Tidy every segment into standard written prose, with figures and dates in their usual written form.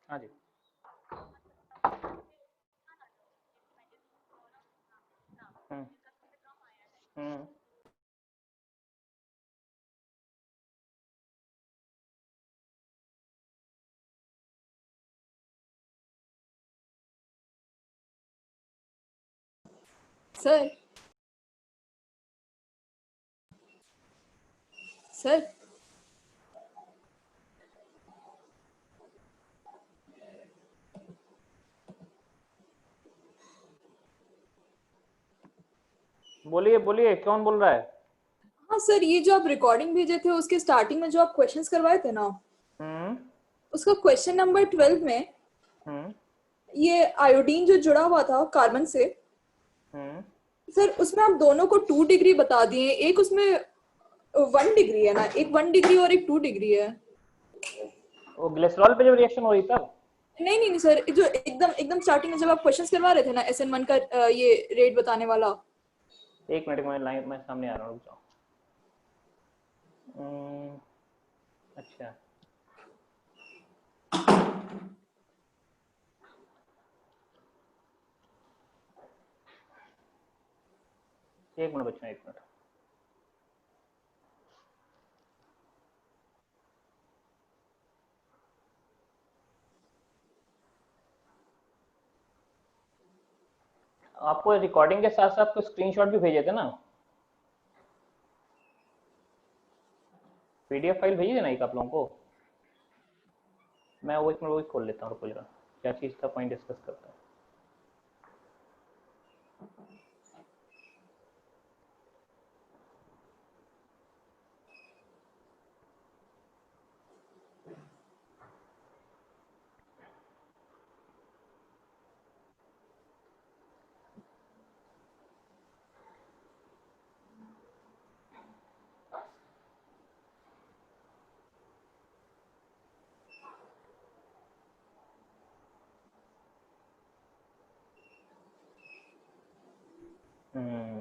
हाँ जी। हम्म। हम्म। Sir sir बोलिए बोलिए, कौन बोल रहा है? हाँ सर, ये जो आप रिकॉर्डिंग भेजे थे उसके स्टार्टिंग में जो आप क्वेश्चंस करवाए थे ना, हम्म। उसका क्वेश्चन नंबर 12 में हम्म। ये आयोडीन जो जुड़ा हुआ था कार्बन से, हम्म। सर उसमें आप दोनों को 2 डिग्री बता दिए। एक उसमें 1 डिग्री है ना, एक 1 डिग्री और एक 2 डिग्री है। वो ग्लिसरॉल पे जब रिएक्शन हो रही तब? नहीं नहीं नहीं सर, जो एकदम एकदम स्टार्टिंग में जब आप क्वेश्चंस करवा रहे थे ना SN1 का, ये रेट बताने वाला। एक मिनट में लाइन में सामने आ रहा हूँ, रुक जाओ। अच्छा। एक मिनट बच्चों, एक मिनट। आपको रिकॉर्डिंग के साथ साथ कुछ स्क्रीनशॉट भी भेजे थे ना? पीडीएफ फाइल भेजी थी ना एक आप लोगों को? मैं वो एक मिनट वो खोल लेता हूँ, रुको जरा। क्या चीज़ था, पॉइंट डिस्कस करता हूँ। हम्म।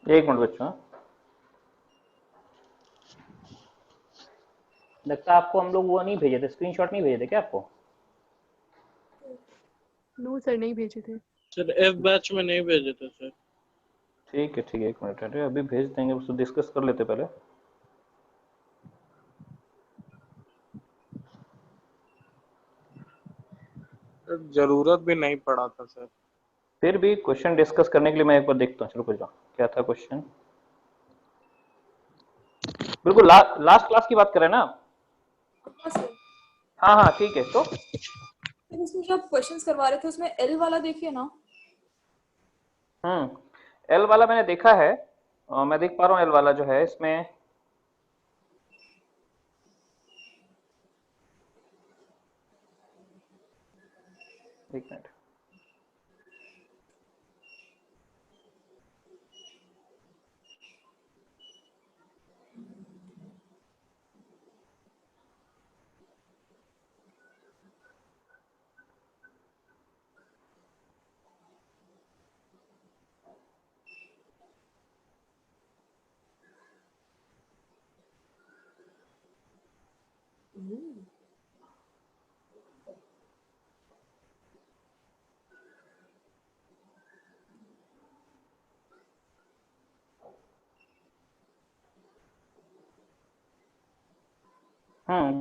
एक मिनट बच्चों, हाँ। लगता है आपको हम लोग वो नहीं भेजे थे, स्क्रीनशॉट नहीं भेजे थे क्या आपको? नो सर, नहीं भेजे थे सर। एफ बैच में नहीं भेजे थे सर। ठीक है ठीक है, एक मिनट, अरे अभी भेज देंगे, उसको डिस्कस कर लेते पहले। जरूरत भी नहीं पड़ा था सर। फिर भी क्वेश्चन डिस्कस करने के लिए मैं एक बार देखता हूँ, चलो कुछ क्या था क्वेश्चन। बिल्कुल लास्ट क्लास की बात करें ना? हाँ सर। हाँ हाँ ठीक है, तो फिर उसमें जो आप क्वेश्चंस करवा रहे थे उसमें L वाला देखिए ना। एल वाला मैंने देखा है। मैं देख पा रहा हूँ एल वाला जो है इसमें। एक मिनट।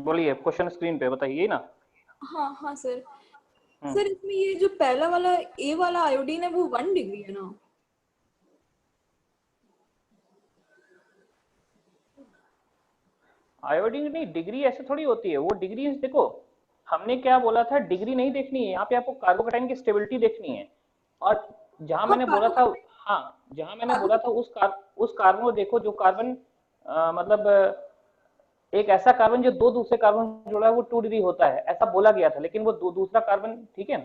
बोलिए, क्वेश्चन स्क्रीन पे बताइए ना। हाँ हाँ सर। हम्म। सर इसमें ये जो पहला वाला A वाला आयोडीन है वो 1 डिग्री है ना। आयोडीन नहीं, डिग्री ऐसे थोड़ी होती है, वो डिग्री देखो। हमने क्या बोला था, डिग्री नहीं देखनी है यहाँ पे, आपको कार्बोकेटाइन की स्टेबिलिटी देखनी है। और जहां हाँ मैंने बोला था, कार्बो हाँ, जहां मैंने बोला था कार्बो उस कार्बन को देखो जो कार्बन मतलब एक ऐसा कार्बन जो दो दूसरे कार्बन जुड़ा है वो 2 डिग्री होता है, ऐसा बोला गया था। लेकिन वो दूसरा कार्बन, ठीक है,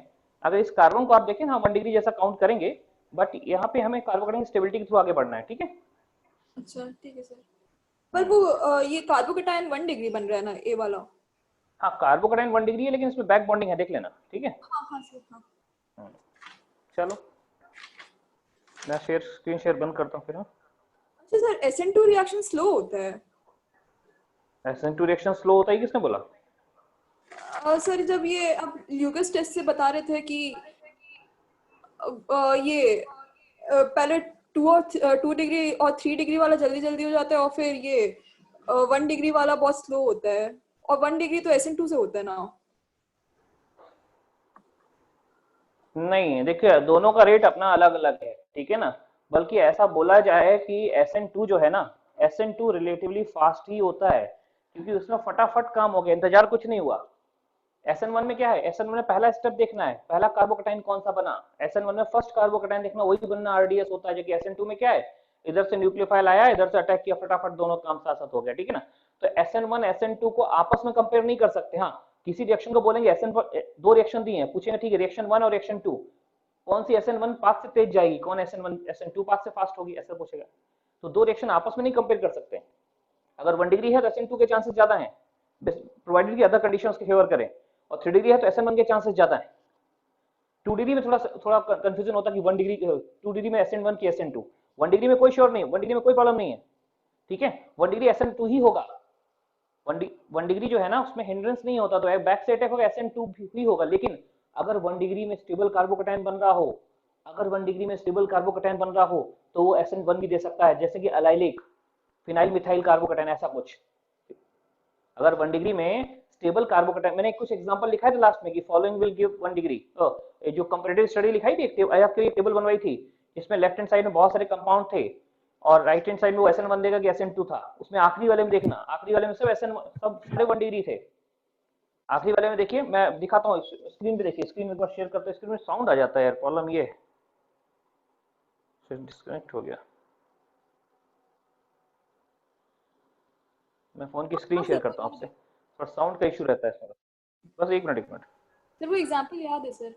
अगर इस कार्बन को आप देखें ना, 1 डिग्री जैसा काउंट करेंगे। बट यहाँ पे हमें कार्बोकेटाइन स्टेबिलिटी के थ्रू आगे बढ़ना है, ठीक है। अच्छा ठीक है सर। पर हम्म। वो ये कार्बोकेटायन 1 डिग्री बन रहा है ना A वाला। हाँ कार्बोकेटाइन 1 डिग्री है लेकिन इसमें बैक बॉन्डिंग है, देख लेना, ठीक है। हाँ हाँ सर हाँ। चलो मैं स्क्रीन शेयर बंद करता हूँ फिर। हाँ अच्छा सर SN2 रिएक्शन स्लो होता है। SN2 रिएक्शन स्लो होता है, किसने बोला? सर जब ये आप ल्यूकस टेस्ट से बता रहे थे कि ये पहले 2 डिग्री और 3 डिग्री वाला जल्दी जल्दी हो जाता है और फिर ये 1 डिग्री वाला बहुत स्लो होता है, और 1 डिग्री तो SN2 से होता है ना। नहीं देखिए दोनों का रेट अपना अलग अलग है, ठीक है ना। बल्कि ऐसा बोला जाए कि SN2 जो है ना, SN2 रिलेटिवली फास्ट ही होता है क्योंकि उसमें फटाफट काम हो गया, इंतजार कुछ नहीं हुआ। SN1 में क्या है, SN1 में पहला स्टेप देखना है, पहला कार्बोकेटाइन कौन सा बना। SN1 में फर्स्ट कार्बोकेटाइन देखना, वही बनना RDS होता है। जबकि SN2 में क्या है, इधर से न्यूक्लियोफाइल आया, इधर से अटैक किया, फटाफट दोनों काम साथ साथ हो गया, ठीक है ना। तो SN1 SN2 को आपस में कंपेयर नहीं कर सकते। हाँ किसी रिएक्शन को बोलेंगे दो रिएक्शन दिए हैं, पूछेंगे ठीक है रिएक्शन 1 और रिएक्शन 2 कौन सी SN1 पाथ से तेज जाएगी, कौन SN1 SN2 पाथ से फास्ट होगी, ऐसा पूछेगा। तो दो रिएक्शन आपस में नहीं कंपेयर कर सकते। अगर 1 डिग्री है तो SN2 के चांसेस ज्यादा हैं, प्रोवाइडेड कि अदर कंडीशन उसके फेवर करें, और 3 डिग्री है तो SN1 के चांसेस ज्यादा हैं। 2 डिग्री में थोड़ा थोड़ा कंफ्यूजन होता है कि 1 डिग्री 2 डिग्री में SN1 की SN2, 1 डिग्री में कोई श्योर नहीं, 1 डिग्री में कोई प्रॉब्लम नहीं है, ठीक है। 1 डिग्री SN2 ही होगा, 1 डिग्री जो है ना उसमें हिंड्रेंस नहीं होता, तो बैक से अटैक होगा SN2 ही होगा। लेकिन अगर 1 डिग्री में स्टेबल कार्बोकेटाइन बन रहा हो, अगर 1 डिग्री में स्टेबल कार्बोकेटाइन बन रहा हो तो वो SN1 भी दे सकता है, जैसे कि अलाइलिक फिनाइल मिथाइल कार्बोकेटाइन, ऐसा कुछ। अगर 1 डिग्री में स्टेबल कार्बोकेटाइन, मैंने कुछ एग्जांपल लिखा है लास्ट में कि फॉलोइंग विल गिव 1 डिग्री, जो कंपैरेटिव स्टडी लिखाई थी, आपके लिए टेबल बनवाई थी, इसमें लेफ्ट हैंड साइड में बहुत सारे कंपाउंड थे और राइट हैंड साइड में वो SN1 देगा कि SN2 था। उसमें आखिरी वाले में देखना, आखिरी वाले में सब SN सब सारे 1 डिग्री थे। आखिरी वाले में देखिए, मैं दिखाता हूँ स्क्रीन पे, देखिए स्क्रीन में एक बार शेयर करते हैं। स्क्रीन में साउंड आ जाता है यार, प्रॉब्लम ये डिस्कनेक्ट हो गया। मैं फोन की स्क्रीन हाँ शेयर सर करता हूँ आपसे, पर साउंड का इशू रहता है इसमें। बस एक मिनट, एक मिनट। सर वो एग्जांपल याद है सर।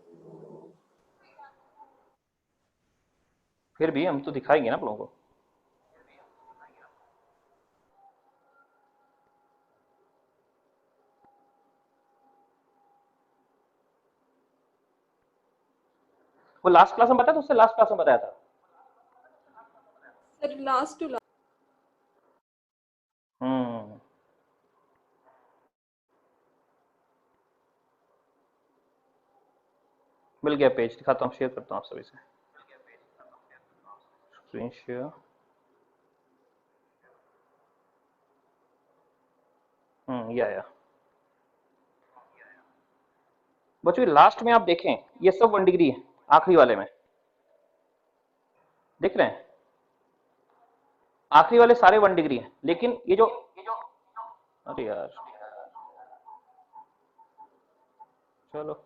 फिर भी हम तो दिखाएंगे ना आप लोगों को। वो लास्ट क्लास में बताया था, उससे लास्ट क्लास में बताया था। Sir last to last. Hmm, मिल गया पेज, दिखाता हूँ, शेयर करता हूँ आप सभी से स्क्रीन शेयर। ये आया। बच्चों लास्ट में आप देखें ये सब 1 डिग्री है, आखिरी वाले में देख रहे हैं, आखिरी वाले सारे 1 डिग्री हैं। लेकिन ये जो अरे यार चलो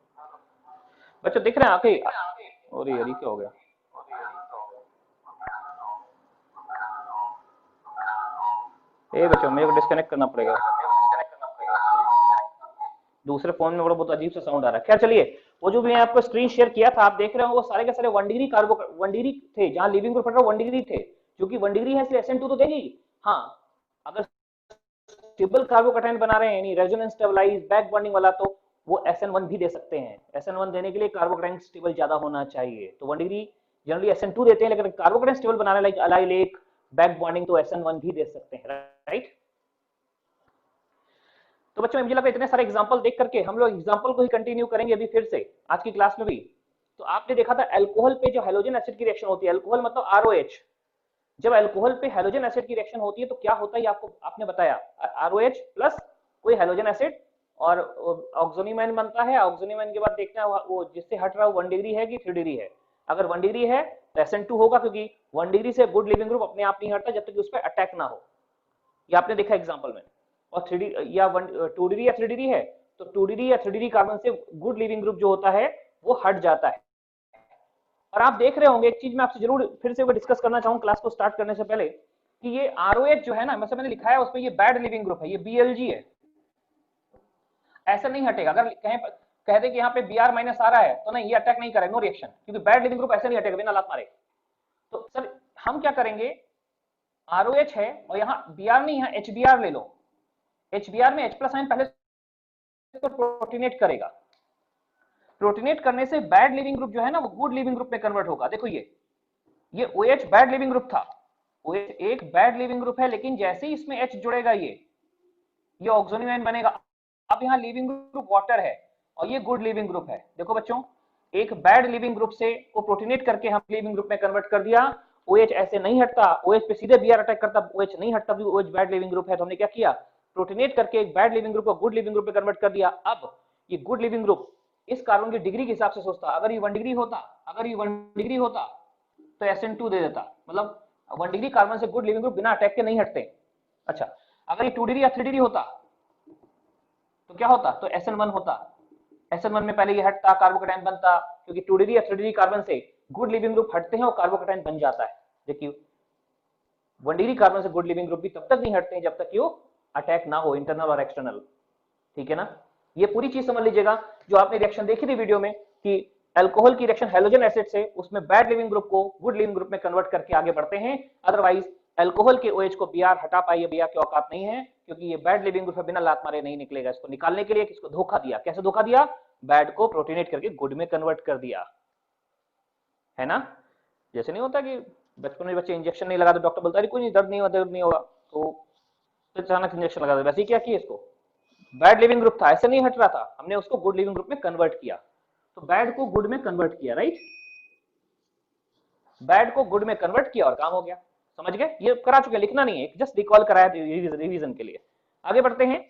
बच्चों दिख रहे हैं आखिरी, अरे यार ये क्या हो गया, ए बच्चों मेरे को डिस्कनेक्ट करना पड़ेगा, दूसरे फोन में बड़ा बहुत अजीब सा साउंड आ रहा है। खैर चलिए, वो जो भी मैं आपको स्क्रीन शेयर किया था आप देख रहे हो, वो सारे के सारे 1 डिग्री 1 डिग्री थे, जहां लिविंग ग्रुप 1 डिग्री थे, जो कि 1 डिग्री है इसलिए SN2 तो देगी। हाँ अगर स्टेबल कार्बोकेटाइन बना रहे हैं यानी रेजोनेंस स्टेबलाइज बैक बॉन्डिंग वाला, तो वो SN1 भी दे सकते हैं। SN1 देने के लिए कार्बोकेटाइन स्टेबल ज्यादा होना चाहिए, तो 1 डिग्री जनरली SN2 देते हैं, लेकिन कार्बोकेटाइन स्टेबल बनाने लाइक अलाइलेक बैक बॉन्डिंग तो SN1 भी दे सकते हैं, राइट। तो बच्चों मुझे लगा इतने सारे एग्जांपल देख करके हम लोग एग्जांपल को ही कंटिन्यू करेंगे अभी फिर से आज की क्लास में भी। तो आपने देखा था अल्कोहल पे जो हैलोजन एसिड की रिएक्शन होती है, अल्कोहल मतलब ROH, जब अल्कोहल पे हैलोजन एसिड की रिएक्शन होती है तो क्या होता है, आपको आपने बताया ROH प्लस कोई हैलोजन एसिड और ऑक्सोनिमाइन बनता है। ऑक्सोनिमाइन के बाद देखना है वो जिससे हट रहा है 1 डिग्री है कि 3 डिग्री है। अगर 1 डिग्री है तो SN2 होगा, क्योंकि 1 डिग्री से गुड लिविंग ग्रुप अपने आप नहीं हटता जब तक उस पर अटैक ना हो, ये आपने देखा एग्जांपल में। और 3 डिग्री या 2 डिग्री या 3 डिग्री है तो 2 डिग्री या 3 डिग्री कार्बन से गुड लिविंग ग्रुप जो होता है वो हट जाता है। और आप देख रहे होंगे एक चीज मैं आपसे जरूर फिर से डिस्कस करना चाहूंगा क्लास को स्टार्ट करने से पहले, कि ये ROH जो है ना, मैंने लिखा है उसमें ये बैड लिविंग ग्रुप है, ये BLG है, ऐसा नहीं हटेगा। अगर कहें कह दे कि यहाँ पे Br माइनस आ रहा है तो नहीं, ये अटैक नहीं करेगा, नो रिएक्शन, क्योंकि बैड लिविंग ग्रुप ऐसे नहीं हटेगा बिना लात मारे। तो सर हम क्या करेंगे, ROH है और यहाँ Br नहीं, यहाँ HBr ले लो, HBr में H+ आयन पहले इसको प्रोटीनेट करेगा। प्रोटीनेट करने से बैड लिविंग ग्रुप जो है ना वो गुड लिविंग ग्रुप में कन्वर्ट होगा। देखो ये OH बैड लिविंग ग्रुप था, OH एक बैड लिविंग ग्रुप है, लेकिन जैसे ही इसमें H जुड़ेगा ये ऑक्सोनिक आयन बनेगा। अब यहाँ लिविंग ग्रुप वाटर है और ये गुड लिविंग ग्रुप है। देखो बच्चों, एक बैड लिविंग ग्रुप से को प्रोटीनेट करके हम लिविंग ग्रुप में कन्वर्ट कर दिया। OH ऐसे नहीं हटता, OH पे सीधे Br अटैक करता, OH नहीं हटता, OH बैड लिविंग ग्रुप है। तो हमने क्या किया, प्रोटीनेट करके एक बैड लिविंग ग्रुप को गुड लिविंग ग्रुप में कन्वर्ट कर दिया। अब ये गुड लिविंग ग्रुप इस कार्बन की डिग्री के हिसाब से सोचता, अगर ये 1 डिग्री होता तो SN2 दे देता, मतलब 1 डिग्री कार्बन से गुड लिविंग ग्रुप बिना अटैक के नहीं हटते। अच्छा, अगर ये 2 डिग्री या 3 डिग्री होता तो क्या होता, तो SN1 होता। SN1 में पहले ये हटता, कार्बोकैटायन बनता, क्योंकि 2 डिग्री या 3 डिग्री कार्बन से गुड लिविंग ग्रुप हटते हैं और कार्बोकैटायन बन जाता है। देखिए 1 डिग्री कार्बन से गुड लिविंग ग्रुप भी तब तक नहीं हटते हैं जब तक कि वो अटैक ना हो, इंटरनल और एक्सटर्नल। ठीक है ना, ये पूरी चीज समझ लीजिएगा। जो आपने रिएक्शन देखी थी वीडियो में कि अल्कोहल की रिएक्शन हैलोजन एसिड से, उसमें बैड लिविंग ग्रुप को गुड लिविंग ग्रुप में कन्वर्ट करके आगे बढ़ते हैं। अदरवाइज अल्कोहल के OH को Br हटा पाइए, Br की औकात नहीं है, क्योंकि ये बैड लिविंग ग्रुप है, बिना लात मारे नहीं निकलेगा। इसको निकालने के लिए किसको धोखा दिया, कैसे धोखा दिया, बैड को प्रोटीनेट करके गुड में कन्वर्ट कर दिया, है ना। जैसे नहीं होता कि बचपन में बच्चे इंजेक्शन नहीं लगाते, डॉक्टर बोलता है कोई नहीं, दर्द नहीं होगा, तो अचानक इंजेक्शन लगा दे। वैसे ही क्या किया, इसको बैड लिविंग ग्रुप था, ऐसे नहीं हट रहा था, हमने उसको गुड लिविंग ग्रुप में कन्वर्ट किया। तो बैड को गुड में कन्वर्ट किया, राइट, बैड को गुड में कन्वर्ट किया और काम हो गया। समझ गए, ये करा चुके, लिखना नहीं है, जस्ट रिकॉल कराया रिवीजन के लिए। आगे बढ़ते हैं।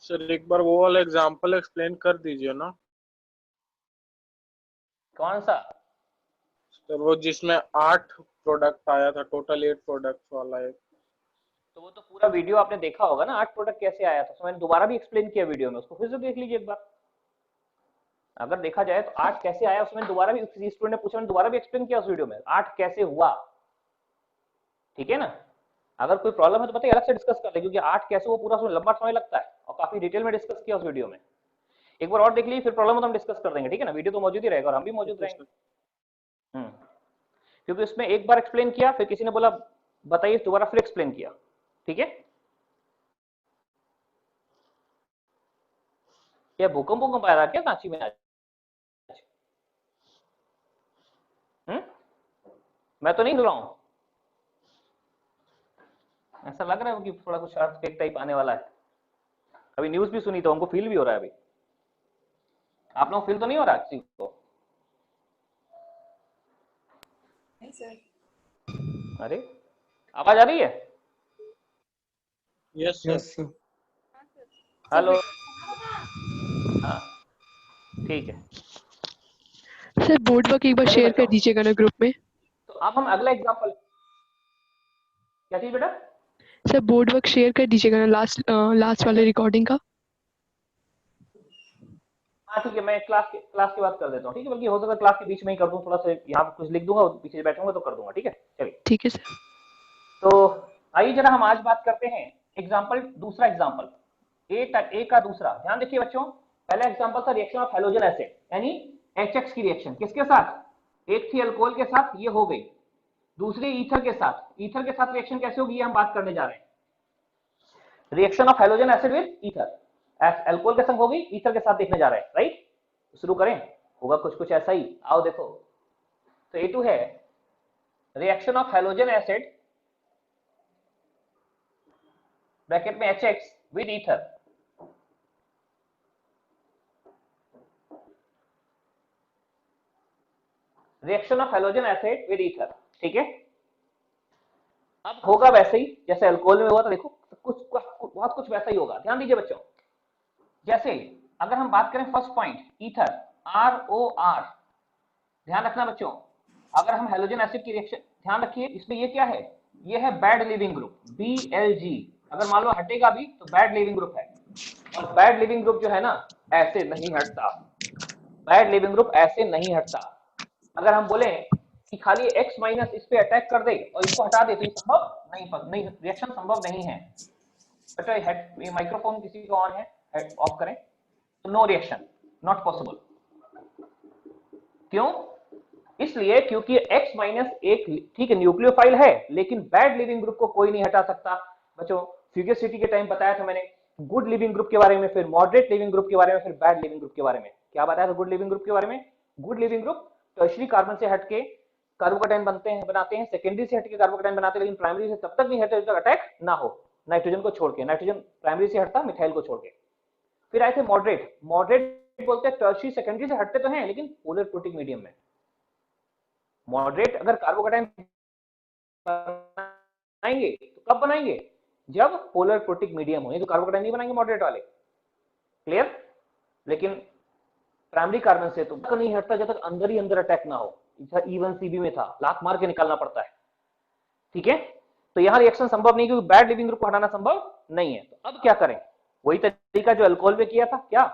सर एक बार वो वाला एग्जांपल एक्सप्लेन कर दीजिए ना। कौन सा सर वो जिसमें 8 प्रोडक्ट आया था, टोटल 8 प्रोडक्ट वाला है। तो वो तो पूरा वीडियो आपने देखा होगा ना, 8 प्रोडक्ट कैसे आया था, तो मैंने दोबारा भी एक्सप्लेन किया वीडियो में, उसको फिर से देख लीजिए एक बार। अगर देखा जाए तो 8 कैसे आया, उसमें दोबारा भी, किसी स्टूडेंट ने पूछा, मैंने दोबारा भी एक्सप्लेन किया उस वीडियो में 8 कैसे हुआ। ठीक है ना, अगर कोई प्रॉब्लम है तो बताइए, अलग से डिस्कस कर ले, क्योंकि 8 कैसे वो पूरा लंबा समय लगता है और काफी डिटेल में डिस्कस किया उस वीडियो में। एक बार और देख लीजिए, फिर प्रॉब्लम तो हम डिस्कस कर देंगे। ठीक है ना, वीडियो तो मौजूद ही रहेगा और हम भी मौजूद रहेंगे। क्योंकि उसमें एक बार एक्सप्लेन किया, फिर किसी ने बोला बताइए, दोबारा फिर एक्सप्लेन किया। ठीक है, क्या भूकंप आया था क्या सांची में आज? मैं तो नहीं हिल रहा हूं, ऐसा लग रहा है कि थोड़ा कुछ अर्थक्वेक टाइप आने वाला है। अभी न्यूज भी सुनी तो हमको फील भी हो रहा है। अभी आप लोग फील तो नहीं हो रहा किसी को? नहीं सर। अरे आवाज आ रही है? Yes sir. हेलो, हाँ ठीक है। सर बोर्ड वर्क एक बार चलिए शेयर बच्चों, कर दीजिएगा ना ग्रुप में। तो अब हम अगला एग्जांपल, क्या चीज बेटा? सर बोर्ड वर्क शेयर कर दीजिएगा ना, लास्ट वाले रिकॉर्डिंग का। हाँ ठीक है, मैं क्लास के बाद कर देता हूँ। ठीक है, बल्कि हो सकता है क्लास के बीच में ही कर दूँ, थोड़ा सा यहाँ पे कुछ लिख दूंगा, पीछे बैठूंगा तो कर दूंगा। ठीक है, चलिए। ठीक है सर। तो आइए जरा हम आज बात करते हैं एग्जाम्पल, दूसरा एग्जाम्पल, ए का दूसरा। ध्यान देखिए बच्चों, पहला एग्जाम्पल था रिएक्शन ऑफ हैलोजन एसिड, यानी HX की रिएक्शन किसके साथ, एक थी अल्कोहल के साथ, ये हो गई। दूसरी ईथर के साथ, ईथर के साथ रिएक्शन कैसे होगी ये हम बात करने जा रहे हैं। Reaction of halogen acid with ether, alcohol के संग होगी, ईथर के साथ देखने जा रहे हैं, राइट। शुरू करें, होगा कुछ ऐसा ही, आओ देखो। तो A2 है reaction of halogen acid bracket में HX with ether, reaction of halogen acid with ether. ठीक है, अब होगा वैसे ही जैसे अल्कोहल में हुआ था। देखो बहुत कुछ वैसा ही होगा। ध्यान दीजिए बच्चों, जैसे अगर हम बात करें फर्स्ट पॉइंट ईथर, ROR, ध्यान रखना बच्चों, अगर हम हैलोजन एसिड की रिएक्शन, ध्यान रखिए इसमें ये क्या है, ये है बैड लिविंग ग्रुप BLG। अगर मान लो हटेगा भी तो बैड लिविंग ग्रुप है, और बैड लिविंग ग्रुप जो है ना ऐसे नहीं हटता, बैड लिविंग ग्रुप ऐसे नहीं हटता। अगर हम बोले कि खाली X माइनस इस पे अटैक कर दे और इसको हटा दे तो ये संभव नहीं, रिएक्शन संभव नहीं है। बच्चों ये माइक्रोफोन किसी का ऑन है, ऑफ करें। तो नो रिएक्शन, नॉट पॉसिबल। क्यों? इसलिए क्योंकि X माइनस एक ठीक है न्यूक्लियोफाइल है, लेकिन बैड लिविंग ग्रुप को कोई नहीं हटा सकता। बच्चों फ्यूगोसिटी के टाइम बताया था मैंने गुड लिविंग ग्रुप के बारे में, फिर मॉडरेट लिविंग ग्रुप के बारे में, फिर बैड लिविंग ग्रुप के बारे में। क्या बताया था गुड लिविंग ग्रुप के बारे में? Good living group tertiary carbon से हटके कार्बोकेटाइन बनाते हैं, सेकेंडरी से हटके कार्बोकेटाइन बनाते हैं, लेकिन प्राइमरी से तब तक नहीं हटते जब तक अटैक ना हो नाइट्रोजन को छोड़ के। नाइट्रोजन प्राइमरी से हटता मिथाइल को छोड़ के। फिर आए थे मॉडरेट। मॉडरेट बोलते हैं टर्शियरी सेकेंडरी से हटते तो हैं लेकिन पोलर प्रोटिक मीडियम में। मॉडरेट अगर कार्बोकेटाइन बनाएंगे तो कब बनाएंगे? जब पोलर प्रोटिक मीडियम हो, तो कार्बोकेटाइन नहीं बनाएंगे मॉडरेट वाले। क्लियर? लेकिन प्राइमरी कार्बन से तो नहीं हटता जब तक अंदर ही अंदर अटैक ना हो। E1 CB में था, लात मार के निकालना पड़ता है। ठीक है, तो यहां रिएक्शन संभव नहीं क्योंकि बैड लिविंग ग्रुप को हटाना संभव नहीं है। तो अब क्या करें? वही तरीका जो अल्कोहल में किया था। क्या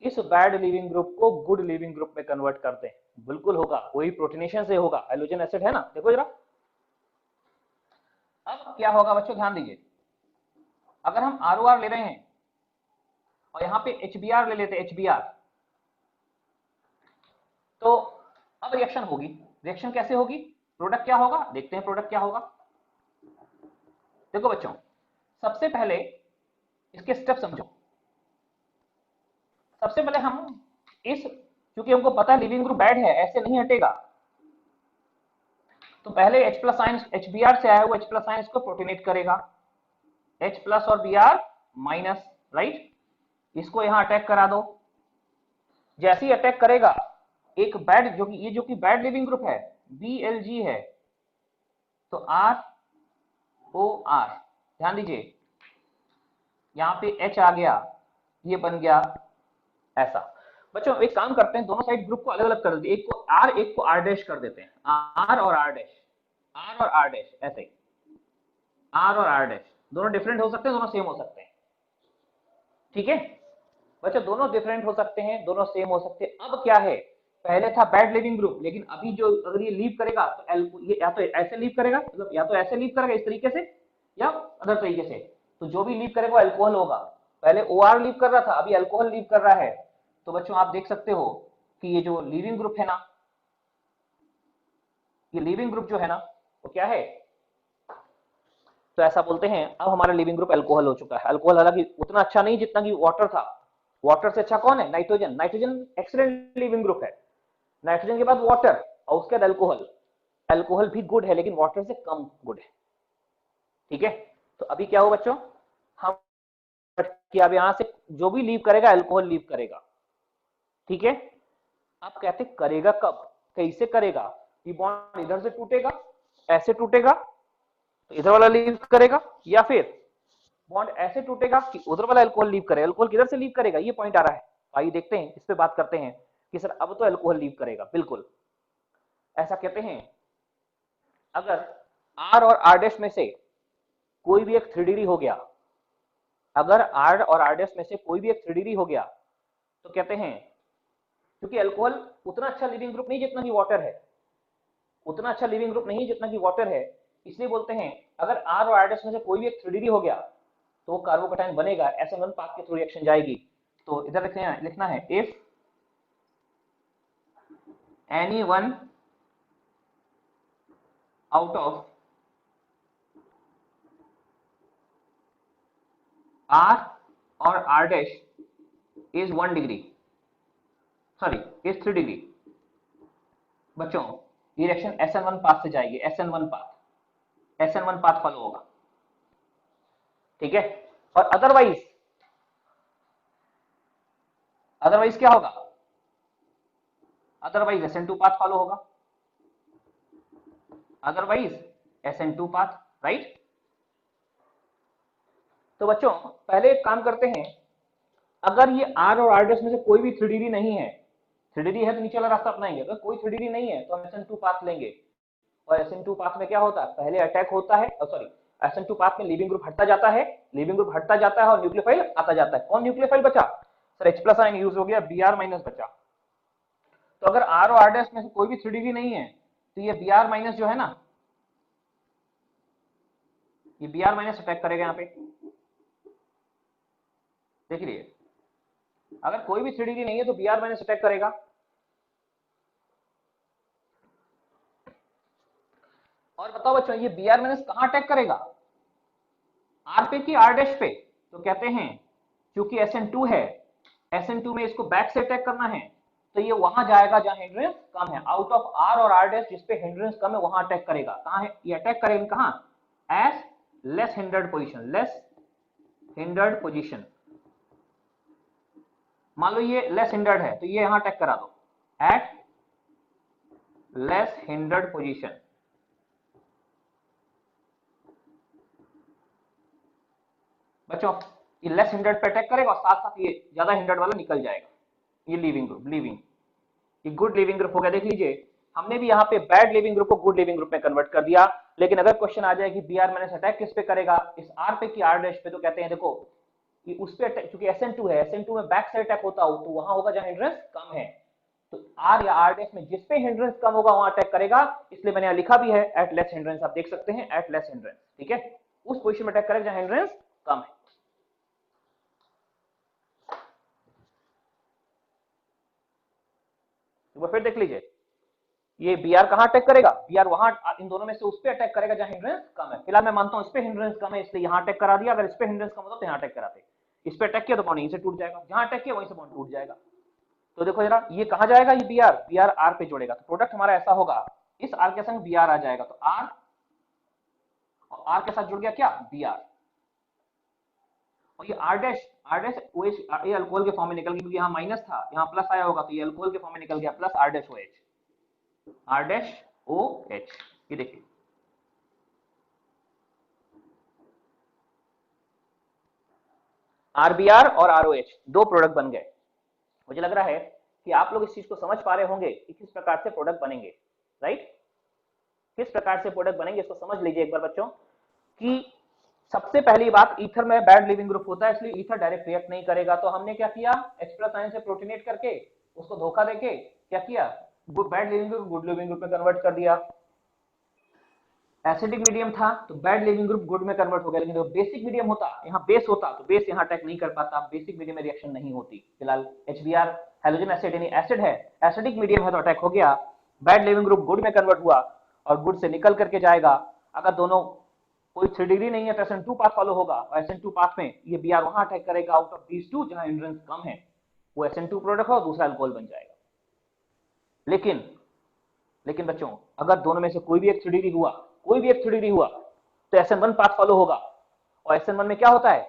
इस बैड लिविंग ग्रुप को गुड लिविंग ग्रुप में कन्वर्ट कर दें? बिल्कुल होगा, वही प्रोटीनेशन से होगा। हाइड्रोजन एसिड है ना, देखो जरा। अब क्या होगा बच्चों, ध्यान दीजिए। अगर हम ROR ले रहे हैं और यहां पे HBr ले लेते हैं, HBr, तो अब रिएक्शन होगी। रिएक्शन कैसे होगी? प्रोडक्ट क्या होगा, देखते हैं प्रोडक्ट क्या होगा। देखो बच्चों, सबसे पहले इसके स्टेप समझो। सबसे पहले हम क्योंकि हमको पता है लिविंग ग्रुप बैड है, ऐसे नहीं हटेगा, तो पहले H प्लस आयन HBr से आया हुआ H प्लस आयन इसको प्रोटोनेट करेगा, H प्लस और Br माइनस, राइट। इसको यहां अटैक करा दो। जैसे ही अटैक करेगा एक बैड, जो कि बैड लिविंग ग्रुप है, Blg है, तो ROR, ध्यान दीजिए यहां पे H आ गया, ये बन गया ऐसा। बच्चों एक काम करते हैं, दोनों साइड ग्रुप को अलग अलग कर देते हैं, एक को R एक को R डैश कर देते हैं। R और R डैश, R और R डैश, ऐसे ही R और R डैश। दोनों डिफरेंट हो सकते हैं, दोनों सेम हो सकते हैं। ठीक है बच्चों, दोनों डिफरेंट हो सकते हैं, दोनों सेम हो सकते हैं। अब क्या है, पहले था बैड लिविंग ग्रुप, लेकिन अभी जो अगर ये लीव करेगा तो ये या तो ऐसे लीव करेगा, मतलब या तो ऐसे लीव करेगा इस तरीके से, या अदर तरीके से। तो जो भी लीव करेगा वो अल्कोहल होगा। पहले OR लीव कर रहा था, अभी अल्कोहल लीव कर रहा है। तो बच्चों आप देख सकते हो कि ये जो लीविंग ग्रुप है ना, ये लीविंग ग्रुप जो है ना वो क्या है, तो ऐसा बोलते हैं अब हमारा लिविंग ग्रुप अल्कोहल हो चुका है। अल्कोहल हालांकि उतना अच्छा नहीं जितना कि वाटर था। वाटर से अच्छा कौन है? Nitrogen. Nitrogen excellent living group है। नाइट्रोजन के बाद वाटर और उसके बाद अल्कोहल। अल्कोहल भी गुड है लेकिन वाटर से कम गुड है। ठीक है, तो अभी क्या हो बच्चों, हम कि अब यहां से जो भी लीव करेगा अल्कोहल लीव करेगा। ठीक है, आप कहते करेगा कब, कैसे करेगा? ये बॉन्ड इधर से टूटेगा, ऐसे टूटेगा तो इधर वाला लीव करेगा, या फिर बॉन्ड ऐसे टूटेगा कि उधर वाला अल्कोहल लीव करेगा। अल्कोहल किधर से लीव करेगा, ये पॉइंट आ रहा है। आइए देखते हैं, इस पे बात करते हैं कि सर अब तो अल्कोहल लीव करेगा। बिल्कुल ऐसा कहते हैं, अगर R और R डैश में से कोई भी एक 3 डिग्री हो गया, अगर R और R डैश में से कोई भी एक 3 डिग्री हो गया, तो कहते हैं क्योंकि अल्कोहल उतना अच्छा लिविंग ग्रुप नहीं जितना कि वाटर है, उतना अच्छा लिविंग ग्रुप नहीं जितना कि वाटर है, इसलिए बोलते हैं अगर R और R डैश में से कोई भी एक 3 डिग्री हो गया तो वो कार्बोकेटाइन बनेगा, SN1 पाथ के थ्रू रिएक्शन जाएगी। तो इधर लिखना है if any one out of R और R dash is 1 degree, sorry is 3 degree, बच्चों ये रिएक्शन SN1 पाथ से जाएगी। SN1 पाथ फॉलो होगा। ठीक है, और अदरवाइज क्या होगा? अदरवाइज SN2 पाथ फॉलो होगा, अदरवाइज SN2 पाथ, राइट। तो बच्चों पहले एक काम करते हैं, अगर ये R और R डैश में से कोई भी 3 डिग्री नहीं है, 3 डिग्री है तो नीचे वाला रास्ता अपनाएंगे, अगर कोई 3 डिग्री नहीं है तो हम SN2 पाथ लेंगे। और SN2 पाथ में क्या होता है, पहले अटैक होता है, सॉरी SN2 पाथ में लिविंग ग्रुप हटता जाता है, और न्यूक्लियोफाइल आता जाता है। कौन न्यूक्लियोफाइल बचा? Sir H plus ion use हो गया, Br माइनस बचा। तो अगर R और R डैश में से कोई भी 3 डिग्री नहीं है तो ये Br माइनस जो है ना, ये Br माइनस अटैक करेगा यहाँ पे। देख लीजिए, अगर कोई भी 3 डिग्री नहीं है तो Br माइनस अटैक करेगा। और बताओ बच्चों ये Br माइनस कहां अटैक करेगा? R पे कि R डैश पे, तो कहते हैं क्योंकि SN2 है, SN2 में इसको बैक से अटैक करना है, तो ये वहां जाएगा जहां हिंड्रेंस कम है, आउट ऑफ R और R डैश जिस पे हिंड्रेंस कम है वहां अटैक करेगा। कहां है ये अटैक करेगा, कहां, as less hindered position, less hindered position. मान लो ये लेस हिंडर्ड है तो ये यहां अटैक करा दो, एट लेस हिंडर्ड पोजीशन। बच्चों ये लेस हिंडर्ड पे अटैक करेगा और साथ साथ ये ज्यादा हिंडर्ड वाला निकल जाएगा, ये लीविंग ग्रुप, लीविंग, ये गुड लीविंग ग्रुप हो गया। देख लीजिए हमने भी यहाँ पे बैड लीविंग ग्रुप को गुड लीविंग ग्रुप में कन्वर्ट कर दिया, लेकिन अगर क्वेश्चन आ जाए कि Br माइनस अटैक किस पे करेगा, इस R पे कि R डैश पे, तो कहते हैं देखो कि उस पे अटैक, क्योंकि SN2 है, SN2 में बैक से अटैक होता हो तो वहां होगा जहां हिंड्रेंस कम है, तो R या R डैश में जिस पे हिंड्रेंस कम होगा वहां अटैक करेगा, इसलिए मैंने यहाँ लिखा भी है एट लेस हिंड्रेंस, आप देख सकते हैं एट लेस हिंड्रेंस, ठीक है, उस पोजीशन में अटैक करेगा जहां हिंड्रेंस कम है। तो फिर देख लीजिए ये Br कहां अटैक करेगा, Br वहां इन दोनों में से उस पे अटैक करेगा जहां हिंड्रेंस कम है। फिलहाल मैं मानता हूं इस पे हिंड्रेंस कम है इसलिए यहां अटैक करा दिया, अगर इस पे हिंड्रेंस कम होता तो यहां अटैक कराते, इस पे अटैक किया तो बॉन्ड यहीं से टूट जाएगा, जहां अटैक किया वहीं से बॉन्ड टूट जाएगा। तो देखो जरा ये कहां जाएगा, ये Br R पे जोड़ेगा, तो प्रोडक्ट हमारा ऐसा होगा, इस R के संग Br आ जाएगा, तो R और R के साथ जुड़ गया क्या, Br, और ये R डैश OH, ये अल्कोहल के फॉर्म में निकल गया, क्योंकि यहाँ माइनस था यहाँ प्लस आया होगा, तो ये अल्कोहल के फॉर्म में निकल गया plus R dash OH, R dash OH, ये देखिए RBr और ROH दो प्रोडक्ट बन गए। मुझे लग रहा है कि आप लोग इस चीज को समझ पा रहे होंगे कि किस प्रकार से प्रोडक्ट बनेंगे, राइट, किस प्रकार से प्रोडक्ट बनेंगे, इसको समझ लीजिए एक बार बच्चों। कि सबसे पहली बात, ईथर में बैड लिविंग ग्रुप होता है इसलिए ईथर डायरेक्ट रिएक्ट नहीं करेगा, तो हमने क्या किया, H+ आयन से प्रोटीनेट करके उसको धोखा देके क्या किया, bad leaving group good living group में कन्वर्ट कर दिया। एसिडिक मीडियम था तो बैड लिविंग ग्रुप गुड में कन्वर्ट हो गया, लेकिन अगर बेसिक मीडियम होता, यहाँ बेस होता, तो बेस यहाँ अटैक नहीं कर पाता, बेसिक मीडियम में रिएक्शन नहीं होती। फिलहाल HBr हाइड्रोजन एसिड यानी एसिड है, एसिडिक मीडियम है तो अटैक हो गया, बैड लिविंग ग्रुप गुड में कन्वर्ट हुआ और गुड से निकल करके जाएगा। अगर दोनों कोई 3 डिग्री नहीं है तो SN2 पाथ फॉलो होगा, और SN2 पाथ में ये Br वहां अटैक करेगा आउट ऑफ दीस टू जहां हिंड्रेंस कम है, वो SN2 प्रोडक्ट हो दूसरा अल्कोहल बन जाएगा। लेकिन बच्चों अगर दोनों में से कोई भी एक 3 डिग्री हुआ, कोई भी एक 3 डिग्री हुआ तो SN1 पाथ फॉलो होगा, और SN1 में क्या होता है,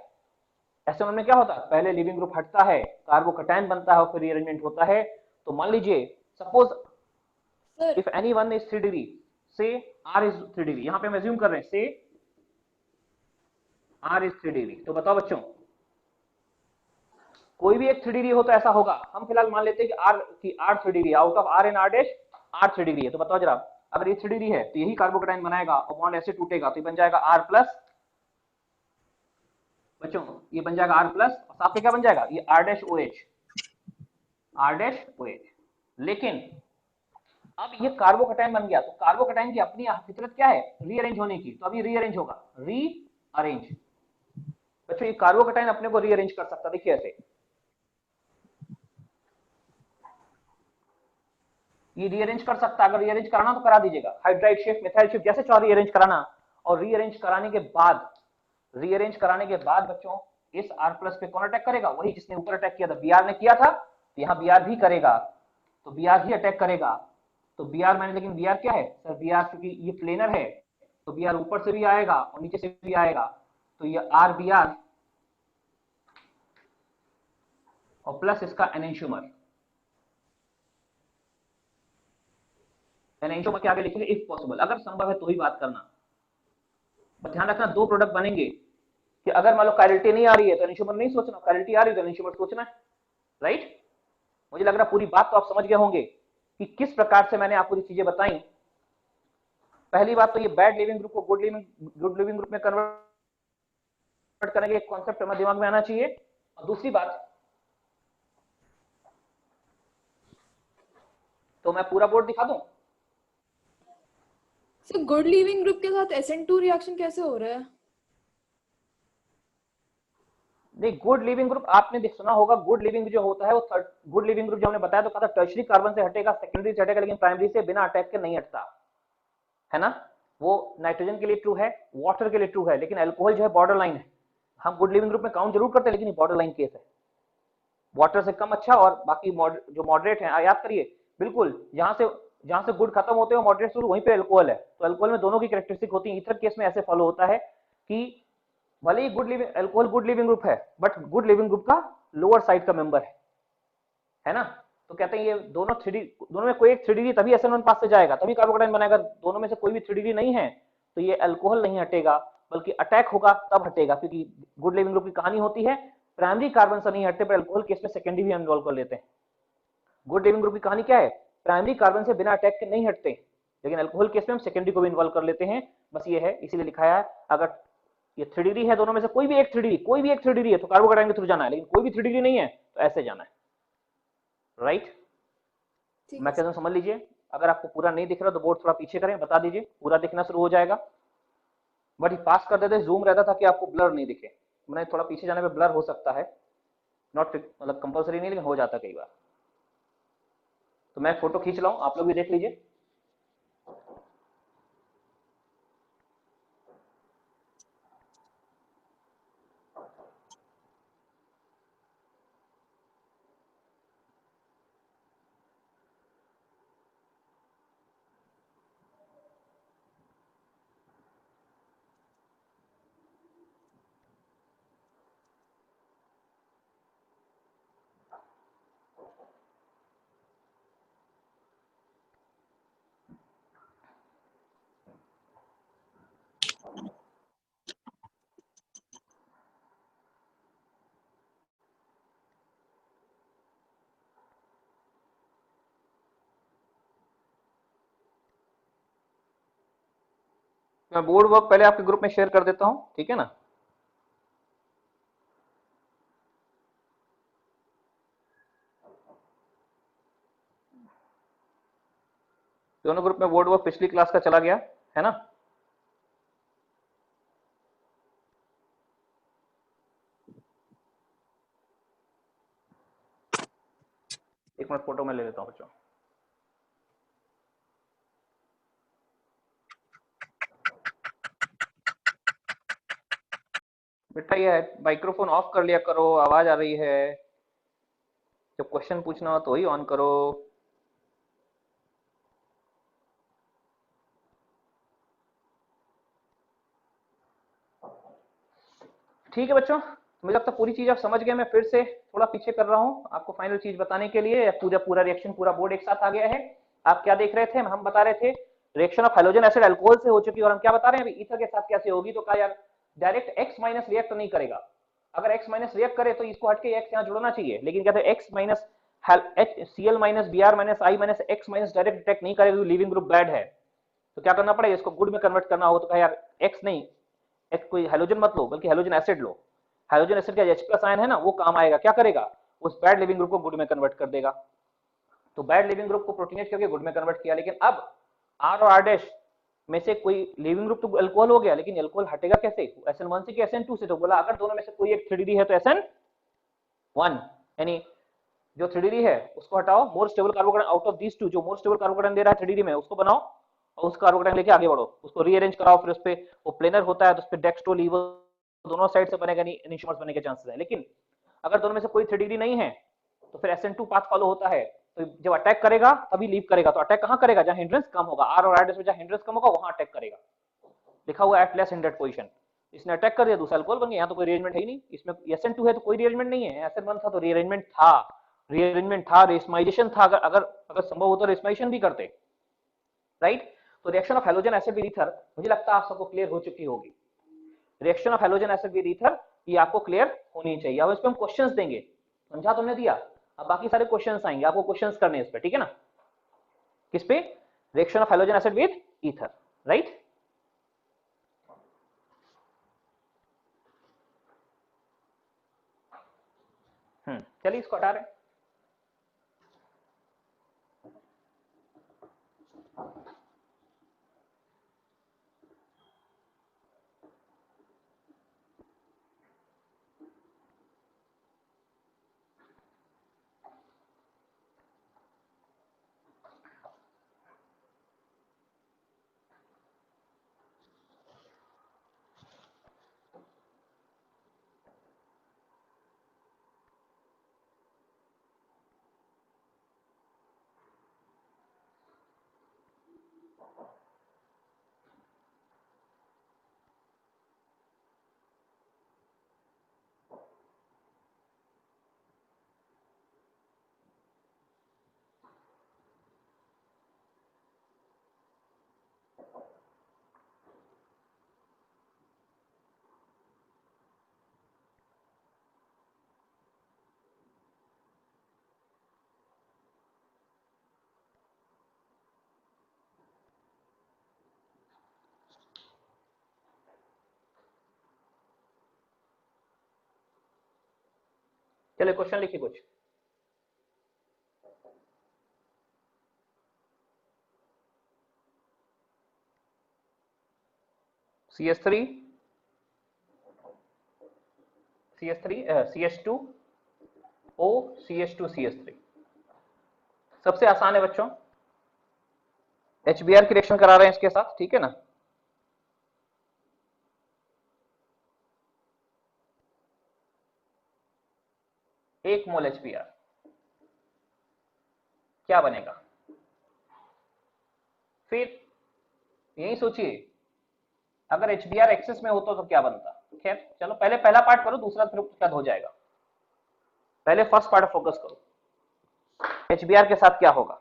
SN1 में क्या होता है, पहले लिविंग ग्रुप हटता है, कार्बोकैटायन बनता है और फिर रीअरेंजमेंट होता है। तो मान लीजिए suppose if anyone is 3 degree, से R इज 3 डिग्री, यहां पे हम अज्यूम कर रहे हैं से R इज 3 डिग्री, तो बताओ बच्चों कोई भी एक 3 डिग्री हो तो ऐसा होगा, हम फिलहाल मान लेते हैं कि R 3 degree, out of R and R dash R 3 degree है, तो बताओ जरा अगर ये 3 डिग्री है तो यही कार्बोकैटायन बनाएगा और बॉन्ड ऐसे टूटेगा तो ये बन जाएगा R प्लस, बच्चों ये बन जाएगा R प्लस, और साथ में क्या बन जाएगा, ये R dash OH, R dash OH। लेकिन अब ये कार्बोकैटायन बन गया, तो कार्बोकैटायन की अपनी फितरत क्या है, रीअरेंज होने की, तो अभी रीअरेंज होगा, रीअरेंज। बच्चों ये कार्बोकैटायन अपने को रीअरेंज कर सकता, देखिए ऐसे, ये रीअरेंज कर सकता, अगर रीअरेंज कराना तो करा दीजिएगा, हाइड्राइड शिफ्ट, मिथाइल शिफ्ट, जैसे चाहे रीअरेंज कराना, और रीअरेंज कराने के बाद बच्चों इस R प्लस पे कौन अटैक करेगा, वही जिसने ऊपर अटैक किया था, Br ने किया था, तो यहाँ Br भी करेगा, तो Br ही अटैक करेगा, तो Br मैंने, लेकिन Br क्या है सर, Br क्योंकि ये प्लेनर है तो Br ऊपर से भी आएगा और नीचे से भी आएगा, तो ये RBr और प्लस इसका एनेंशियोमर, एनेंशियोमर के आगे लिखेंगे इफ पॉसिबल, अगर संभव है तो ही बात करना। बस ध्यान रखना दो प्रोडक्ट बनेंगे कि अगर मान लो कायरलिटी नहीं आ रही है तो एनेंशियोमर नहीं सोचना, कायरलिटी आ रही है तो एनेंशियोमर सोचना है, राइट। मुझे लग रहा है पूरी बात तो आप समझ गए होंगे कि किस प्रकार से मैंने आपको ये चीजें बताई। पहली बात तो ये बैड लिविंग ग्रुप को गुड लिविंग ग्रुप में कन्वर्ट करने के कॉन्सेप्ट हमारे दिमाग में आना चाहिए। और दूसरी बात, तो मैं पूरा बोर्ड दिखा दूं, सर गुड लिविंग ग्रुप के साथ SN2 रिएक्शन कैसे हो रहा है? नहीं गुड लिविंग ग्रुप आपने सुना होगा, गुड लिविंग जो होता है वो गुड लिविंग ग्रुप जो हमने बताया तो कहा था टर्शरी कार्बन से हटेगा, सेकेंडरी से हटेगा, लेकिन प्राइमरी से बिना अटैक के नहीं हटता है ना। वो नाइट्रोजन के लिए ट्रू है, वाटर के लिए ट्रू है, लेकिन अल्कोहल जो है बॉर्डर लाइन है। हम गुड लिविंग ग्रुप में काउंट जरूर करते हैं, लेकिन ये बॉर्डर लाइन केस है, वाटर से कम अच्छा और बाकी जो मॉडरेट है, याद करिए बिल्कुल, जहां से गुड खत्म होते हैं मॉडरेट शुरू, वहीं पे अल्कोहल है। तो अल्कोहल में दोनों की कैरेक्टरिस्टिक होती है। ईथर केस में ऐसे फॉलो होता है कि भले ही good living alcohol good living group है, बट गुड लिविंग ग्रुप का लोअर साइड का मेंबर है ना। तो कहते हैं ये दोनों दोनों में कोई एक 3D तभी SN1 पास से जाएगा, तभी कार्बोकेटाइन बनेगा। दोनों में से कोई भी 3D नहीं है तो ये अल्कोहल नहीं हटेगा, बल्कि अटैक होगा तब हटेगा, क्योंकि गुड लिविंग ग्रुप की कहानी होती है प्राइमरी कार्बन से नहीं हटते, पर अल्कोहल केस में सेकेंडरी भी इन्वॉल्व कर लेते हैं। गुड लिविंग ग्रुप की कहानी क्या है, प्राइमरी कार्बन से बिना अटैक के नहीं हटते, लेकिन अल्कोहल केस में हम सेकेंडरी को भी इन्वॉल्व कर लेते हैं। बस ये है, इसीलिए लिखा है अगर ये 3D है, दोनों में से कोई भी एक 3D है तो कार्बोकेटाइन के थ्रू जाना है, लेकिन कोई भी 3D नहीं है तो ऐसे जाना है। राइट, मैकेनिज्म समझ लीजिए। अगर आपको पूरा नहीं दिख रहा तो बोर्ड थोड़ा पीछे करें, बता दीजिए, पूरा दिखना शुरू हो जाएगा। बट पास कर देते जूम रहता था कि आपको ब्लर नहीं दिखे, मैंने थोड़ा पीछे जाने पे ब्लर हो सकता है, नॉट मतलब कंपलसरी नहीं, लेकिन हो जाता कई बार। तो मैं फोटो खींच रहा हूं, आप लोग भी देख लीजिए। मैं बोर्ड वर्क पहले आपके ग्रुप में शेयर कर देता हूं, ठीक है ना। दोनों ग्रुप में बोर्ड वर्क पिछली क्लास का चला गया है ना। एक मिनट फोटो में ले लेता हूं बच्चों। बेटा ये माइक्रोफोन ऑफ कर लिया करो, आवाज आ रही है। जब क्वेश्चन पूछना हो तो ही ऑन करो। ठीक है बच्चों, मुझे लगता है पूरी चीज आप समझ गए। मैं फिर से थोड़ा पीछे कर रहा हूं आपको फाइनल चीज बताने के लिए। पूरा पूरा रिएक्शन, पूरा बोर्ड एक साथ आ गया है। आप क्या देख रहे थे, हम बता रहे थे reaction of halogen acid alcohol से हो चुकी है, और हम क्या बता रहे हैं अभी ईथर के साथ कैसे होगी। तो कहा यार डायरेक्ट X माइनस रिएक्ट नहीं करेगा, अगर X माइनस रिएक्ट करे तो इसको हटके X यहाँ जुड़ना चाहिए, लेकिन कहते हैं X minus Cl minus Br minus I minus X minus direct attack नहीं करेगा, लिविंग ग्रुप बैड है। तो क्या करना पड़ेगा, इसको गुड में कन्वर्ट करना होगा। तो कहा यार X नहीं, X कोई हैलोजन मत लो, बल्कि हैलोजन एसिड लो। हाइड्रोजन एसिड का H प्लस आयन है ना, वो काम आएगा, क्या करेगा, उस बैड लिविंग ग्रुप को गुड में कन्वर्ट कर देगा। तो बैड लिविंग ग्रुप को प्रोटीनेट करके गुड में कन्वर्ट किया। लेकिन अब R और R' में से कोई लिविंग ग्रुप तो अल्कोहल हो गया, लेकिन अल्कोहल हटेगा कैसे, SN1 से कि SN2 से। तो बोला अगर दोनों में से कोई एक 3D है तो SN1, यानी जो 3D है उसको हटाओ, more stable carbocation out of these two, जो मोर स्टेबल कार्बोकेटाइन दे रहा है 3D में उसको बनाओ, और उस कार्बोकेटाइन लेके आगे बढ़ो, उसको रीअरेंज कराओ। फिर उस पे वो प्लेनर होता है तो उस पे डेक्स्ट्रो लीवर दोनों साइड से बनेगा, नहीं एनिशोमर्स बनने के चांसेस है। लेकिन अगर दोनों में से कोई 3D नहीं है तो फिर SN2 पाथ फॉलो होता है। तो जब अटैक करेगा तभी लीव करेगा। तो अटैक कहां करेगा, जहां हिंड्रेंस कम होगा, R और R' में जहां हिंड्रेंस कम होगा वहां अटैक करेगा। लिखा हुआ एट लेस हिंड्रेड पोजीशन। इसने अटैक कर दिया, दूसरा अल्कोहल बन गया। यहाँ तो कोई रीअरेंजमेंट है ही नहीं, इसमें SN2 है तो कोई रीअरेंजमेंट नहीं है, SN1 था तो रीअरेंजमेंट था, रेशमाइजेशन था। अगर अगर संभव हो तो रेशमाइजेशन भी करते, राइट। तो reaction of halogen acid with ether मुझे लगता है आप सबको क्लियर हो चुकी होगी। Reaction of halogen acid with ether ये आपको क्लियर होनी चाहिए। अब इस पे हम क्वेश्चंस देंगे, समझा तुमने दिया। अब बाकी सारे क्वेश्चंस आएंगे, आपको क्वेश्चंस करने हैं इस पे, ठीक है ना। किस पे, reaction of halogen acid with ether, right. चलिए इसको हटा रहे हैं। चलिए क्वेश्चन लिखिए कुछ। CH3 CH2O CH2 सबसे आसान है बच्चों, HBr की रिएक्शन करा रहे हैं इसके साथ, ठीक है ना। एक मोल HBr क्या बनेगा? फिर यही सोचिए, अगर HBr एक्सेस में होता तो क्या बनता। खैर चलो पहले पहला पार्ट करो, दूसरा फिर उसके बाद हो जाएगा। पहले फर्स्ट पार्ट फोकस करो, HBr के साथ क्या होगा।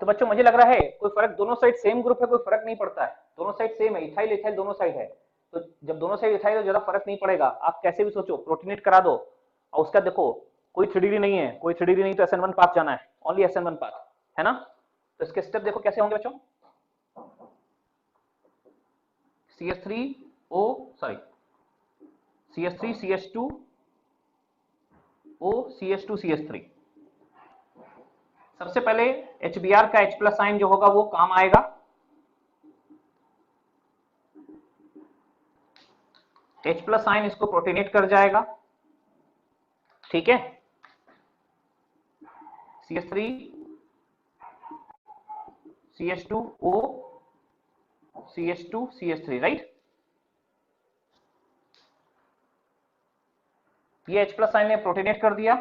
तो बच्चों मुझे लग रहा है कोई फर्क, दोनों साइड सेम ग्रुप है, कोई फर्क नहीं पड़ता है, दोनों साइड सेम है, इथाइल इथाइल दोनों साइड है। तो जब दोनों साइड इथाइल तो ज्यादा फर्क नहीं पड़ेगा। आप कैसे भी सोचो, प्रोटीनेट करा दो और उसका देखो कोई 3 डिग्री नहीं है, कोई 3 डिग्री नहीं, तो SN1 पाथ जाना है, ओनली SN1 पाथ है ना। तो इसके स्टेप देखो कैसे होंगे बच्चों। CH3O sorry CH3 CH2O CH2 सबसे पहले HBr का H प्लस साइन जो होगा वो काम आएगा। H प्लस साइन इसको प्रोटीनेट कर जाएगा, ठीक है। CH3 CH2O CH2 right. ये H प्लस साइन ने प्रोटीनेट कर दिया,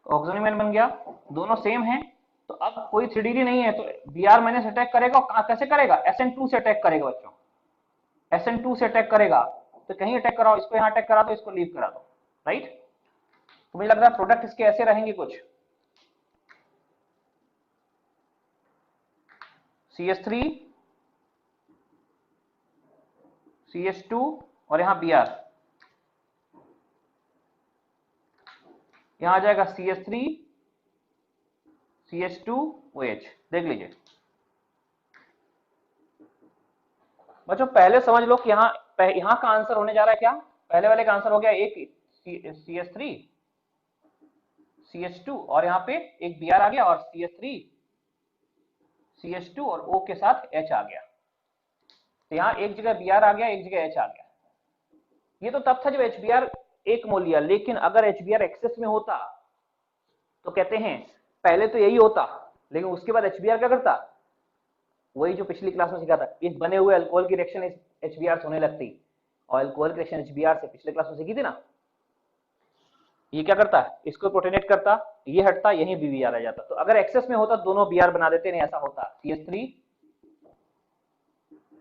ऑक्सीजन बन गया, दोनों सेम है। तो अब कोई 3 डिग्री नहीं है, तो Br माइनस अटैक करेगा, और कैसे करेगा, SN2 से अटैक करेगा बच्चों, SN2 से अटैक करेगा। तो कहीं अटैक कराओ, इसको यहाँ अटैक करा दो, इसको लीव करा दो, राइट। तो मुझे लग रहा है प्रोडक्ट इसके ऐसे रहेंगे कुछ, CH3 CH2 और यहाँ Br, यहाँ आ जाएगा CH3 CH2OH। देख लीजिए बच्चों, पहले समझ लो कि यहाँ का आंसर होने जा रहा है क्या, पहले वाले का आंसर हो गया एक CH3 CH2 और यहाँ पे एक Br आ गया, और CH3 CH2 और O के साथ H आ गया। तो यहाँ एक जगह Br आ गया, एक जगह H आ गया। ये तो तब था जब HBr एक मोल लिया, लेकिन अगर HBr एक्सेस में होता तो कहते हैं पहले तो यही होता, लेकिन उसके बाद HBr क्या करता, वही जो पिछली क्लास में सिखा था, इस बने हुए अल्कोहल की रिएक्शन इस HBr से होने लगती, और अल्कोहल की रिएक्शन HBr से पिछले क्लास में सीखी थी ना। ये क्या करता, इसको प्रोटीनेट करता, ये हटता, यही Br आ जाता। तो अगर एक्सेस में होता दोनों Br बना देते, नहीं ऐसा होता CH3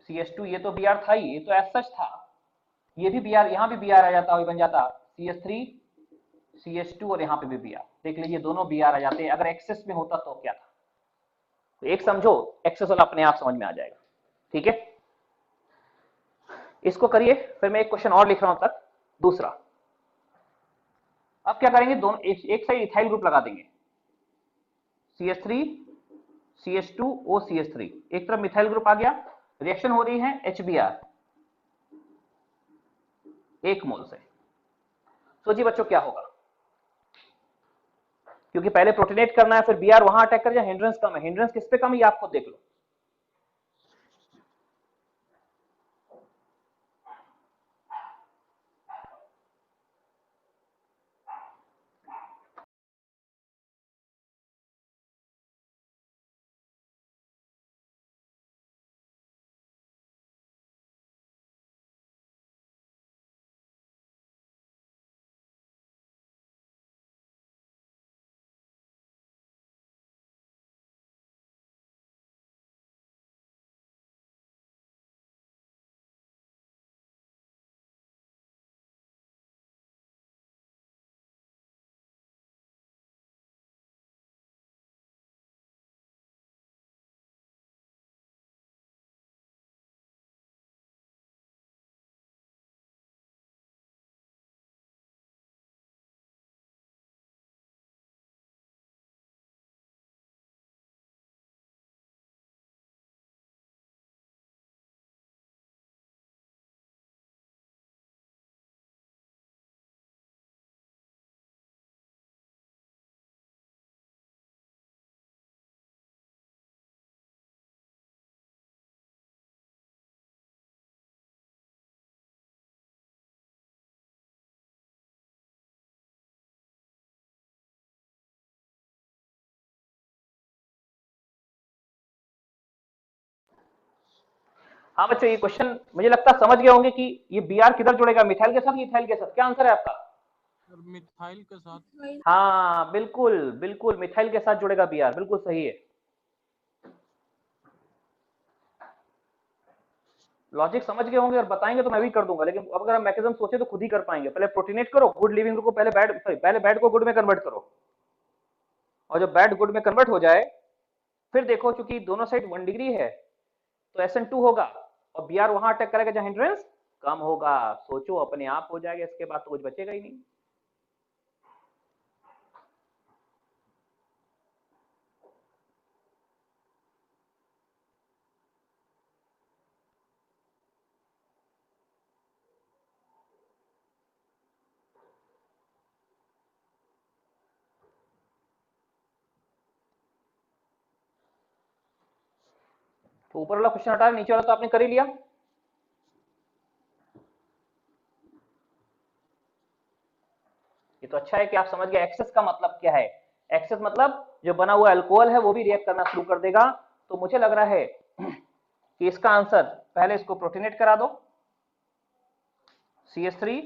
CH2, ये तो Br था ही, ये तो एज सच था, ये भी Br, यहाँ भी Br आ जाता, वही बन जाता CH3 CH2 और यहाँ पे भी Br। देख लीजिए दोनों Br आ जाते, अगर एक्सेस में होता तो क्या था। तो एक समझो, एक्सेस वाला अपने आप समझ में आ जाएगा, ठीक है। इसको करिए, फिर मैं एक क्वेश्चन और लिख रहा हूं तक, दूसरा। अब क्या करेंगे, दोनों एक साइड इथाइल ग्रुप लगा देंगे, CH3 CH2O CH3, एक तरफ मिथाइल ग्रुप आ गया, रिएक्शन हो रही है HBr एक मोल से। सोचिए बच्चों क्या होगा, क्योंकि पहले प्रोटीनेट करना है, फिर Br वहां अटैक कर जाए, हिंड्रेंस कम है, हिंड्रेंस किस पे कम है ये आप खुद देख लो। हाँ बच्चों, ये क्वेश्चन मुझे लगता है समझ गए होंगे कि ये Br किधर जुड़ेगा, मिथाइल के साथ, इथाइल के साथ? क्या आंसर है आपका? मिथाइल के साथ। हाँ बिल्कुल बिल्कुल, मिथाइल के साथ जुड़ेगा Br, बिल्कुल सही है। लॉजिक समझ गए होंगे, और बताएंगे तो मैं भी कर दूंगा, लेकिन अब अगर आप मैकेनिज्म सोचे तो खुद ही कर पाएंगे। पहले प्रोटीनेट करो, गुड लिविंग ग्रुप को पहले बैड को गुड में कन्वर्ट करो, और जब बैड गुड में कन्वर्ट हो जाए फिर देखो, चूंकि दोनों साइड 1 डिग्री है तो SN2 होगा, और Br वहां अटैक करेगा जहां हिंड्रेंस कम होगा। सोचो, अपने आप हो जाएगा, इसके बाद तो कुछ बचेगा ही नहीं। तो ऊपर वाला क्वेश्चन हटा, नीचे वाला तो आपने कर ही लिया। ये तो अच्छा है कि आप समझ गए एक्सेस का मतलब क्या है। एक्सेस मतलब जो बना हुआ अल्कोहल है वो भी रिएक्ट करना शुरू कर देगा। तो मुझे लग रहा है कि इसका आंसर, पहले इसको प्रोटीनेट करा दो, CH3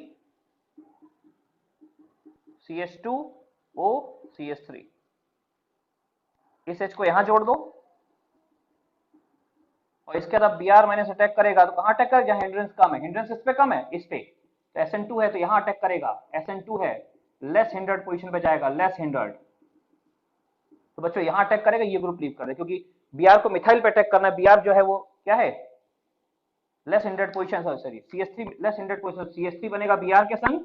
CH2O CH3, इस H को यहां जोड़ दो, और इसके बाद Br माइनस अटैक करेगा तो कहां अटैक करेगा, जहां हिंड्रेंस कम है। हिंड्रेंस इस पे कम है, इस पे, तो SN2 है तो यहां अटैक करेगा। SN2 है, लेस हिंडर्ड पोजीशन पे जाएगा, लेस हिंडर्ड। तो बच्चों यहां अटैक करेगा, ये ग्रुप लीव कर दे, क्योंकि Br को मिथाइल पे अटैक करना है। Br जो है वो क्या है, less hindered position, sorry CH3 less hindered position, CH3 बनेगा Br के संग,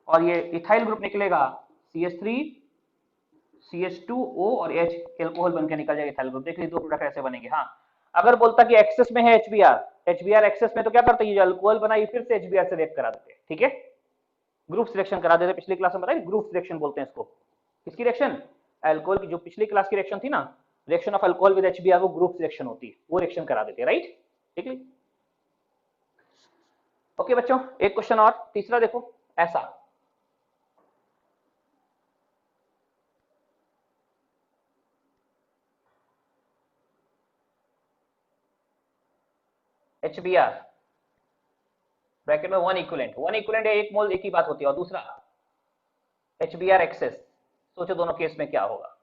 और ये इथाइल ग्रुप निकलेगा CH3 CH2O और H एल्कोहल बनकर निकल जाएगा इथाइल ग्रुप। देख लीजिए दो प्रोडक्ट ऐसे बनेंगे। हाँ, अगर बोलता कि एक्सेस में है HBr एक्सेस में, तो क्या करते, ये जो अल्कोहल बना ये फिर से HBr से रिएक्ट करा देते, ठीक है, ग्रुप सिलेक्शन करा देते। पिछली क्लास में बताया ग्रुप सिलेक्शन बोलते हैं इसको। किसकी रिएक्शन, अल्कोहल की, जो पिछली क्लास की रिएक्शन थी ना, reaction of alcohol with HBr, वो ग्रुप सिलेक्शन होती है, वो रिएक्शन करा देते हैं, राइट। ठीक है, ओके बच्चों, एक क्वेश्चन और, तीसरा देखो, ऐसा HBr ब्रैकेट में 1 इक्विवेलेंट है, 1 मोल एक ही बात होती है, और दूसरा HBr एक्सेस। सोचो दोनों केस में क्या होगा।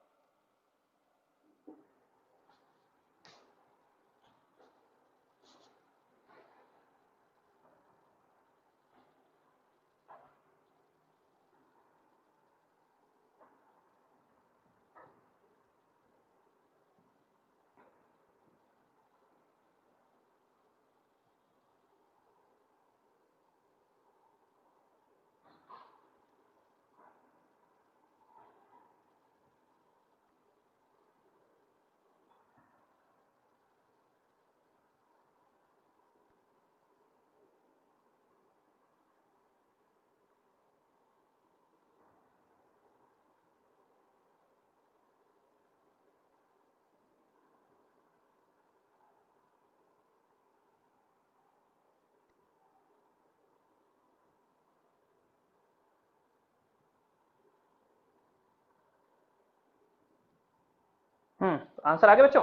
आंसर आ गया बच्चों,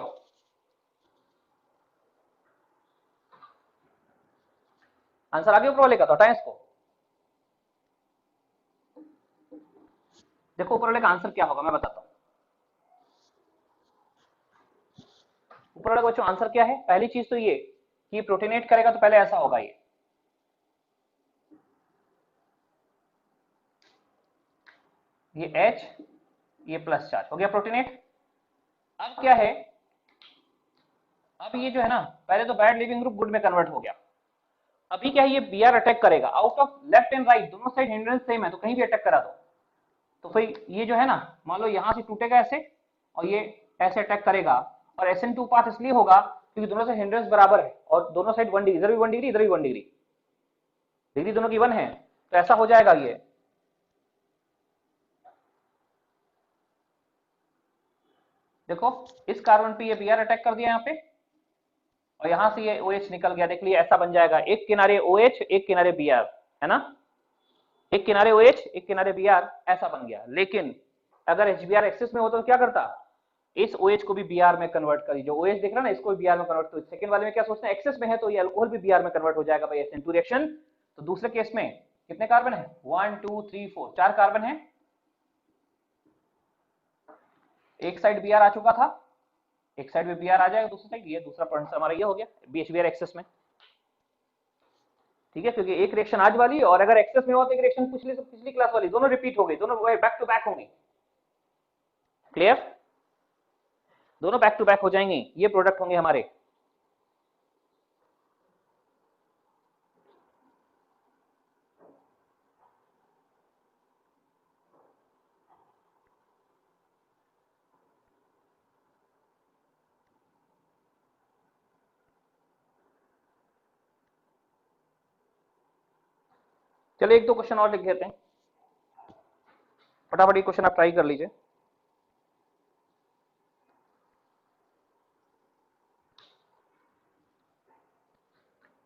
आंसर आ गया ऊपर वाले का, तो हटाएं इसको। देखो ऊपर वाले का आंसर क्या होगा, मैं बताता हूं। ऊपर वाले का बच्चों आंसर क्या है, पहली चीज तो ये कि प्रोटीनेट करेगा तो पहले ऐसा होगा, ये H, ये प्लस चार्ज हो गया प्रोटीनेट। अब क्या है, अब ये जो है ना, पहले तो बैड लिविंग ग्रुप गुड में कन्वर्ट हो गया। अभी क्या है, ये Br अटैक करेगा out of left and right, दोनों साइड हिंड्रेंस सेम है, तो कहीं भी अटैक करा दो, तो फिर ये जो है ना, मान लो यहां से टूटेगा ऐसे, और ये ऐसे अटैक करेगा, और SN2 पाथ इसलिए होगा क्योंकि दोनों से हिंड्रेंस बराबर है, और दोनों साइड 1 डिग्री, इधर भी 1 डिग्री, इधर भी 1 डिग्री, डिग्री दोनों की 1 है, तो ऐसा हो जाएगा ये। देखो इस कार्बन पे ये Br अटैक कर दिया यहाँ पे, और यहां से ये OH निकल गया, देख लिए ऐसा बन जाएगा, एक किनारे OH एक किनारे Br, है ना, एक किनारे OH एक किनारे Br, ऐसा बन गया। लेकिन अगर HBr एक्सिस में होता तो क्या करता, इस OH को भी Br में कन्वर्ट करिए, जो OH देख रहा ना इसको भी Br में कन्वर्ट, तो सेकंड वाले में क्या सोचते हैं एक्सेस में है तो ये अल्कोहल भी Br में कन्वर्ट हो जाएगा भाई SN2 रिएक्शन। तो दूसरे केस में कितने कार्बन है 1 2 3 4 4 कार्बन है, एक साइड Br आ चुका था, एक साइड में Br आ जाएगा, दूसरी साइड ये दूसरा पॉइंट हमारा ये हो गया BH-Br एक्सेस में, ठीक है, क्योंकि एक रिएक्शन आज वाली और अगर एक्सेस में हो तो एक रिएक्शन पिछली क्लास वाली, दोनों रिपीट हो गई, दोनों बैक टू बैक होंगी, क्लियर, दोनों बैक टू बैक हो जाएंगे, ये प्रोडक्ट होंगे हमारे। चलिए एक दो क्वेश्चन और लिख देते हैं, फटाफट ये क्वेश्चन आप ट्राई कर लीजिए।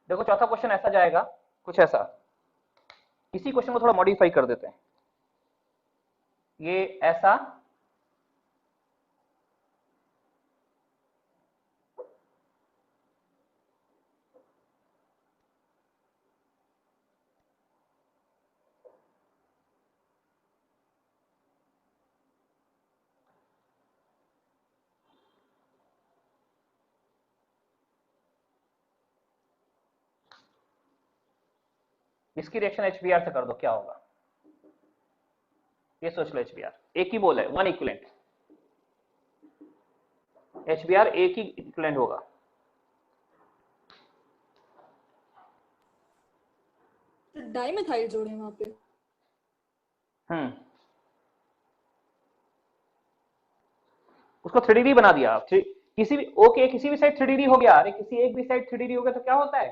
देखो चौथा क्वेश्चन ऐसा जाएगा, कुछ ऐसा, इसी क्वेश्चन को थोड़ा मॉडिफाई कर देते हैं, ये ऐसा इसकी रिएक्शन HBr से कर दो, क्या होगा ये सोच लो। HBr एक ही बोल है, वन इक्विवेलेंट, HBr एक ही इक्विवेलेंट होगा, डाइमेथाइल जोड़े वहां पे। उसको 3D बना दिया, किसी भी ओके किसी भी साइड 3D हो गया, अरे किसी एक भी साइड 3D हो गया तो क्या होता है,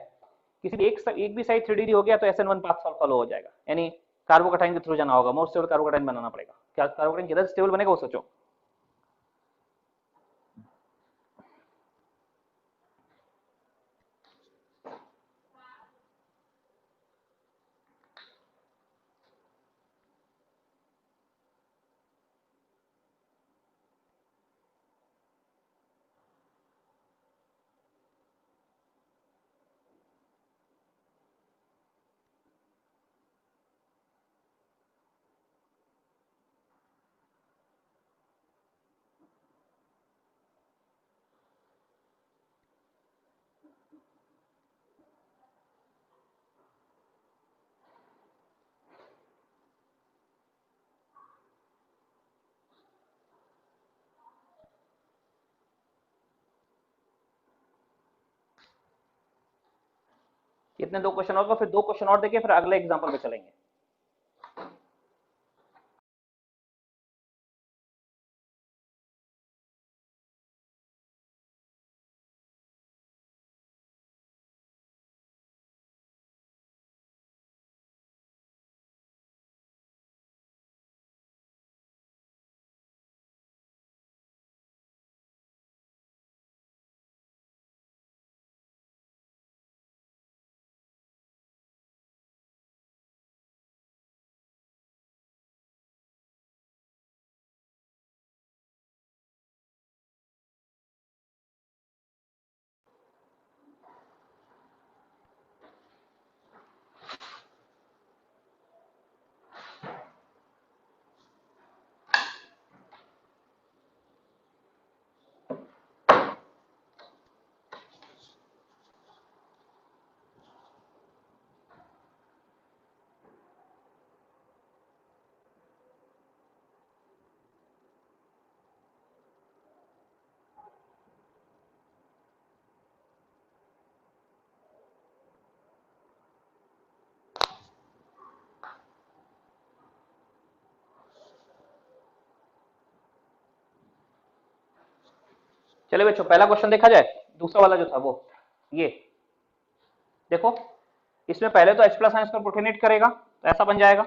किसी भी एक भी साइड 3D हो गया तो SN1 पाथ फॉलो हो जाएगा, यानी कार्बोकैटायन के थ्रू जाना होगा, मोर स्टेबल कार्बोकैटायन बनाना पड़ेगा। क्या कार्बोकैटायन किधर स्टेबल बनेगा वो सोचो। इतने दो क्वेश्चन और, फिर दो क्वेश्चन और देके फिर अगले एग्जांपल पे चलेंगे। चले बच्चों पहला क्वेश्चन देखा जाए, दूसरा वाला जो था वो ये देखो, इसमें पहले तो H+ आयंस पर प्रोटोनेट करेगा तो ऐसा बन जाएगा,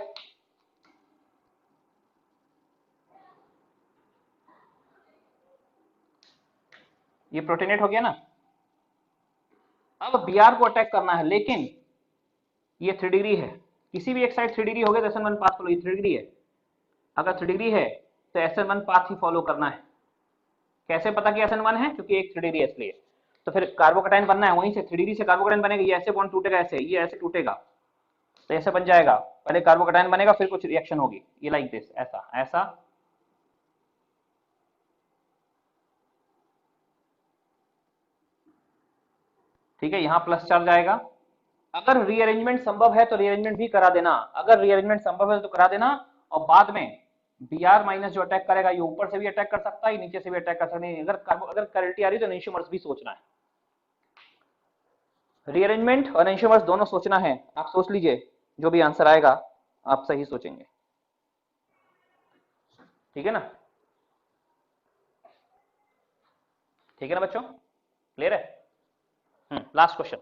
ये प्रोटोनेट हो गया ना। अब Br को अटैक करना है, लेकिन ये 3 डिग्री है, किसी भी एक साइड 3 डिग्री हो गया तो SN1 पाथ फॉलो, ये 3 डिग्री है, अगर 3 डिग्री है तो SN1 पाथ ही फॉलो करना है, कैसे पता कि SN1 है? क्योंकि एक 3 डिग्री है इसलिए। तो फिर कार्बोकैटायन बनना है, वहीं से 3 डिग्री से कार्बोकैटायन बनेगा, ये ऐसे बॉन्ड टूटेगा, ऐसे ये ऐसे टूटेगा, तो ऐसे बन जाएगा, पहले कार्बोकैटायन बनेगा फिर कुछ रिएक्शन होगी, ये लाइक दिस, ऐसा ऐसा, ठीक है, यहाँ प्लस चार्ज आएगा। अगर रीअरेंजमेंट संभव है तो रीअरेंजमेंट भी करा देना, अगर रीअरेंजमेंट संभव है तो करा देना, और बाद में Br माइनस जो अटैक करेगा ये ऊपर से भी अटैक कर सकता है, नीचे से भी अटैक कर सकता है, अगर करंटी आ रही है तो एनेंटियोमर्स भी सोचना है, रीअरेंजमेंट और एनेंटियोमर्स दोनों सोचना है, आप सोच लीजिए, जो भी आंसर आएगा आप सही सोचेंगे, ठीक है ना, ठीक है ना बच्चों, क्लियर है? Last question,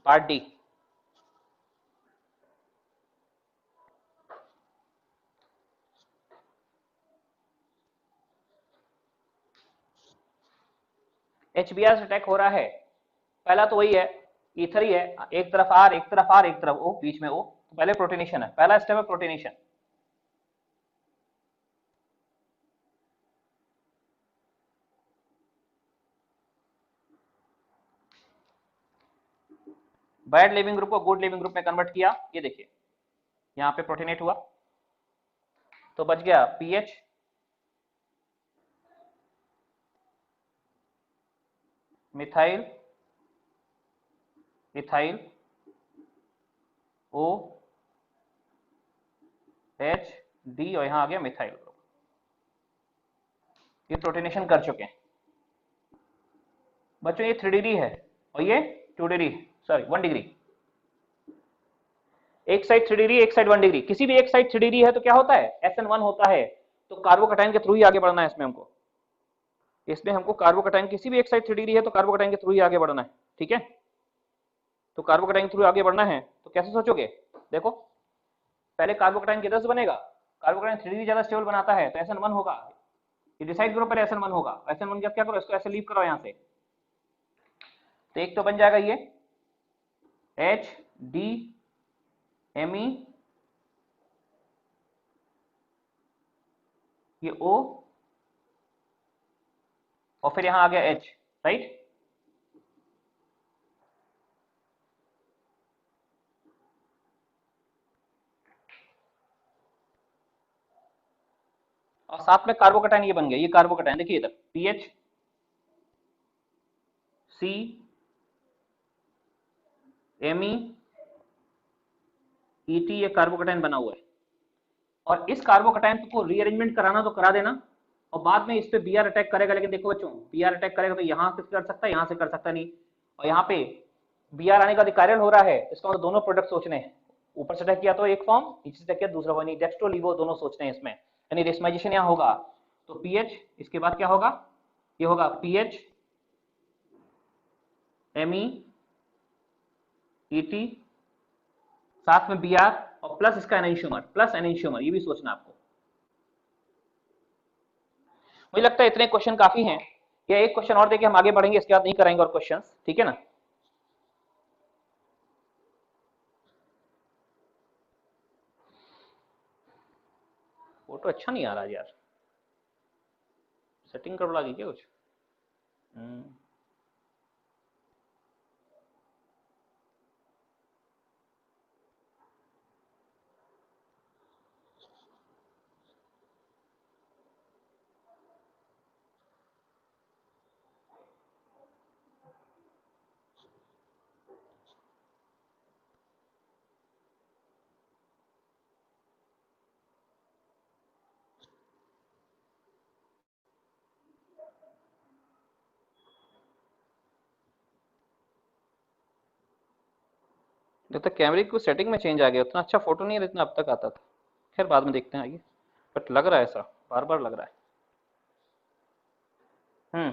part D. HBr से अटैक हो रहा है, पहला तो वही है, ईथर ही है, एक तरफ R एक तरफ R एक तरफ O, बीच में O, तो पहले प्रोटोनेशन है, पहला स्टेप है प्रोटोनेशन। बैड लिविंग ग्रुप को गुड लिविंग ग्रुप में कन्वर्ट किया, ये देखिए यहाँ पे प्रोटोनेट हुआ तो बच गया पीएच, मिथाइल, इथाइल, ओ, एच, डी, और यहां आ गया मिथाइल ग्रुप, ये प्रोटोनेशन कर चुके हैं बच्चों। ये 3 डिग्री है और ये 2 डिग्री, सॉरी 1 डिग्री, एक साइड 3 डिग्री एक साइड 1 डिग्री, किसी भी एक साइड 3 डिग्री है तो क्या होता है, SN1 होता है, तो कार्बोकैटायन के थ्रू ही आगे बढ़ना है इसमें हमको कार्बोकैटायन, किसी भी एक साइड 3 डिग्री है तो कार्बोकैटायन के थ्रू ही आगे बढ़ना है, ठीक है। तो कार्बोकैटायन के थ्रू आगे बढ़ना है तो कैसे सोचोगे, देखो पहले कार्बोकैटायन किधर से बनेगा, कार्बोकैटायन 3 डिग्री ज्यादा स्टेबल बनाता है तो SN1 होगा, ये डिसाइड करो पहले SN1 होगा, SN1 क्या करो, इसको ऐसे लीव करो यहाँ से, तो एक तो बन जाएगा ये H D Me, ये O, और फिर यहां आ गया H, राइट। और साथ में कार्बोकैटायन ये बन गया, ये कार्बोकैटायन देखिए इधर PH C Me ET, ये कार्बोकैटायन बना हुआ है, और इस कार्बोकैटायन को रीअरेंजमेंट कराना तो करा देना, और बाद में इस पे Br अटैक करेगा, लेकिन देखो बच्चों Br अटैक करेगा तो यहां से कर सकता है, यहां से कर सकता नहीं, और यहाँ पे Br आने का अधिकारियल हो रहा है, इसका मतलब दोनों प्रोडक्ट सोचने हैं, ऊपर से अटैक किया तो एक फॉर्म, नीचे से अटैक किया दूसरा फॉर्म, डेक्स्ट्रो लिवो दोनों सोचने हैं इसमें, यानी रेशमाइजेशन यहाँ होगा, तो पीएच, इसके बाद क्या होगा, ये होगा पीएच Me ET, साथ में Br और प्लस इसका एनेंटियोमर, प्लस एनेंटियोमर, ये भी सोचना आपको। मुझे लगता है इतने क्वेश्चन काफी हैं, या एक क्वेश्चन और देके हम आगे बढ़ेंगे, इसके बाद नहीं कराएंगे और क्वेश्चंस, ठीक है ना। फोटो अच्छा नहीं आ रहा यार, सेटिंग गड़बड़ा गई क्या कुछ? जब तक कैमरे की सेटिंग में चेंज आ गया उतना अच्छा फोटो नहीं है जितना अब तक आता था, खैर बाद में देखते हैं आगे, बट लग रहा है ऐसा, बार बार लग रहा है।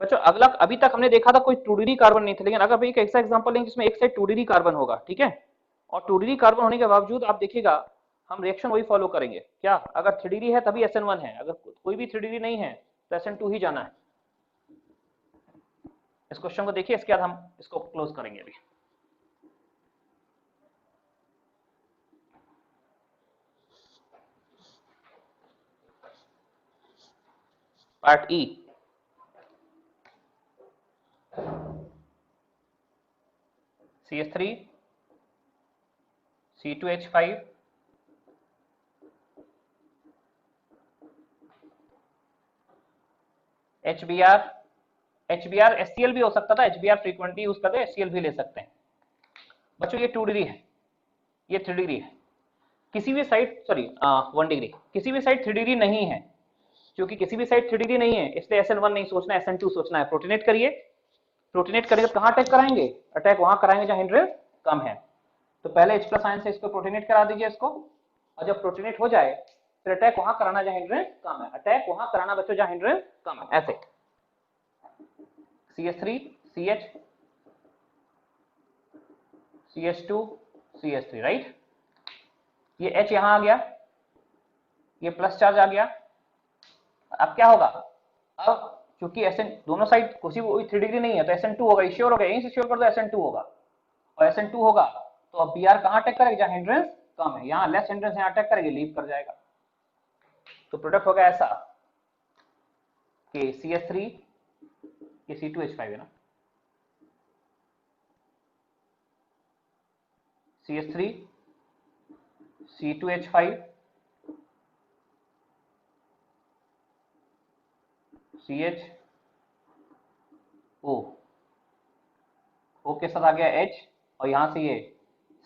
बच्चों अगला, अभी तक हमने देखा था कोई 2 डिग्री कार्बन नहीं था, लेकिन अगर एक ऐसा एग्जांपल लेंगे जिसमें एक साइड 2 डिग्री कार्बन होगा, ठीक है, और 2 डिग्री कार्बन होने के बावजूद आप देखिएगा हम रिएक्शन वही फॉलो करेंगे, क्या, अगर 3 डिग्री है तभी SN1 है, अगर कोई भी 3 डिग्री नहीं है तो SN2 ही जाना है। इस क्वेश्चन को देखिए, इसके बाद हम इसको क्लोज करेंगे अभी। पार्ट ई, CH3 C2H5 HBr, HBr HCl भी हो सकता था, HBr फ्रीक्वेंटली यूज करते हैं, HCl भी ले सकते हैं। बच्चों ये 2 डिग्री है, ये 3 डिग्री है, किसी भी साइड, सॉरी 1 डिग्री, किसी भी साइड 3 डिग्री नहीं है, क्योंकि किसी भी साइड 3 डिग्री नहीं है इसलिए SN1 नहीं सोचना, SN2 सोचना है। प्रोटीनेट करिए, प्रोटीनेट करेंगे तो कहां अटैक कराएंगे, अटैक वहां कराएंगे जहां हिंड्रेंस कम है। तो पहले H प्लस आयन से इसको प्रोटीनेट करा दीजिए इसको, और जब प्रोटीनेट हो जाए फिर अटैक वहां कराना जहां हिंड्रेंस कम है, अटैक वहां कराना बच्चों जहां हिंड्रेंस कम है, ऐसे CH3 CH CH2 CH3, right. ये H यहां आ गया, ये प्लस चार्ज आ गया। अब क्या होगा, अब क्योंकि SN दोनों साइड किसी कोई 3 डिग्री नहीं है तो SN2 होगा, श्योर हो गया, यहीं से श्योर कर दो SN2 होगा, और SN2 होगा तो अब Br कहां अटैक करेगा, जहां हिंड्रेंस कम है, यहां लेस हिंड्रेंस यहां अटैक करेगी, लीव कर जाएगा। तो प्रोडक्ट होगा ऐसा कि CH3, ये C2H5 है ना, CH3 C2H5 CHO, O के साथ आ गया H, और यहां से ये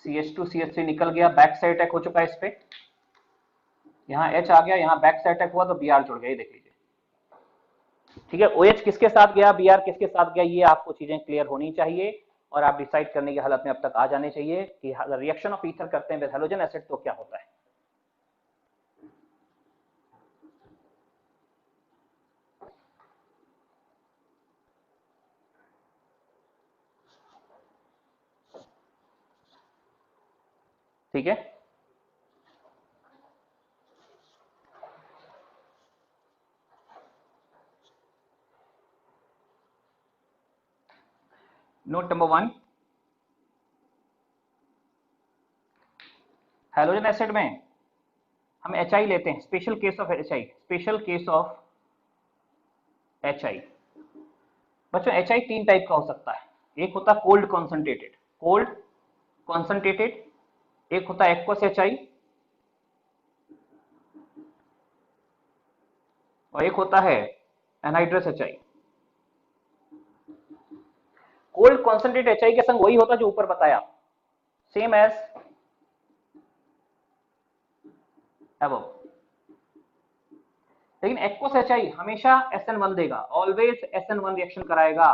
CH2 CH3 निकल गया, बैक साइड अटैक हो चुका है इस पे, यहाँ H आ गया, यहाँ बैक साइड अटैक हुआ तो Br जुड़ गया, ये देख लीजिए, ठीक है। OH किसके साथ गया, Br किसके साथ गया, ये आपको चीजें क्लियर होनी चाहिए और आप डिसाइड करने की हालत में अब तक आ जाने चाहिए कि रिएक्शन ऑफ ईथर करते हैं विद हैलोजन एसिड तो क्या होता है। ठीक है, नोट नंबर 1, हैलोजन एसिड में हम HI लेते हैं, special case of HI, special case of HI। बच्चों HI 3 टाइप का हो सकता है, एक होता है कोल्ड कॉन्सेंट्रेटेड, कोल्ड कॉन्सेंट्रेटेड, एक होता है एक्वस HI, और एक होता है anhydrous HI। Cold concentrated HI के संग वही होता है जो ऊपर बताया, सेम एज अबव, लेकिन एक्वस HI हमेशा SN1 देगा, ऑलवेज SN1 रिएक्शन कराएगा,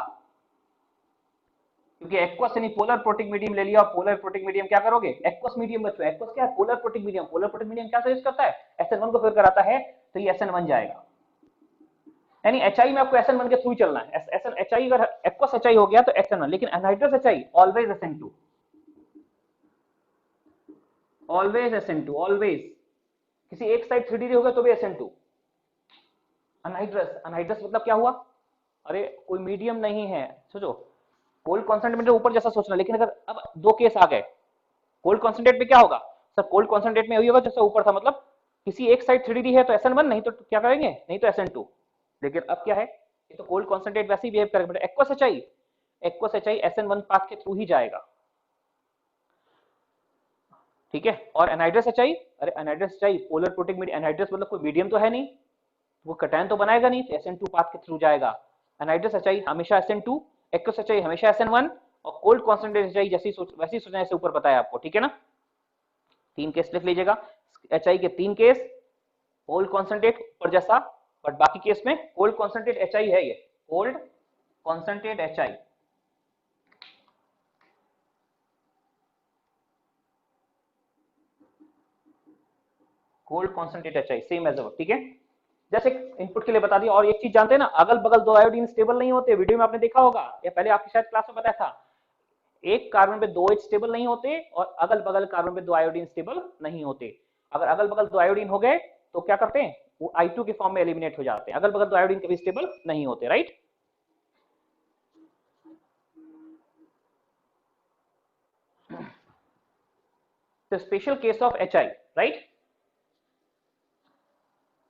क्योंकि एक्वस यानी पोलर प्रोटिक मीडियम ले लिया, और पोलर प्रोटिक मीडियम क्या करोगे, एक्वस मीडियम बच्चों, एक्वस क्या है, polar protic medium, polar protic medium क्या सजेस्ट करता है, SN1 को फेवर कराता है, तो ये SN1 जाएगा, यानी HI में आपको SN1 के थ्रू चलना है, HI अगर एक्वस HI हो गया तो SN1, लेकिन anhydrous HI always SN2, always SN2, always, किसी एक साइड 3 डिग्री हो गया तो भी SN2। अनहाइड्रस, अनहाइड्रस मतलब क्या हुआ, अरे कोई मीडियम नहीं है, सोचो कोल्ड कॉन्सेंट्रेट ऊपर जैसा सोचना, लेकिन अगर अब 2 केस आ गए, कोल्ड कॉन्सेंट्रेट में क्या होगा सर, कोल्ड कॉन्सेंट्रेट में यही होगा जैसा ऊपर था, मतलब किसी एक साइड 3 डिग्री है तो SN1, नहीं तो क्या करेंगे, नहीं तो SN2, लेकिन अब क्या है, ये तो कोल्ड कॉन्सेंट्रेट वैसे ही बिहेव करेगा, but aqueous HI SN1 path के थ्रू ही जाएगा, ठीक है। और एनहाइड्रस HI, अरे anhydrous HI polar protic medium, anhydrous मतलब कोई मीडियम तो है नहीं, वो कटायन तो बनाएगा नहीं, तो SN2 पाथ के थ्रू जाएगा। एनहाइड्रस HI हमेशा SN2, एक्वस HI हमेशा SN1, और कोल्ड कॉन्सेंट्रेटेड HI जैसी वैसी सोचना जैसे ऊपर बताया आपको, ठीक है ना। 3 केस लिख लीजिएगा, HI के 3 केस, कोल्ड कॉन्सेंट्रेट ऊपर जैसा, बट बाकी केस में कोल्ड कॉन्सेंट्रेट HI है, ये cold concentrate HI, cold concentrate HI same as, ठीक है। जैसे इनपुट के लिए बता दिया, और एक चीज जानते हैं ना, अगल बगल 2 आयोडीन स्टेबल नहीं होते, वीडियो में आपने देखा होगा या पहले आपकी शायद क्लास में बताया था, एक कार्बन पे 2 H स्टेबल नहीं होते और अगल बगल कार्बन पे 2 आयोडीन स्टेबल नहीं होते। अगर अगल बगल 2 आयोडीन हो गए तो क्या करते हैं, वो I2 के फॉर्म में एलिमिनेट हो जाते हैं, अगल बगल 2 आयोडीन कभी स्टेबल नहीं होते, राइट। तो special case of HI, right.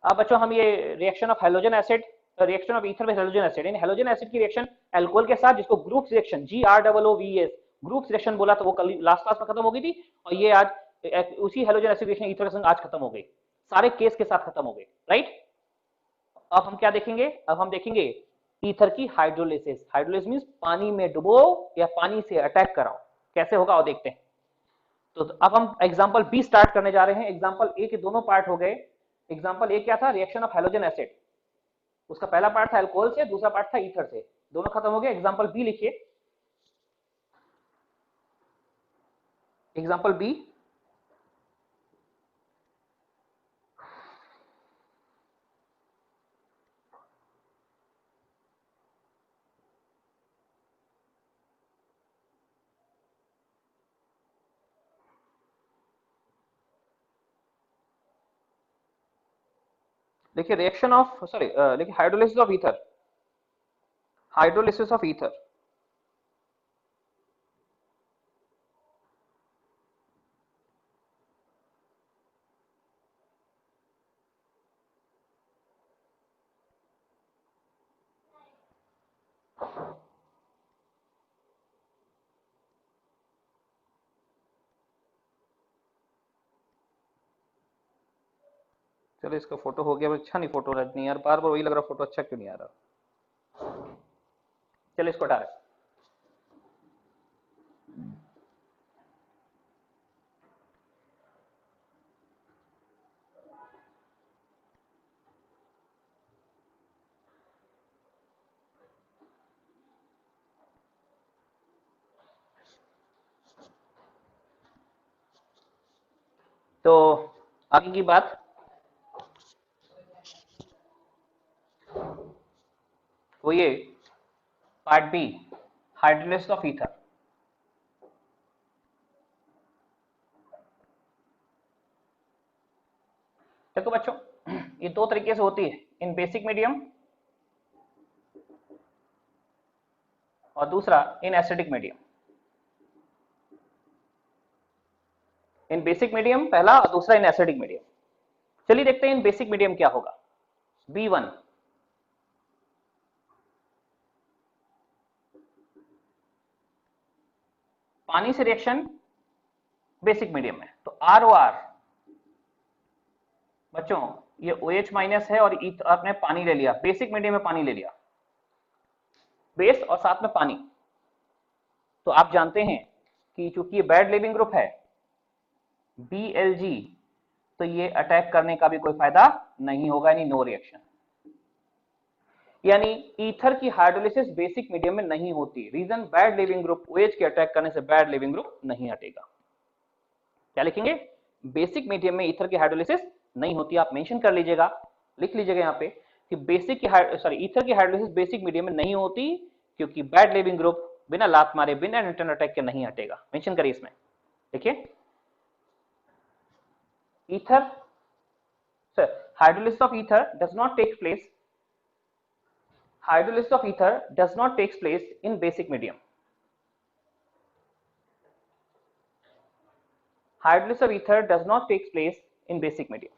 अब बच्चों हम ये reaction of halogen acid reaction of ether with halogen acid, in halogen acid की रिएक्शन अल्कोहल के साथ, जिसको group reaction GROOVS group reaction बोला, तो वो कल लास्ट क्लास में खत्म हो गई थी, और ये आज उसी हैलोजन एसिड रिएक्शन ईथर के संग आज खत्म हो गई, सारे केस के साथ खत्म हो गए, राइट। अब हम क्या देखेंगे, अब हम देखेंगे ईथर की हाइड्रोलिसिस। हाइड्रोलिसिस मींस पानी में डुबो या पानी से अटैक कराओ, कैसे होगा और देखते हैं। तो अब हम एग्जांपल बी स्टार्ट करने जा रहे हैं। एग्जांपल ए के दोनों पार्ट हो गए। एग्जांपल ए क्या था, रिएक्शन ऑफ हैलोजन एसिड, उसका पहला पार्ट था अल्कोहल से, दूसरा पार्ट था ईथर से, दोनों खत्म हो गए। एग्जांपल बी लिखिए, एग्जांपल बी, देखिए रिएक्शन ऑफ सॉरी देखिए hydrolysis of ether, hydrolysis of ether, चलो इसका फोटो हो गया, अच्छा नहीं फोटो नहीं यार, बार बार वही लग रहा, फोटो अच्छा क्यों नहीं आ रहा। चलो इसको हटा रहे। तो आगे की बात, वो ये part B, hydrolysis of ether. देखो बच्चों, ये दो तरीके से होती है, इन बेसिक मीडियम और दूसरा in acidic medium. In basic medium पहला और दूसरा इन एसिडिक मीडियम। चलिए देखते हैं इन बेसिक मीडियम क्या होगा। B1, पानी से रिएक्शन बेसिक मीडियम में, तो ROR बच्चों ये OH माइनस है और आपने पानी ले लिया, बेसिक मीडियम में पानी ले लिया, बेस और साथ में पानी। तो आप जानते हैं कि चूंकि ये बैड लिविंग ग्रुप है BLG, तो ये अटैक करने का भी कोई फायदा नहीं होगा, यानी नो रिएक्शन। यानी ईथर की हाइड्रोलिसिस बेसिक मीडियम में नहीं होती। Reason, bad leaving group OH के अटैक करने से बैड लिविंग ग्रुप नहीं हटेगा। क्या लिखेंगे, बेसिक मीडियम में ईथर की हाइड्रोलिसिस नहीं होती। आप मेंशन कर लीजिएगा, लिख लीजिएगा यहाँ पे कि बेसिक की ईथर की हाइड्रोलिसिस बेसिक मीडियम में नहीं होती, क्योंकि बैड लिविंग ग्रुप बिना लात मारे, बिना न्यूट्रन अटैक के नहीं हटेगा। मेंशन करिए इसमें, देखिए ether, sir, hydrolysis of ether does not take place, hydrolysis of ether does not takes place in basic medium. Hydrolysis of ether does not takes place in basic medium.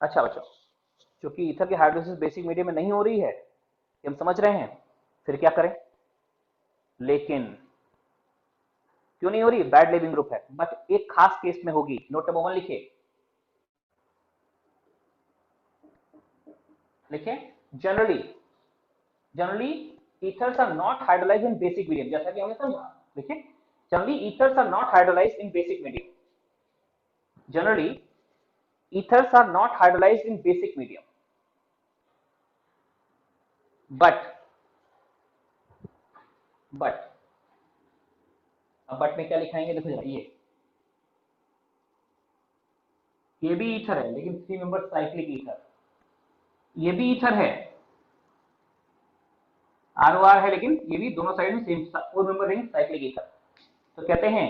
अच्छा बच्चों, क्योंकि ether की hydrolysis basic medium में नहीं हो रही है, ये हम समझ रहे हैं, फिर क्या करें। लेकिन क्यों नहीं हो रही, बैड लिविंग ग्रुप है, बट एक खास केस में होगी। नोट नंबर 1 लिखिए, generally ethers are not hydrolyzed in basic medium, जैसा कि हमने समझा। देखिए, generally ethers are not hydrolyzed in basic medium, generally ethers are not hydrolyzed in basic medium, but अब बट में क्या लिखाएंगे, देखो जरा, ये भी ईथर है लेकिन 3 मेंबर साइक्लिक ईथर, ये भी ईथर है, ROR है, लेकिन ये भी दोनों साइड में same 4 member ring cyclic ether. तो कहते हैं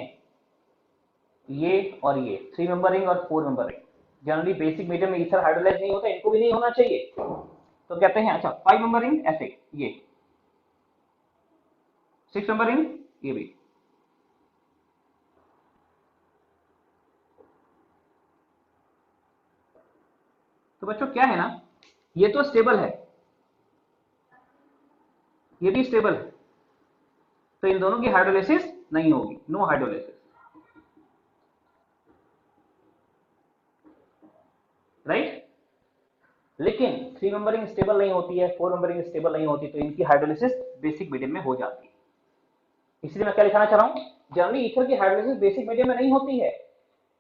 ये और ये 3 मेंबर रिंग और 4 member ring, generally basic medium में ईथर हाइड्रोलाइज नहीं होता, इनको भी नहीं होना चाहिए। तो कहते हैं अच्छा 5 मेंबर रिंग ऐसे, ये 6 नंबर रिंग ये भी। तो बच्चों क्या है ना, ये तो स्टेबल है, ये भी स्टेबल है, तो इन दोनों की हाइड्रोलाइसिस नहीं होगी, नो हाइड्रोलाइसिस, राइट। लेकिन 3 मेंबर रिंग स्टेबल नहीं होती है, 4 मेंबर रिंग स्टेबल नहीं होती, तो इनकी हाइड्रोलाइसिस बेसिक मीडियम में हो जाती है। इसलिए मैं क्या लिखाना चाह रहा हूं, जनरली ईथर की हाइड्रोलाइसिस बेसिक मीडियम में नहीं होती है,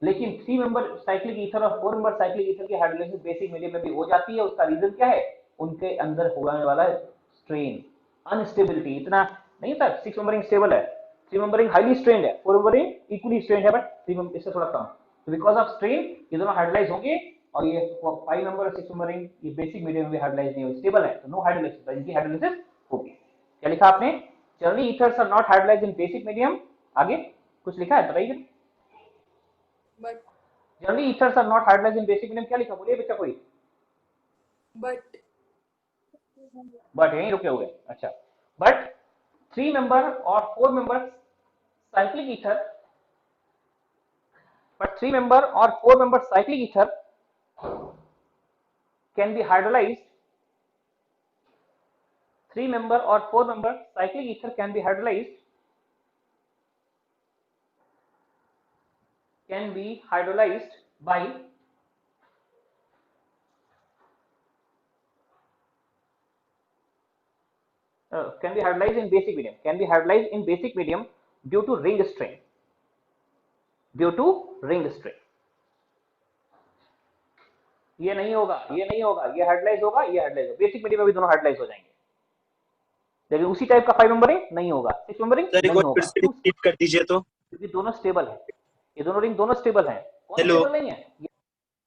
लेकिन 3 मेंबर साइक्लिक ईथर और 4 मेंबर साइक्लिक ईथर की हाइड्रोलाइसिस बेसिक मीडियम में भी हो जाती है। उसका रीजन क्या है, उनके अंदर होने वाला स्ट्रेन, अनस्टेबिलिटी। इतना नहीं था 6 मेंबरिंग स्टेबल है, 3 मेंबरिंग हाईली स्ट्रेन्ड है, 4 मेंबरिंग इक्वली स्ट्रेन्ड है, बट 3 मेंबर इससे थोड़ा कम। तो बिकॉज ऑफ स्ट्रेन ये दोनों हाइड्रोलाइज होंगे, और ये 5 मेंबर और 6 मेंबरिंग ये बेसिक मीडियम में भी हाइड्रोलाइज नहीं हो, स्टेबल है, तो नो हाइड्रोलाइसिस, इनकी हाइड्रोलाइसिस होगी। क्या लिखा आपने, generally ethers are not hydrolysed in basic medium. आगे कुछ लिखा है बताइए। But generally ethers are not hydrolysed in basic medium, क्या लिखा बोलिए बच्चा कोई। बट यहीं रुके हुए, अच्छा। बट 3 मेंबर और 4 member cyclic ether, but 3 member or 4 member cyclic ether can be hydrolyzed. 3 member or 4 member cyclic ether can be hydrolyzed, by can be hydrolyzed in basic medium, can be hydrolyzed in basic medium due to ring strain, due to ring strain। ये नहीं होगा, ये नहीं होगा, ये hydrolyse होगा, ये hydrolyse होगा, बेसिक मीडियम में भी दोनों हाइड्रोलाइज हो जाएंगे, लेकिन उसी टाइप का 5 मेंबरिंग नहीं होगा, 6 मेंबरिंग नहीं होगा। रिपीट कर दीजिए तो। क्योंकि दोनों स्टेबल है, ये दोनों रिंग दोनों स्टेबल हैं। कौन हेलो स्टेबल नहीं है?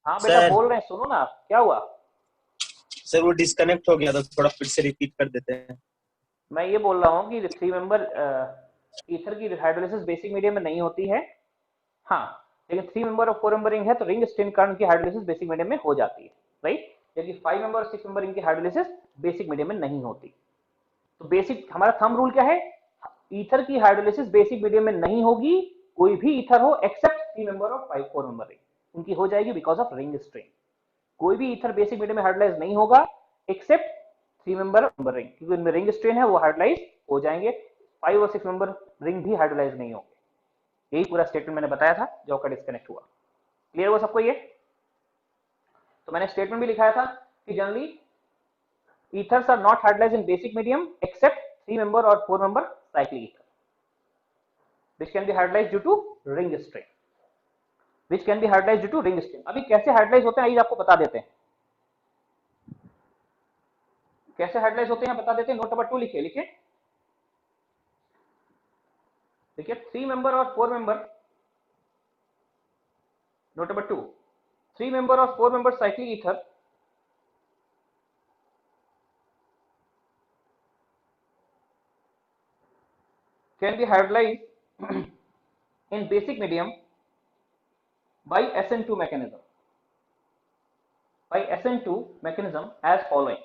हाँ बेटा सर। बोल रहे हैं, सुनो ना, क्या हुआ? सर वो डिस्कनेक्ट हो गया था, थोड़ा फिर से रिपीट कर देते हैं। मैं ये बोल रहा हूँ कि 3 मेंबर ईथर की हाइड्रोलाइसिस बेसिक मीडियम में नहीं होती है, हाँ, लेकिन 3 मेंबर और 4 मेंबर रिंग है तो रिंग स्ट्रेन कारण की हाइड्रोलाइसिस बेसिक मीडियम में हो जाती है, राइट। लेकिन 5 मेंबर और 6 मेंबर रिंग की हाइड्रोलाइसिस बेसिक मीडियम में नहीं होती। तो बेसिक हमारा थंब रूल क्या है, ईथर की हाइड्रोलाइसिस बेसिक मीडियम में नहीं होगी, कोई भी ईथर हो एक्सेप्ट 3 मेंबर और 4 मेंबर रिंग, उनकी हो जाएगी बिकॉज ऑफ रिंग स्ट्रेन। कोई भी ईथर बेसिक मीडियम में हाइड्रोलाइज नहीं होगा एक्सेप्ट 3 मेंबर रिंग, क्योंकि उनमें रिंग स्ट्रेन है, वो हाइड्रोलाइज हो जाएंगे। 5 और 6 मेंबर रिंग भी हाइड्रोलाइज नहीं होंगे। यही पूरा स्टेटमेंट मैंने बताया था जो का डिस्कनेक्ट हुआ। क्लियर हुआ सबको ये? तो मैंने स्टेटमेंट भी लिखाया था कि generally ethers are not hydrolyzed in basic medium except 3 member or 4 member cyclic ether, which can be hydrolyzed due to ring strain, which can be hydrolyzed due to ring strain। अभी कैसे hydrolyse होते हैं आइए आपको बता देते हैं, कैसे हाइड्रोलाइज होते हैं बता देते हैं। नोट नंबर 2 लिखिए, लिखिए देखिए 3 मेंबर और 4 मेंबर, नोट नंबर 2, 3 मेंबर और 4 member cyclic ether can be hydrolyzed in basic medium by SN2 mechanism, by SN2 mechanism as following,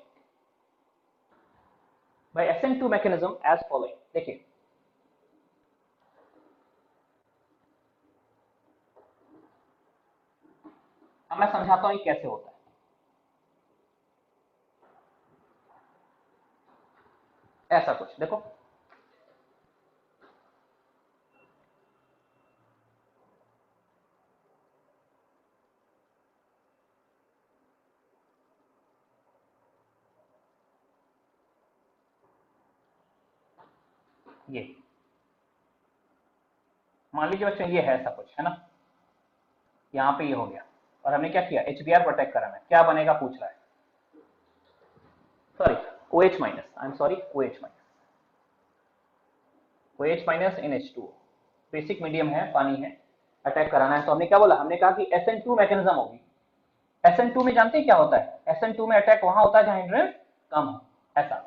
by SN2 mechanism as following। देखिए अब मैं समझाता हूं कैसे होता है। ऐसा कुछ देखो, ये मान लीजिए बच्चों ये है ऐसा कुछ है ना, यहाँ पे ये हो गया और हमने क्या किया, HBr को अटैक कराना है, क्या बनेगा पूछ रहा है, sorry OH minus, I am sorry OH minus, OH minus NH2 basic medium है, पानी है, अटैक कराना है। तो हमने क्या बोला, हमने कहा कि SN2 मैकेनिज्म होगी। SN2 में जानते हैं क्या होता है, SN2 में अटैक वहां होता है जहां हिंड्रेंस कम हो, ऐसा।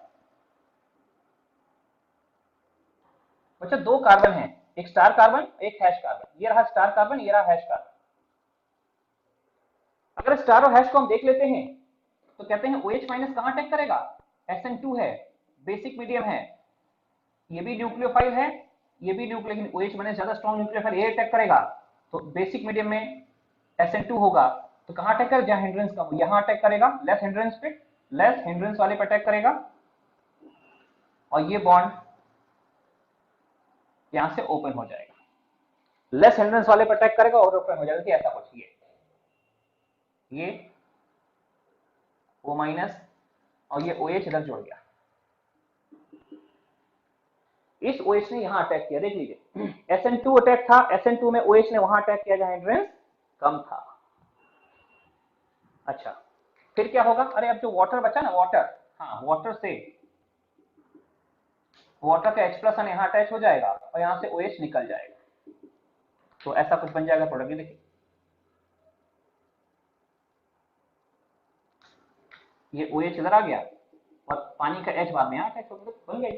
अच्छा दो कार्बन है, एक स्टार कार्बन एक हैश कार्बन, ये रहा स्टार कार्बन ये रहा हैश कार्बन। अगर स्टार और हैश को हम देख लेते हैं तो कहते हैं OH माइनस कहां अटैक करेगा, SN2 है, बेसिक मीडियम है, ये भी न्यूक्लियोफाइल है, ये भी लेकिन OH बने ज्यादा स्ट्रॉन्ग न्यूक्लियोफाइल, ये अटैक करेगा तो बेसिक मीडियम में SN2 होगा, तो कहां अटैक करेगा, जहां हिंड्रेंस कम हो, यहां अटैक करेगा, लेस हिंड्रेंस पे, लेस हिंड्रेंस वाले पे अटैक करेगा, और ये बॉन्ड यहां से ओपन हो जाएगा, लेस हिंड्रेंस वाले पे अटैक करेगा और ओपन हो जाएगा, ऐसा कुछ ये O माइनस और ये OH इधर जुड़ गया, इस OH ने यहां अटैक किया, देख लीजिए SN2 अटैक था, SN2 में OH ने वहां अटैक किया जहां हिंड्रेंस कम था। अच्छा फिर क्या होगा, अरे अब जो वाटर बचा ना, वाटर, हाँ वाटर से, वाटर का H+ आयन यहां अटैच हो जाएगा और यहां से OH निकल जाएगा, तो ऐसा कुछ बन जाएगा प्रोडक्ट। देखिए ये OH इधर आ गया और पानी का H बाद में यहां अटैच हो गया, बन गई।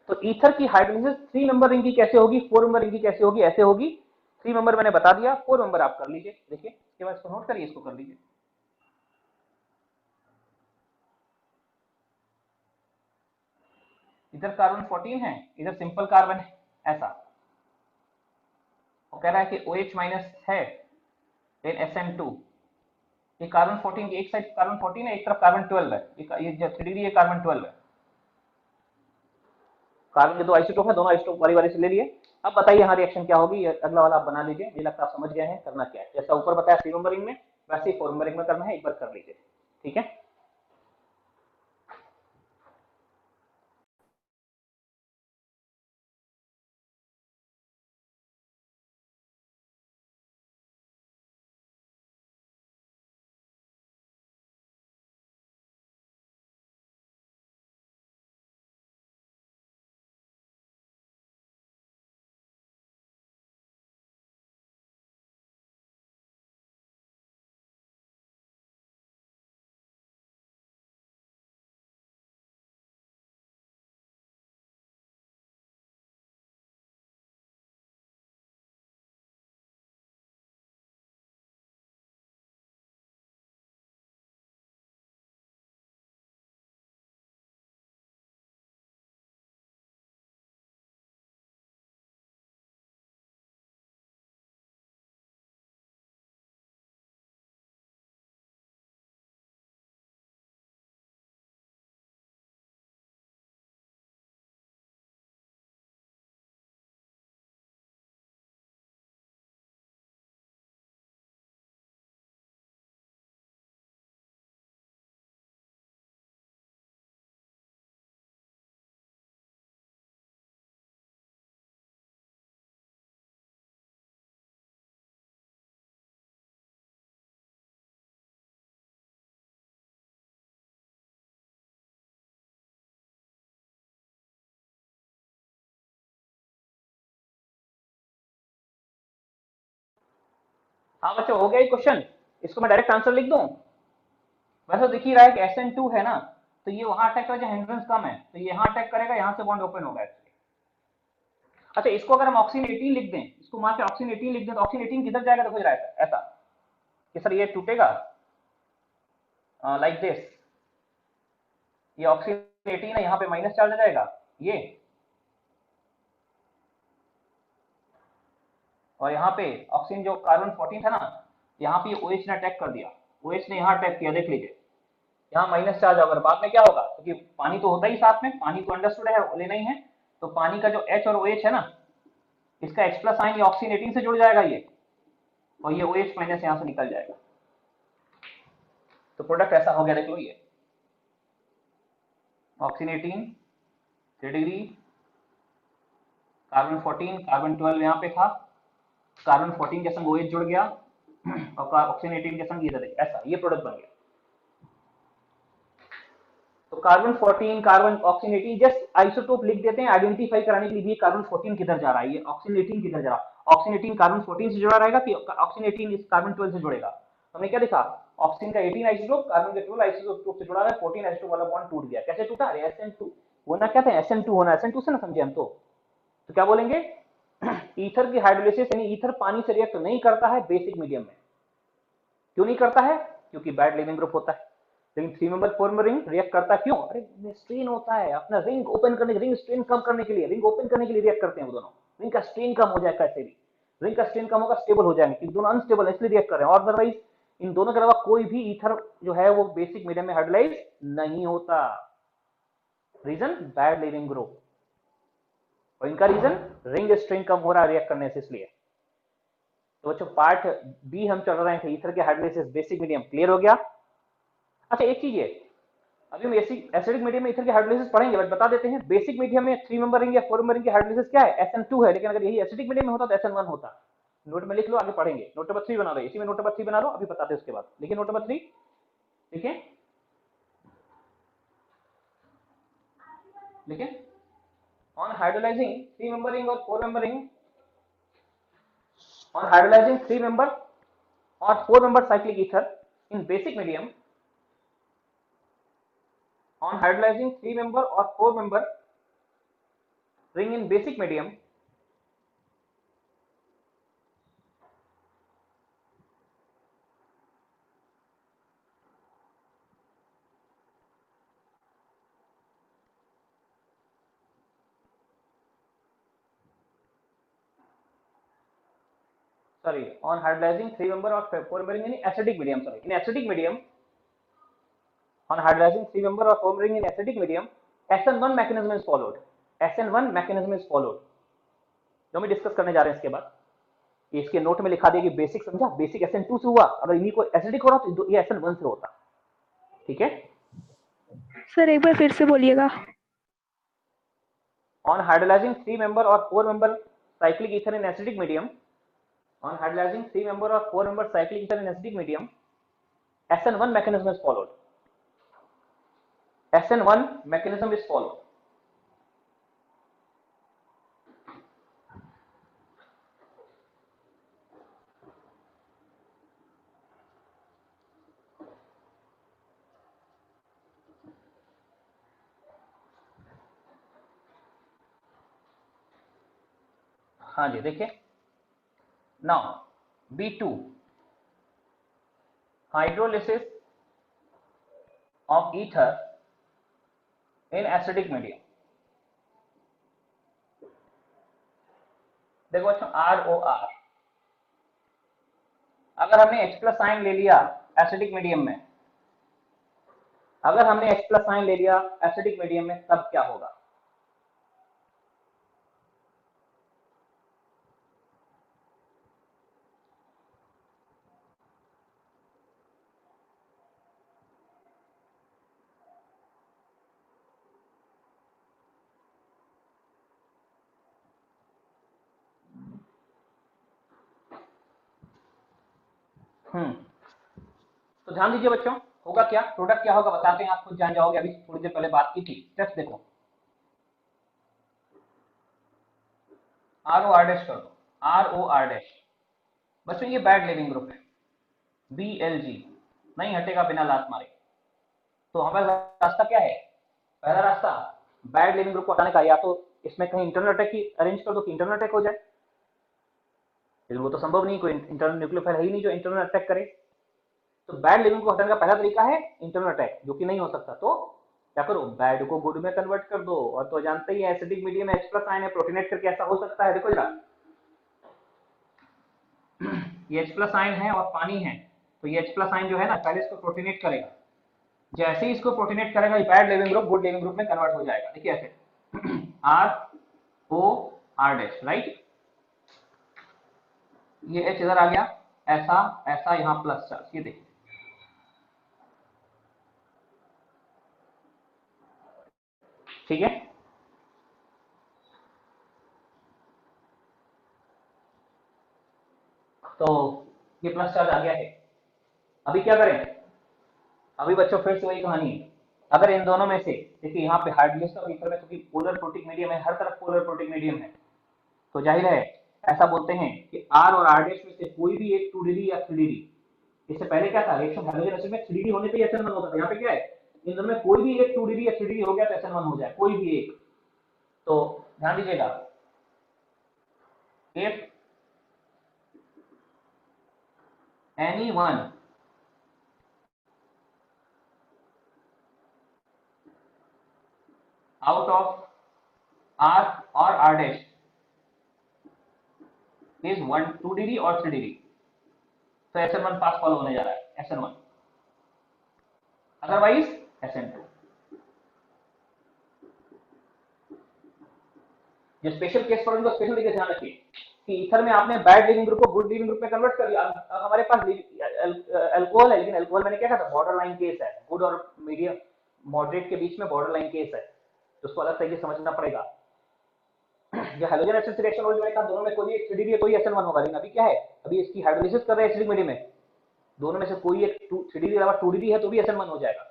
तो ईथर की हाइड्रोलिसिस 3 नंबर रिंग की कैसे होगी, 4 नंबर रिंग की कैसे होगी, ऐसे होगी। 3 नंबर मैंने बता दिया, 4 नंबर आप कर लीजिए, देखिए इसके बाद इसको नोट करिए, इसको कर लीजिए। इधर कार्बन 14 है, इधर सिंपल कार्बन है, ऐसा वो कह रहा है कि OH माइनस है देन SN2, ये कार्बन 14 की एक साइड कार्बन 14 है, एक तरफ कार्बन 12 है, ये जो 3 डिग्री ये कार्बन 12 है, कार्बन के 2 आइसोटोप है, दोनों आइसोटोप वारी वारी से ले लिए। अब बताइए यहाँ रिएक्शन क्या होगी, अगला वाला आप बना लीजिए, मुझे लगता है आप समझ गए हैं करना क्या है, जैसा ऊपर बताया 3 नंबर रिंग में वैसे ही 4 नंबर रिंग में करना है, एक बार कर लीजिए, ठीक है। हाँ बच्चों हो गया क्वेश्चन, इसको मैं डायरेक्ट आंसर लिख दूं। वैसे दिख ही रहा है कि SN2 है ना, तो ये वहां अटैक करेगा जहां हिंड्रेंस कम है, तो ये यहाँ अटैक करेगा, यहाँ से बॉन्ड ओपन होगा। अच्छा इसको अगर हम ऑक्सीजन 18 लिख दें, इसको मान के ऑक्सीजन 18 लिख दें, तो ऑक्सीजन 18 किधर जाएगा, देखो जरा ऐसा कि सर ये टूटेगा लाइक दिस, ये ऑक्सीजन 18 है, यहाँ पे माइनस चार्ज आ जाएगा ये, और यहाँ पे ऑक्सीजन जो कार्बन 14 था ना, यहाँ पे OH ने अटैक कर दिया, OH ने यहाँ अटैक किया, देख लीजिए यहाँ माइनस चार्ज होगा, बाद में क्या होगा, क्योंकि पानी तो होता ही साथ में, पानी तो अंडरस्टूड है, लेना ही है, तो पानी का जो H और OH है ना, इसका H+ आयन ये ऑक्सीजन 18 से जुड़ जाएगा ये, और ये OH माइनस यहाँ से निकल जाएगा, तो प्रोडक्ट ऐसा हो गया, देख लो ये ऑक्सीजन 18 3 डिग्री, कार्बन 14 कार्बन 12 यहाँ पे था, कार्बन 14 के संग OH जुड़ गया और ऑक्सीजन 18 के संग इधर, ऐसा ये प्रोडक्ट बन गया। तो carbon 14 carbon oxygen 18 just isotope लिख देते हैं आइडेंटिफाई कराने के लिए, कार्बन 14 किधर जा रहा है, ये ऑक्सीजन 18 किधर जा रहा है, ऑक्सीजन 18 कार्बन 14 से जुड़ा रहेगा कि ऑक्सीजन 18 इस कार्बन 12 से जुड़ेगा, हमने क्या देखा, ऑक्सीजन का 18 आइसोटोप कार्बन के 12 आइसोटोप से जुड़ा है, 14 आइसोटोप वाला बॉन्ड टूट गया, कैसे टूटा, अरे SN2 होना क्या था, SN2 होना, SN2 से ना समझे हम, तो क्या बोलेंगे ईथर की हाइड्रोलिसिस यानी ईथर पानी से रिएक्ट नहीं करता है बेसिक मीडियम में, क्यों नहीं करता है, क्योंकि बैड लीविंग ग्रुप होता है, लेकिन 3 मेंबर 4 मेंबर रिंग रिएक्ट करता क्यों? अरे स्ट्रेन होता है, अपना रिंग ओपन करने, रिंग स्ट्रेन कम करने के लिए, रिंग ओपन करने के लिए रिएक्ट करते हैं वो दोनों। रिंग का स्ट्रेन कम हो जाए, कैसे भी रिंग का स्ट्रेन कम होगा, स्टेबल हो जाएंगे, क्योंकि दोनों अनस्टेबल है इसलिए रिएक्ट कर रहे हैं। और अदरवाइज इन दोनों के अलावा कोई भी ईथर जो है वो बेसिक मीडियम में हाइड्रोलाइज नहीं होता। रीजन बैड लीविंग ग्रुप, और इनका रीजन रिंग स्ट्रेन कम हो रहा है रिएक्ट करने से, इसलिए। तो बच्चों पार्ट बी हम चल रहे थे, ईथर के हाइड्रोलाइसिस बेसिक मीडियम, क्लियर हो गया। अच्छा एक चीज है, अभी हम एसिडिक मीडियम में ईथर की हाइड्रोलाइसिस पढ़ेंगे, बट बता देते हैं बेसिक मीडियम में 3 मेंबर रिंग या 4 मेंबर रिंग की हाइड्रोलाइसिस क्या है? SN2 है, लेकिन अगर यही एसिडिक मीडियम में होता तो SN1 होता। नोट में लिख लो, आगे पढ़ेंगे। नोट नंबर 3 बना लो, इसी में नोट नंबर 3 बना लो, अभी बताते हैं उसके बाद। लिखिए नोट नंबर 3, ठीक है, लिखिए। ऑन हाइड्रोलाइजिंग 3 मेंबर रिंग और 4 member ring, on hydrolyzing 3 member or 4 member cyclic ether in basic medium, on hydrolyzing 3 member or 4 member ring in basic medium, sorry, on hydrolyzing 3 member or 4 member ring in acidic medium, sorry, in acidic medium, on hydrolyzing 3 member or 4 member ring in acidic medium, SN1 mechanism is followed, SN1 mechanism is followed, जो हम discuss करने जा रहे हैं इसके बाद। इसके note में लिखा देगी बेसिक, समझा, बेसिक SN2 से हुआ, अगर इन्हीं को एसिडिक हो रहा तो ये SN1 से होता, ठीक है। सर एक बार फिर से बोलिएगा। On hydrolyzing 3 member or 4 member cyclic ether in acidic medium, on hydrolyzing 3 member or 4 member cyclic ether in acidic medium, SN1 mechanism is followed, SN1 mechanism is followed। हाँ जी, देखिए now B2 hydrolysis of ether in acidic medium. देखो बच्चों ROR, अगर हमने H+ ion ले लिया acidic medium में, अगर हमने H+ आयन ले लिया एसिडिक मीडियम में, तब क्या होगा? तो ध्यान दीजिए बच्चों, होगा क्या, प्रोडक्ट क्या होगा बताते हैं, आप खुद जान जाओगे, अभी थोड़ी देर पहले बात की थी। टेस्ट देखो, ROR डैश कर दो, ROR डैश। बच्चों ये बैड लिविंग ग्रुप है, BLG नहीं हटेगा बिना लात मारे। तो हमारा रास्ता क्या है? पहला रास्ता बैड लिविंग ग्रुप को हटाने का, या तो इसमें कहीं इंटरनल अटैक की अरेंज कर दो कि इंटरनल अटैक हो जाए, लेकिन वो तो संभव नहीं, कोई इंटरनल न्यूक्लियोफाइल है ही नहीं जो इंटरनल अटैक करे। तो बैड लिविंग को हटाने का पहला तरीका है इंटरनल अटैक, जो कि नहीं हो सकता। तो क्या करो, बैड को गुड में कन्वर्ट कर दो। और तो जानते ही एसिडिक मीडियम में H+ आयन है, प्रोटोनेट करके ऐसा हो सकता है। देखो जरा, ये H+ आयन है और पानी है, तो ये H+ आयन जो है ना, पहले इसको प्रोटोनेट करेगा, जैसे ही इसको प्रोटोनेट करेगा ये bad leaving group good living group में कन्वर्ट हो जाएगा। देखिए ऐसे ROR डैश, राइट, ये H इधर आ गया, ऐसा ऐसा, यहाँ प्लस चार्ज, ये देखिए, ठीक है। तो ये प्लस चार्ज आ गया है। अभी क्या करें? अभी बच्चों फिर से वही कहानी है, अगर इन दोनों में से, देखिए यहाँ पे हाइड्रोलिसिस ऑफ ईथर में क्योंकि पोलर प्रोटिक मीडियम है, हर तरफ पोलर प्रोटिक मीडियम है, तो जाहिर है ऐसा बोलते हैं कि R और R डैश में से कोई भी एक 2D या 3D, इससे पहले क्या था, रिएक्शन हाइड्रोजन एसिड में 3D होने पे ही SN1 होता था। यहाँ पे क्या है, इन दोनों में कोई भी एक 2D या 3D हो गया तो SN1 हो जाए, कोई भी एक। तो ध्यान दीजिएगा, if anyone out of R or R dash is 2 degree और 3 डिग्री, तो SN1 पास फॉलो होने जा रहा है, SN1, अदरवाइज SN2। जो स्पेशल केस फॉर उनको स्पेशल तरीके से ध्यान रखिए कि ईथर में आपने बैड लीविंग ग्रुप को गुड लीविंग ग्रुप में कन्वर्ट कर दिया। अब हमारे पास अल्कोहल है, लेकिन अल्कोहल मैंने क्या कहा था, बॉर्डर लाइन केस है, गुड और मीडियम मॉडरेट के बीच में बॉर्डर लाइन केस है, तो उसको अलग तरीके से समझना पड़ेगा। जो हाइड्रोजन एसिड रिएक्शन हो, जो मैंने कहा दोनों में कोई एक 3 डिग्री कोई SN1 होगा, लेकिन अभी क्या है, अभी इसकी हाइड्रोलिसिस कर रहे हैं एसिडिक मीडियम में, दोनों में से कोई एक 3 डिग्री अलावा 2 डिग्री है तो भी SN1 हो जाएगा,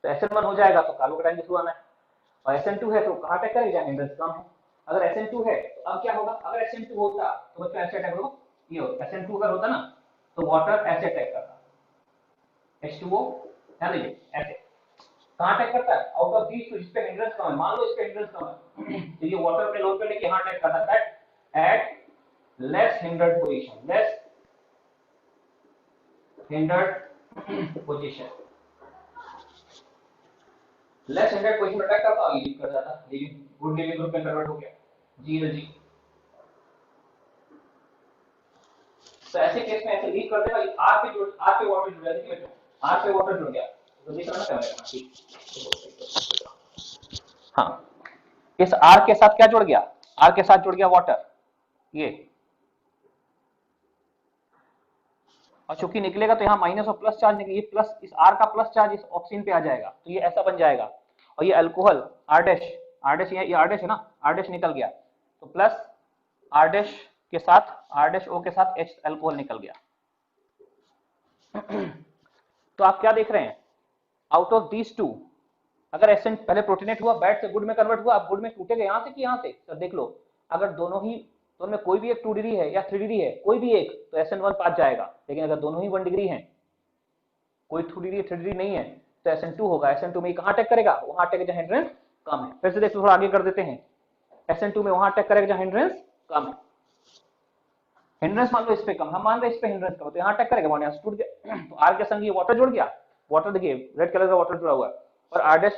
तो SN1 हो जाएगा तो कार्बोकेटाइन के थ्रू आना है, और SN2 है तो कहां अटैक करेगा, जहां हिंड्रेंस कम है। अगर SN2 है तो अब क्या होगा, अगर SN2 होता तो बच्चों ऐसे अटैक होगा, ये हो SN2 अगर होता ना तो वाटर ऐसे अटैक करता, H2O ध्यान दीजिए ऐसे, कहां अटैक करता है, आउट ऑफ दीस, तो इस पे हिंड्रेंस कम है, मान लो इस पे हिंड्रेंस कम है, तो ये वाटर पे लोड पे लेके यहां अटैक करता है at less hindered position, less hindered position, less hindered position attack करता और लीव कर जाता, लीविंग गुड लीविंग ग्रुप में कन्वर्ट हो गया, G। तो ऐसे केस में ऐसे लीव कर देगा, R पे वाटर जुड़ गया, देखिए बच्चों R पे वाटर जुड़ गया, तो देख रहा ना कैमरे में, ठीक, हाँ, इस R के साथ क्या जुड़ गया, R के साथ जुड़ गया वाटर, ये, और चूंकि निकलेगा तो यहाँ माइनस और प्लस चार्ज निकलेगी, प्लस इस R का प्लस चार्ज इस ऑक्सीजन पे आ जाएगा, तो ये ऐसा बन जाएगा, और ये अल्कोहल R डैश ये R डैश है ना, R डैश निकल गया, तो प्लस R डैश के साथ R डैश O के साथ H अल्कोहल निकल गया। तो आप क्या देख रहे हैं, आउट ऑफ दीज टू, अगर SN पहले प्रोटीनेट हुआ, बैड से गुड में कन्वर्ट हुआ, अब गुड में टूटेगा यहाँ से कि यहाँ से, तो देख लो अगर दोनों में कोई भी एक 2 डिग्री है या 3 डिग्री है, कोई भी एक, तो SN1 पास जाएगा, लेकिन अगर दोनों ही 1 डिग्री हैं, कोई 2 डिग्री 3 डिग्री नहीं है, तो SN2 होगा, SN2 में कहां अटैक करेगा, वहां अटैक जहां हिंड्रेंस कम है। फिर से देखो, थोड़ा आगे कर देते हैं, SN2 में वहां अटैक करेगा जहां हिंड्रेंस कम है, हिंड्रेंस मान लो इस पे कम, हम मान रहे इस पे हिंड्रेंस कम, तो यहाँ अटैक करेगा, यहाँ से टूट गया, तो R के संग ये वाटर जुड़ गया, वाटर देखिए रेड कलर का वाटर जुड़ा हुआ है, और R डैश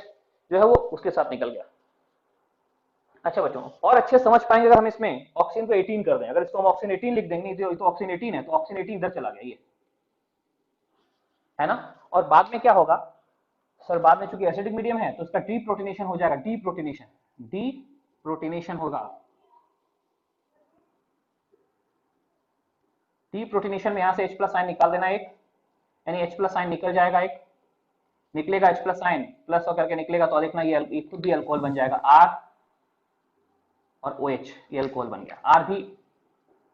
जो है वो उसके साथ निकल गया। अच्छा बच्चों, और अच्छे समझ पाएंगे अगर हम इसमें ऑक्सीजन को 18 कर दें, अगर इसको हम ऑक्सीजन 18 लिख देंगे, तो ऑक्सीजन 18 है, तो ऑक्सीजन 18 इधर चला गया, ये है ना, और बाद में क्या होगा सर, बाद में चूंकि एसिडिक मीडियम है तो इसका डीप्रोटीनेशन हो जाएगा, डीप्रोटीनेशन होगा, डीप्रोटीनेशन में यहां से H+ आयन निकाल देना एक, यानी H+ आयन निकल जाएगा, एक निकलेगा H+ आयन प्लस होकर के निकलेगा, तो देखना ये खुद भी अल्कोहल बन जाएगा, R और OH, ये अल्कोहल बन गया, R भी,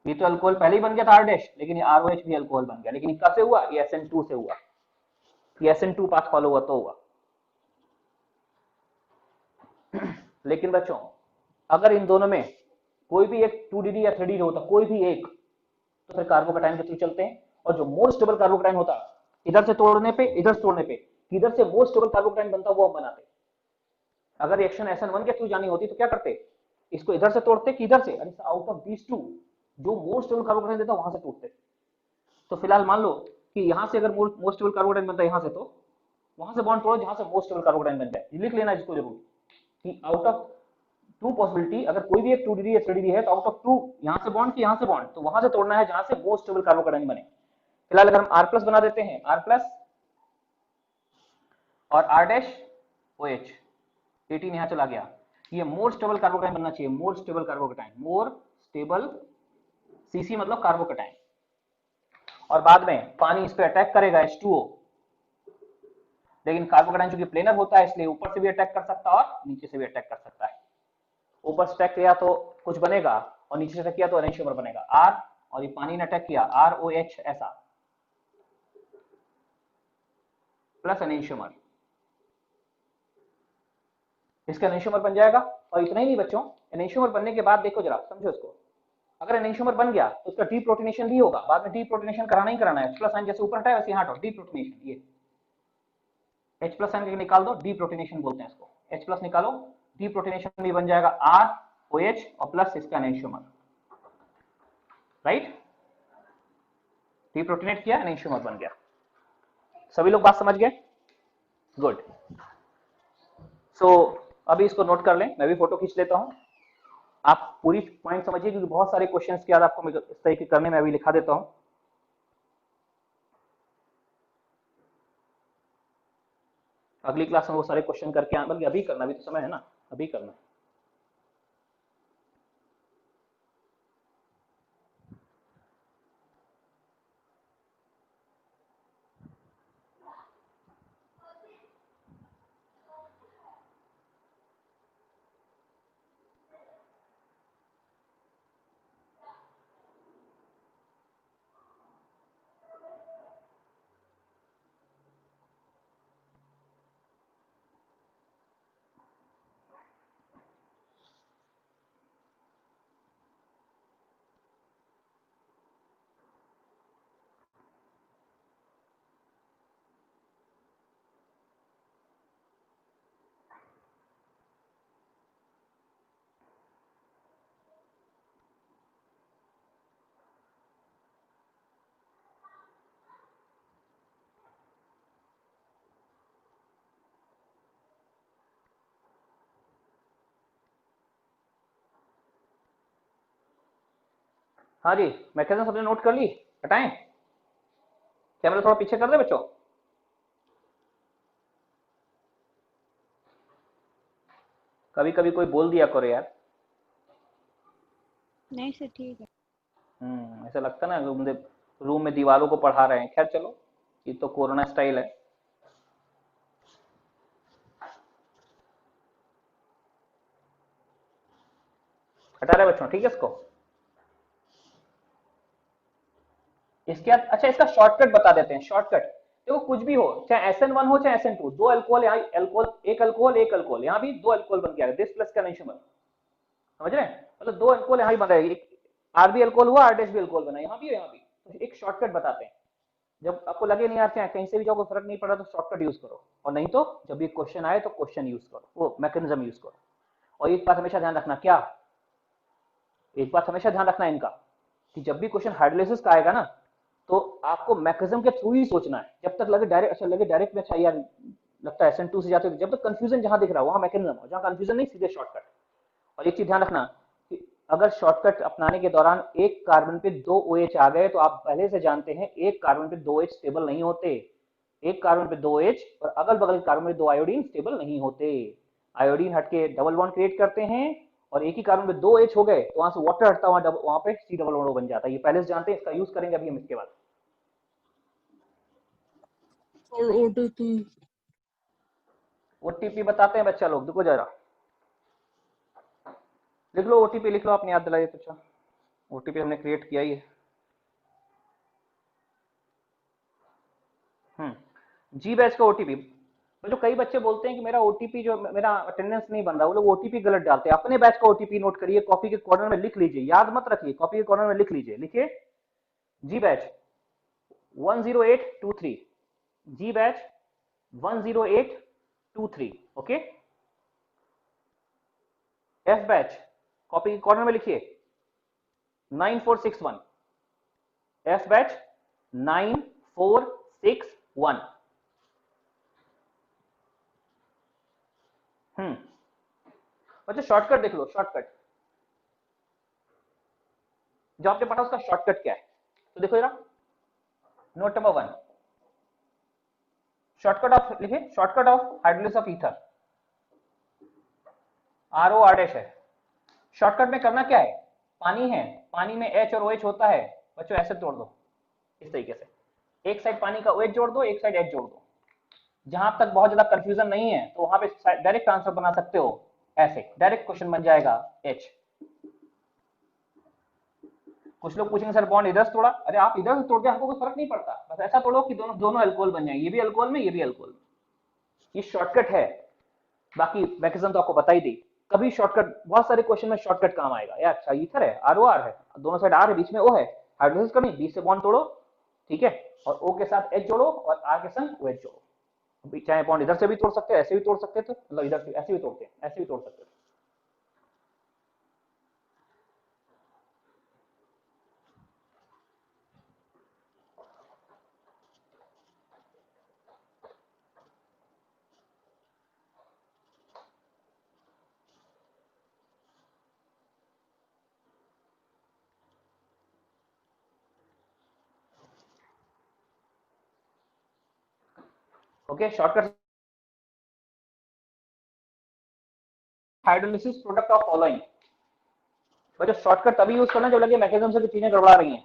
ये तो अल्कोहल पहले ही बन गया था R डैश, लेकिन ये ROH भी अल्कोहल बन गया, लेकिन ये कब से हुआ, ये SN2 से हुआ, ये SN2 पाथ फॉलो हुआ तो हुआ। लेकिन बच्चों अगर इन दोनों में कोई भी एक 2 डिग्री या 3 डिग्री होता, कोई भी एक, तो फिर कार्बोकेटाइन के थ्रू चलते हैं, और जो मोर स्टेबल कार्बोकेटाइन होता, इधर से तोड़ने पे, इधर से तोड़ने पे, किधर से मोर स्टेबल कार्बोकेटाइन बनता वो हम बनाते। अगर रिएक्शन SN1 के थ्रू जानी होती तो क्या करते, इसको इधर से तोड़ते, किधर से, आउट ऑफ दीस टू, जो मोर स्टेबल कार्बोकेटाइन देता वहां से तोड़ते। तो फिलहाल मान लो कि यहां से अगर मोर स्टेबल कार्बोकेटाइन बनता है, यहां से, तो वहां से बॉन्ड तोड़ो जहां से मोर स्टेबल कार्बोकेटाइन बन जाए, लिख लेना इसको जरूर कि आउट ऑफ 2 पॉसिबिलिटी, अगर कोई भी एक 2 डिग्री या 3 डिग्री है, तो आउट ऑफ 2 यहां से बॉन्ड कि यहां से बॉन्ड, तो वहां से तोड़ना है जहां से मोर स्टेबल कार्बोकेटाइन बने। फिलहाल अगर हम R+ बना देते हैं, R+ और R डैश OH, 18 यहां चला गया, ये मोर स्टेबल कार्बोकेटाइन बनना चाहिए, मोर stable carbocation, more stable, CC मतलब कार्बोकेटाइन, और बाद में पानी इस पे अटैक करेगा H2O, लेकिन कार्बोकेटाइन चूंकि प्लेनर होता है इसलिए ऊपर से भी अटैक कर सकता है और नीचे से भी अटैक कर सकता है। ऊपर से अटैक किया तो कुछ बनेगा, और नीचे से अटैक किया तो एनेंशियोमर बनेगा, R, और ये पानी ने अटैक किया ROH, ऐसा प्लस एनेंशियोमर, इसका एनेंशियोमर बन जाएगा। और इतना ही नहीं बच्चों, एनेंशियोमर बनने के बाद देखो जरा, समझो इसको, अगर एनेंशियोमर बन गया तो उसका डीप्रोटीनेशन भी होगा, बाद में डीप्रोटीनेशन कराना ही कराना है, H+ आयन जैसे ऊपर हटाया वैसे यहाँ हटाओ, डीप्रोटीनेशन, ये H+ आयन निकाल दो, डीप्रोटीनेशन बोलते हैं इसको, H+ निकालो, डीप्रोटीनेशन भी बन जाएगा ROH और प्लस इसका एनेंशियोमर, राइट, डीप्रोटीनेट किया, एनेंशियोमर बन गया। सभी लोग बात समझ गए, गुड। सो अभी इसको नोट कर लें, मैं भी फोटो खींच लेता हूँ। आप पूरी पॉइंट समझिए क्योंकि बहुत सारे क्वेश्चंस के बाद आपको इस तरीके करने में अभी लिखा देता हूँ। अगली क्लास में वो सारे क्वेश्चन करके आए, बल्कि अभी करना, अभी तो समय है ना, अभी करना। हाँ जी, मैकेनिज्म सबने नोट कर ली? हटाएं, कैमरा थोड़ा पीछे कर दे बच्चों। कभी कभी कोई बोल दिया करो यार। नहीं सर ठीक है। ऐसा लगता ना रूम में दीवारों को पढ़ा रहे हैं। खैर चलो, ये तो कोरोना स्टाइल है। हटा रहे बच्चों, ठीक है इसको। इसके बाद अच्छा, इसका शॉर्टकट बता देते हैं। शॉर्टकट देखो, कुछ भी हो, चाहे SN1 हो चाहे SN2, दो अल्कोहल, यहाँ अल्कोहल, एक अल्कोहल एक अल्कोहल, यहाँ भी दो अल्कोहल बन गया, दिस प्लस का नहीं समझ रहे हैं, मतलब दो अल्कोहल यहाँ भी बन रहा है, एक RB अल्कोहल हुआ, RDH भी अल्कोहल बना, यहाँ भी यहाँ भी। तो एक शॉर्टकट बताते हैं, जब आपको लगे नहीं यार चाहे कहीं से भी जाओ, कोई फर्क नहीं पड़ा, तो शॉर्टकट यूज करो, और नहीं तो जब ये क्वेश्चन आए तो क्वेश्चन यूज करो, वो मैकेनिज्म यूज करो। और एक बात हमेशा ध्यान रखना, क्या एक बात हमेशा ध्यान रखना इनका, कि जब भी क्वेश्चन हाइड्रोलिसिस का आएगा ना, तो आपको मैकेनिज्म के थ्रू ही सोचना है। जब तक लगे डायरेक्ट, अच्छा लगे डायरेक्ट में, अच्छा यार लगता है SN2 से जाते, जब तक कंफ्यूजन जहां दिख रहा है वहां मैकेनिज्म हो, जहां कंफ्यूजन नहीं सीधे शॉर्टकट। और एक चीज ध्यान रखना कि अगर शॉर्टकट अपनाने के दौरान एक कार्बन पे दो OH आ गए, तो आप पहले से जानते हैं एक कार्बन पे दो OH स्टेबल नहीं होते। एक कार्बन पे दो OH और अगल बगल कार्बन में दो आयोडीन स्टेबल नहीं होते। आयोडीन हटके डबल बॉन्ड क्रिएट करते हैं, और एक ही कार्बन में दो OH हो गए तो वहां से वाटर हटता हुआ वहां पे C डबल बॉन्ड बन जाता है। ये पहले से जानते हैं, इसका यूज करेंगे अभी हम इसके बाद। और ओटीपी बताते हैं बच्चा लोग, देखो जरा लिख लो, ओटीपी लिख लो, आपने याद दिलाइए तो। अच्छा, ओटीपी हमने क्रिएट किया ही है। जी बैच का ओटीपी, जो कई बच्चे बोलते हैं कि मेरा ओटीपी, जो मेरा अटेंडेंस नहीं बन रहा, वो लोग ओटीपी गलत डालते हैं। अपने बैच का ओटीपी नोट करिए, कॉपी के कॉर्नर में लिख लीजिए, याद मत रखिए, कॉपी के कॉर्नर में लिख लीजिए, लिखिए G batch 10823, G batch 10823, okay. F batch copy के कॉर्नर में लिखिए 9461, एफ बैच 9461। बच्चों शॉर्टकट देख लो, शॉर्टकट जो आपने पढ़ा उसका शॉर्टकट क्या है, तो देखो जरा, नोट नंबर 1, शॉर्टकट ऑफ लिखिए, shortcut of hydrolysis of ether, RO R' है। शॉर्टकट में करना क्या है, पानी है, पानी में H और OH होता है बच्चों, ऐसे तोड़ दो इस तरीके से, एक साइड पानी का OH जोड़ दो, एक साइड H जोड़ दो। जहां तक बहुत ज्यादा कंफ्यूजन नहीं है तो वहां पे डायरेक्ट आंसर बना सकते हो, ऐसे डायरेक्ट क्वेश्चन बन जाएगा H। कुछ लोग पूछेंगे सर बॉन्ड इधर से तोड़ा, अरे आप इधर से तोड़ दे, हमको कोई फर्क नहीं पड़ता, बस ऐसा तोड़ो कि दोनों दोनों अल्कोहल बन जाए, ये भी अल्कोहल में ये भी अल्कोहल में। ये शॉर्टकट है, बाकी मैकेनिज्म तो आपको बता ही दी। कभी शॉर्टकट, बहुत सारे क्वेश्चन में शॉर्टकट काम आएगा यार, अच्छा ईथर है, ROR है, दोनों साइड R है, बीच में O है, हाइड्रोलिसिस करनी, बीच से बॉन्ड तोड़ो, ठीक है, और O के साथ H जोड़ो और R के संग OH जोड़ो। चाहे बॉन्ड इधर से भी तोड़ सकते हैं, ऐसे भी तोड़ सकते थे, मतलब इधर से ऐसे भी तोड़ते हैं, ऐसे भी तोड़ सकते थे। Okay, shortcut hydrolysis product of following. बच्चों शॉर्टकट तभी यूज करना जब लगे मैकेनिज्म से चीजें गड़बड़ा रही हैं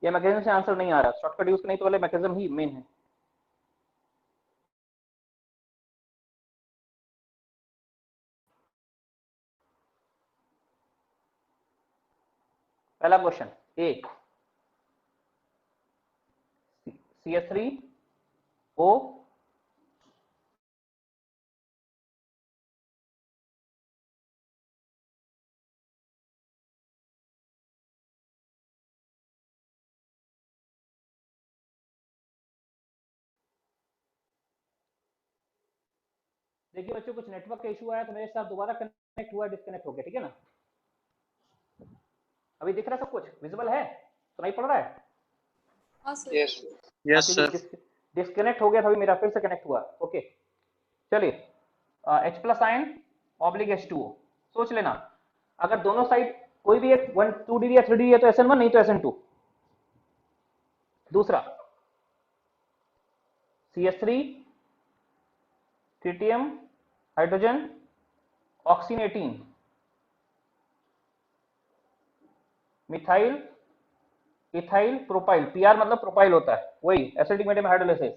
या मैकेनिज्म से आंसर नहीं आ रहा, शॉर्टकट यूज नहीं तो वाले मैकेनिज्म ही मेन है। पहला क्वेश्चन ए, CH3O देखिए बच्चों कुछ नेटवर्क का इशू आया तो मेरे साथ दोबारा कनेक्ट हुआ, डिस्कनेक्ट हो गया, ठीक है ना। अभी दिख रहा है सब कुछ, विजिबल है, सुनाई पड़ रहा है? हाँ sir. Yes yes sir. Disconnect हो गया था, अभी मेरा फिर से कनेक्ट हुआ। ओके चलिए, H+ आयन ऑब्लिक H2O। सोच लेना अगर दोनों साइड कोई भी एक 1 2 डिग्री या 3 डिग्री है तो SN1 नहीं तो SN2। दूसरा CH3 tritium hydrogen oxygen 18 methyl ethyl propyl, PR मतलब प्रोपाइल होता है, वही एसिडिक मीडियम हाइड्रोलिसिस।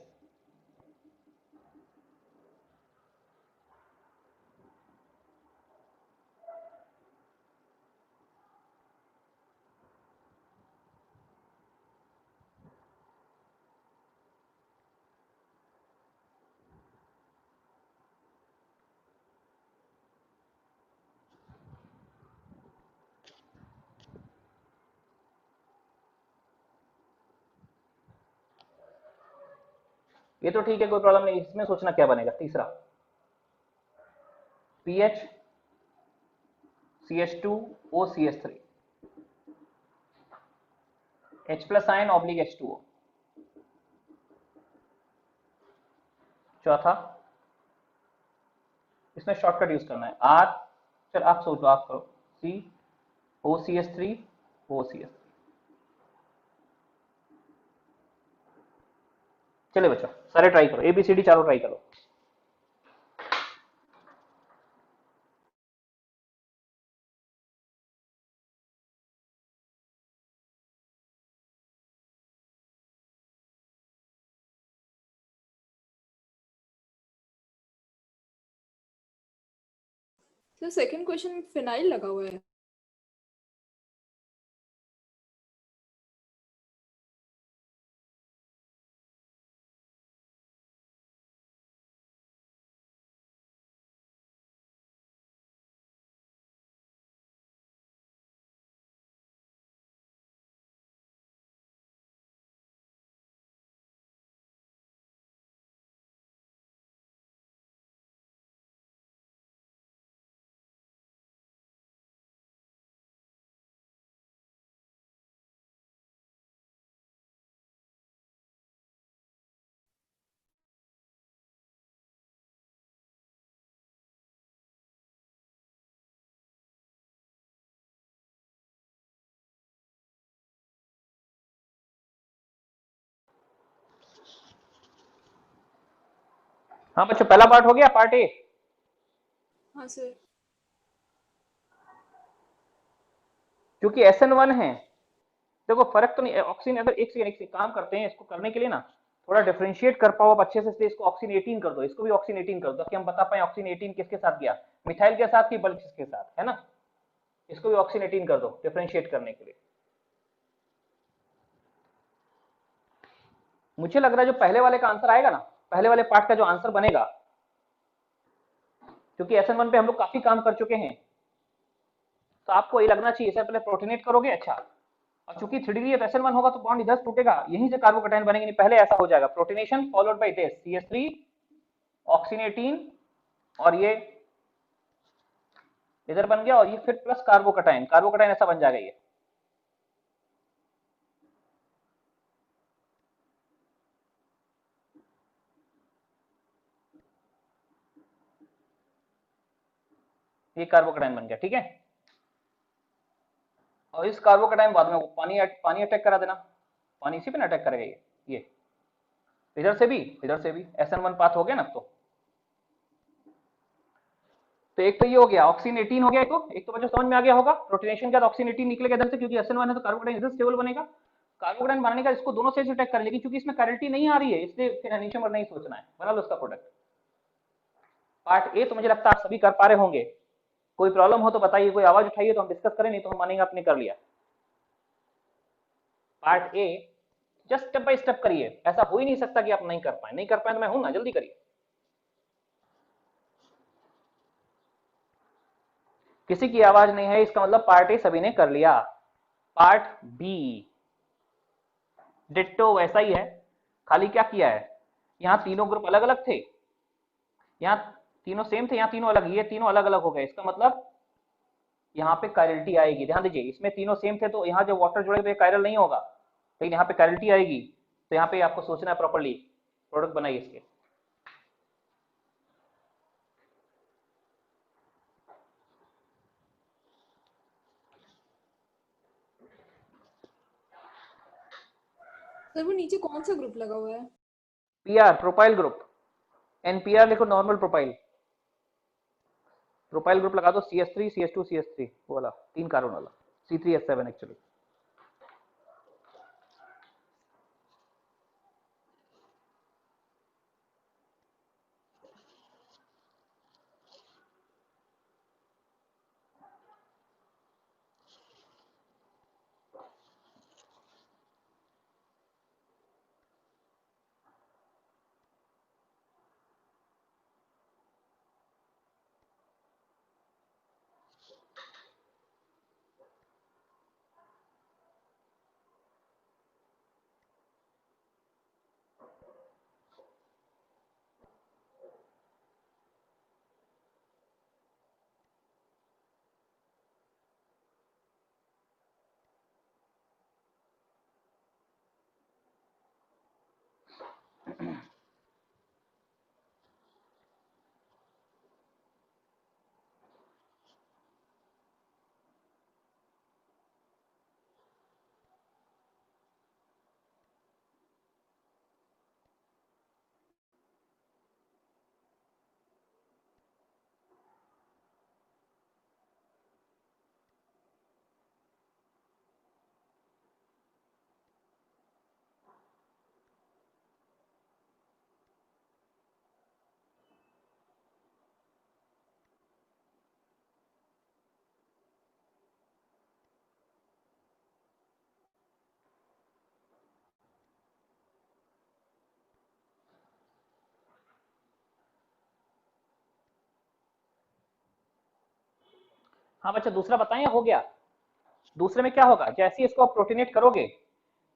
ये तो ठीक है, कोई प्रॉब्लम नहीं, इसमें सोचना क्या बनेगा। तीसरा PH CH2O CH3 H+ ion oblique H2O। चौथा इसमें शॉर्टकट यूज करना है R, चल आप सोचो, आप करो COCH3 OCH3। चले बच्चों सारे ट्राई करो, ABCD चारों ट्राई करो। सर सेकंड क्वेश्चन फिनाइल लगा हुआ है। हाँ बच्चों पहला पार्ट हो गया, पार्ट A। हाँ सर। क्योंकि SN1 है, देखो फर्क तो नहीं, ऑक्सीजन अगर एक से काम करते हैं, इसको करने के लिए ना थोड़ा डिफरेंशिएट कर पाओ आप अच्छे से, इसको ऑक्सीजन 18 कर दो, इसको भी ऑक्सीजन 18 कर दो, ताकि हम बता पाए ऑक्सीजन 18 किसके साथ गया, मिथाइल के साथ कि बल्क के साथ, है ना। इसको भी ऑक्सीजन 18 कर दो डिफरेंशिएट करने के लिए। मुझे लग रहा है जो पहले वाले का आंसर आएगा ना, पहले वाले पार्ट का जो आंसर बनेगा, क्योंकि SN1 पे हम लोग काफी काम कर चुके हैं, तो आपको ये लगना चाहिए, इससे पहले प्रोटीनेट करोगे, अच्छा, और चूंकि 3 डिग्री SN1 होगा तो बॉन्ड इधर टूटेगा, यहीं से कार्बोकैटायन बनेंगे, नहीं पहले ऐसा हो जाएगा, protonation followed by this CH3 oxygen 18 और ये इधर बन गया, और ये फिर प्लस कार्बोकैटायन, कार्बोकैटायन ऐसा बन जाएगा ये कार्बोकैटायन बन गया, ठीक है। और इस कार्बोकैटायन बाद में पानी पानी अटैक करा देना, पानी इसी पे ना अटैक करेगा ये इधर से भी SN1 पाथ हो गया ना। तो एक तो ये हो गया, ऑक्सीजन 18 हो गया। एक तो बच्चों समझ में आ गया होगा, प्रोटीनेशन के बाद ऑक्सीजन 18 निकलेगा इधर से, क्योंकि SN1 है तो कार्बोकेटाइन इधर स्टेबल बनेगा। कार्बोकेटाइन बनाने का इसको दोनों से अटैक कर, लेकिन क्योंकि इसमें कैरिटी नहीं आ रही है इसलिए फिर एनीशोमर नहीं सोचना है, बना लो उसका प्रोडक्ट। पार्ट ए तो मुझे लगता है आप सभी कर पा रहे होंगे। कोई प्रॉब्लम हो तो बताइए, कोई आवाज उठाइए तो हम डिस्कस करें, नहीं तो हम मानेंगे आपने कर लिया। Part A just step by step करिए, ऐसा हो ही नहीं सकता कि आप नहीं कर पाए। नहीं कर पाए तो मैं हूं ना, जल्दी करिए। किसी की आवाज नहीं है, इसका मतलब पार्ट ए सभी ने कर लिया। पार्ट बी डिट्टो वैसा ही है, खाली क्या किया है, यहाँ तीनों ग्रुप अलग अलग थे, यहाँ तीनों सेम थे, यहाँ तीनों अलग, ये तीनों अलग अलग हो गए। इसका मतलब यहाँ पे कायरलिटी आएगी। ध्यान दीजिए, इसमें तीनों सेम थे तो यहाँ जब वाटर जुड़े तो कायरल नहीं होगा, लेकिन यहाँ पे कायरलिटी आएगी। तो यहाँ पे आपको सोचना है प्रॉपर्ली, प्रोडक्ट बनाइए इसके। सर वो नीचे कौन सा ग्रुप लगा हुआ है? PR, propyl group. NPR लिखो, नॉर्मल प्रोपाइल। प्रोपाइल ग्रुप लगा दो, CH3 CH2 CH3 वो वाला 3 कार्बन वाला, C3H7 एक्चुअली। हाँ बच्चा, दूसरा बताएं या हो गया? दूसरे में क्या होगा, जैसे इसको आप प्रोटीनेट करोगे,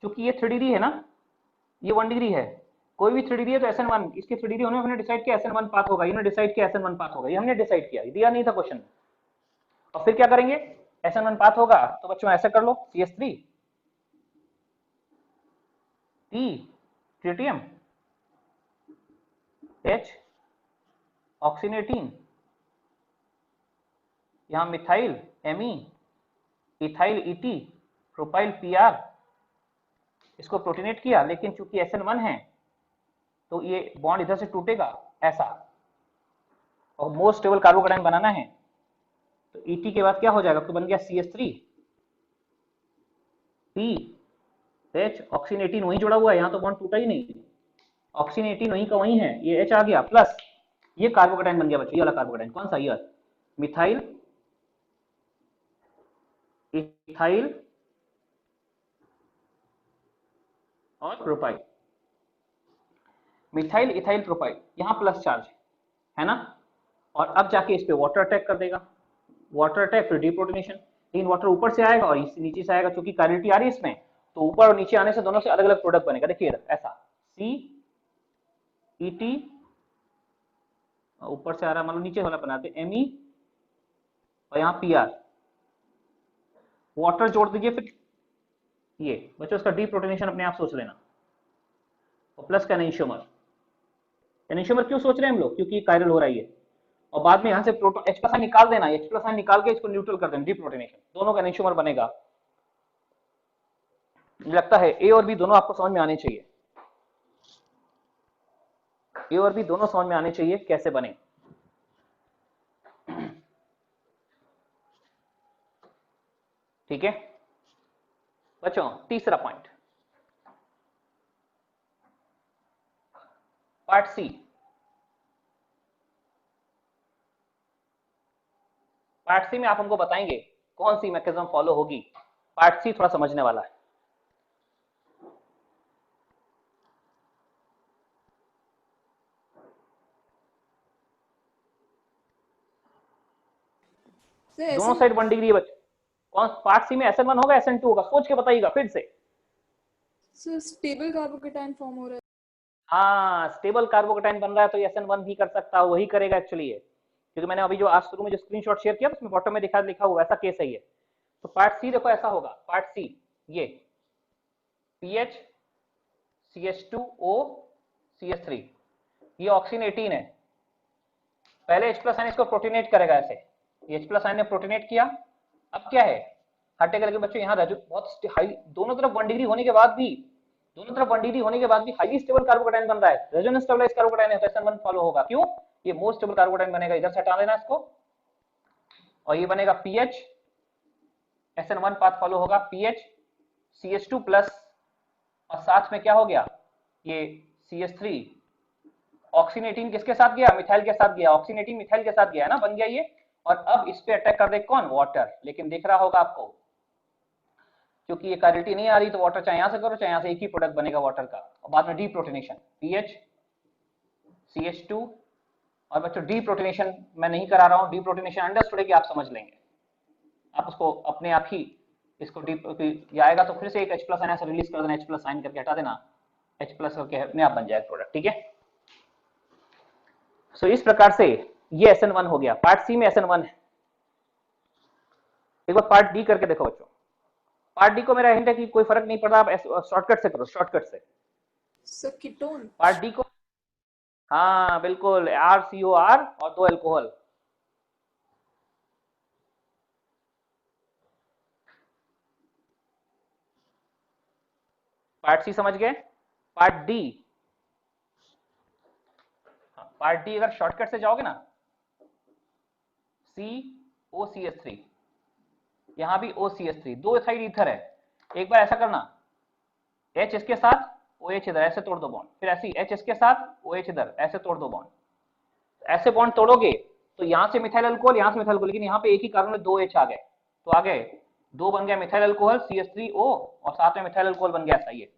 क्योंकि ये 3 डिग्री है ना, ये 1 डिग्री है, कोई भी 3 डिग्री है तो SN1 इसके 3 डिग्री होने में हमने डिसाइड किया SN1 पाथ होगा, ये डिसाइड किया SN1 पाथ होगा, ये हमने डिसाइड किया, दिया नहीं था क्वेश्चन। और फिर क्या करेंगे, SN1 पाथ होगा तो बच्चों ऐसा कर लो, CH3 T tritium H oxygen 18, यहां methyl Me, ethyl ET, propyl PR, इसको प्रोटीनेट किया, लेकिन चूंकि SN1 है तो ये बॉन्ड इधर से टूटेगा ऐसा, और मोस्ट स्टेबल कार्बोकेटाइन बनाना है तो ET के बाद क्या हो जाएगा, तो बन गया CH3 P H ऑक्सीजन 18 वहीं जुड़ा हुआ है, यहां तो बॉन्ड टूटा ही नहीं, ऑक्सीजन 18 वहीं का वहीं है, ये H आ गया, प्लस ये कार्बोकेटाइन बन गया बच्चों, ये वाला कार्बोकेटाइन कौन सा, ये मिथाइल इथाइल और प्रोपाइल, मिथाइल इथाइल प्रोपाइल, यहां प्लस चार्ज है ना। और अब जाके इस पे वाटर अटैक कर देगा, वाटर अटैक फिर डीप्रोटोनेशन, लेकिन वाटर ऊपर से आएगा और नीचे से आएगा, क्योंकि कैरिटी आ रही है इसमें, तो ऊपर और नीचे आने से दोनों से अलग अलग प्रोडक्ट बनेगा। देखिए ऐसा CET, ऊपर से आ रहा, मतलब नीचे वाला बनाते Me, और यहाँ PR, वाटर जोड़ दीजिए, फिर ये बच्चों इसका डीप्रोटोनेशन अपने आप सोच लेना, और प्लस का एनीशोमर। एनीशोमर क्यों सोच रहे हैं हम लोग, क्योंकि कायरल हो रही है, और बाद में यहाँ से प्रोटॉन H प्लस निकाल देना, H प्लस निकाल के इसको न्यूट्रल कर देना, डीप्रोटोनेशन, दोनों का एनीशोमर बनेगा। मुझे लगता है A और B दोनों आपको समझ में आने चाहिए। ए और बी दोनों समझ में आने चाहिए कैसे बने। ठीक है बच्चों, तीसरा point part C. Part C में आप हमको बताएंगे कौन सी मैकेनिज्म फॉलो होगी। पार्ट सी थोड़ा समझने वाला है। दोनों साइड 1 डिग्री है बच्चे। कौन पार्ट सी में SN1 होगा SN2 होगा, सोच के बताइएगा फिर से। स्टेबल कार्बोकेटायन फॉर्म हो रहा है। हाँ स्टेबल कार्बोकेटायन बन रहा है तो SN1 भी कर सकता है, वही करेगा एक्चुअली ये, क्योंकि मैंने अभी जो आज शुरू में जो स्क्रीनशॉट शेयर किया उसमें बॉटम में लिखा हुआ ऐसा केस है ये। तो पार्ट सी देखो ऐसा होगा, पार्ट सी ये PH CH2O CH3, ये ऑक्सीजन 18 है। पहले H+ आयन इसको प्रोटीनेट करेगा ऐसे, ये H+ आयन ने प्रोटीनेट किया। अब क्या है, हटेगा लगे बच्चों यहाँ बहुत हाई, दोनों तरफ 1 डिग्री होने के बाद भी, दोनों तरफ 1 डिग्री होने के बाद भी हाईली स्टेबल कार्बोकेटायन बन रहा है। रेजोनेंस स्टेबलाइज्ड कार्बोकेटायन है तो SN1 फॉलो होगा। क्यों? ये मोस्ट स्टेबल कार्बोकेटायन बनेगा, इधर से हटा देना इसको, और ये बनेगा PH, SN1 पाथ फॉलो होगा, PH CH2 प्लस, और साथ में क्या हो गया, ये CH3, ऑक्सीजन 18 किसके साथ गया, मिथाइल के साथ गया, ऑक्सीजन 18 मिथाइल के साथ गया है ना, बन गया ये। और अब इस पे अटैक कर दे कौन, वाटर। लेकिन दिख रहा होगा आपको, क्योंकि ये कैरिटी नहीं आ रही तो वाटर चाहे यहां से करो चाहे यहां से, एक ही प्रोडक्ट बनेगा वाटर का। और बाद में डीप्रोटोनेशन, PH CH2, और बच्चों डीप्रोटोनेशन मैं नहीं करा रहा हूं, डीप्रोटोनेशन अंडरस्टूड है कि आप समझ लेंगे, आप उसको अपने आप ही इसको डीप आएगा तो फिर से एक H+ आयन से रिलीज कर देना, H+ आयन करके हटा देना, H+ करके अपने आप बन जाएगा प्रोडक्ट। ठीक है, सो इस प्रकार से ये SN1 हो गया, पार्ट सी में SN1 है। एक बार पार्ट डी करके देखो बच्चों। पार्ट डी को मेरा हिंट है कि कोई फर्क नहीं पड़ता, आप शॉर्टकट से करो, शॉर्टकट से। Sir ketone. पार्ट डी को, हाँ बिल्कुल, RCOR और 2 अल्कोहल। पार्ट सी समझ गए। पार्ट डी, पार्ट डी अगर शॉर्टकट से जाओगे ना, COCH3, यहां भी OCH3, दो साइड ईथर है। एक बार ऐसा करना, H इसके साथ, OH इधर, ऐसे तोड़ दो बॉन्ड, फिर ऐसी H इसके साथ, OH इधर, ऐसे तोड़ दो बॉन्ड। ऐसे बॉन्ड तोड़ोगे तो यहां से मिथाइल अल्कोहल, यहां से मिथाइल अल्कोहल, लेकिन यहां पे एक ही कार्बन में 2 H आ गए, तो आ गए 2 बन गया मिथाइल अल्कोहल CH3O, और साथ में मिथाइल अल्कोहल बन गया ऐसा ये,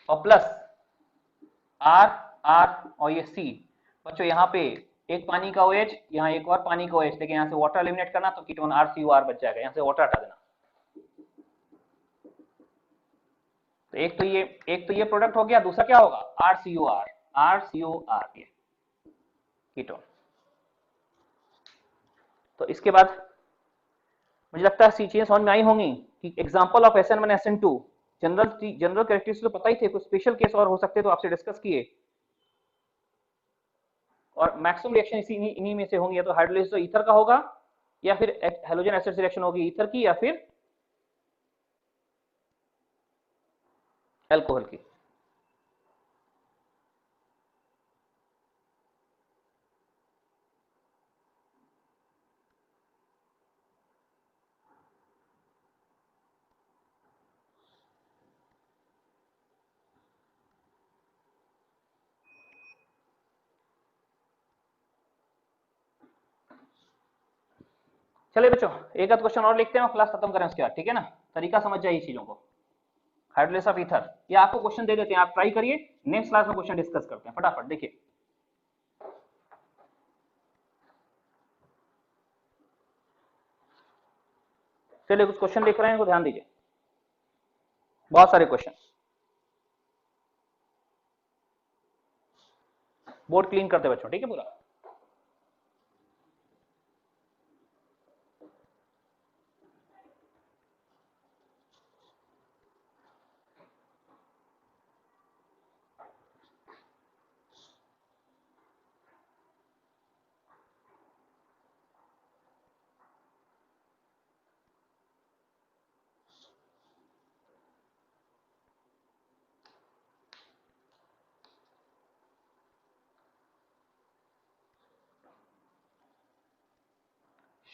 और प्लस R R और ये C। बच्चों यहाँ पे एक पानी का OH, यहाँ एक और पानी का OH, लेकिन यहाँ से वाटर एलिमिनेट करना तो कीटोन RCOR बच जाएगा, यहाँ से वाटर हटा देना। तो एक तो ये प्रोडक्ट हो गया, दूसरा क्या होगा, RCOR ये कीटोन। तो इसके बाद मुझे लगता है चीजें समझ में आई होंगी कि example of SN1 SN2 general characteristics तो पता ही थे, कुछ स्पेशल केस और हो सकते तो आपसे डिस्कस किए, और मैक्सिमम रिएक्शन इन्हीं में से होंगी, या तो हाइड्रोलाइसिस तो ईथर का होगा, या फिर हैलोजन एसिड रिएक्शन होगी ईथर की, या फिर अल्कोहल की। चलिए बच्चों, एक आध क्वेश्चन और लिखते हैं और क्लास खत्म करें उसके बाद, ठीक है ना। तरीका समझ जाइए चीजों को। हाइड्रोलाइसिस ऑफ ईथर, ये आपको क्वेश्चन दे देते हैं, आप ट्राई करिए, नेक्स्ट क्लास में क्वेश्चन डिस्कस करते हैं। फटाफट देखिए, चलिए कुछ क्वेश्चन लिख रहे हैं तो ध्यान दीजिए, बहुत सारे क्वेश्चन। बोर्ड क्लीन करते बच्चों, ठीक है पूरा।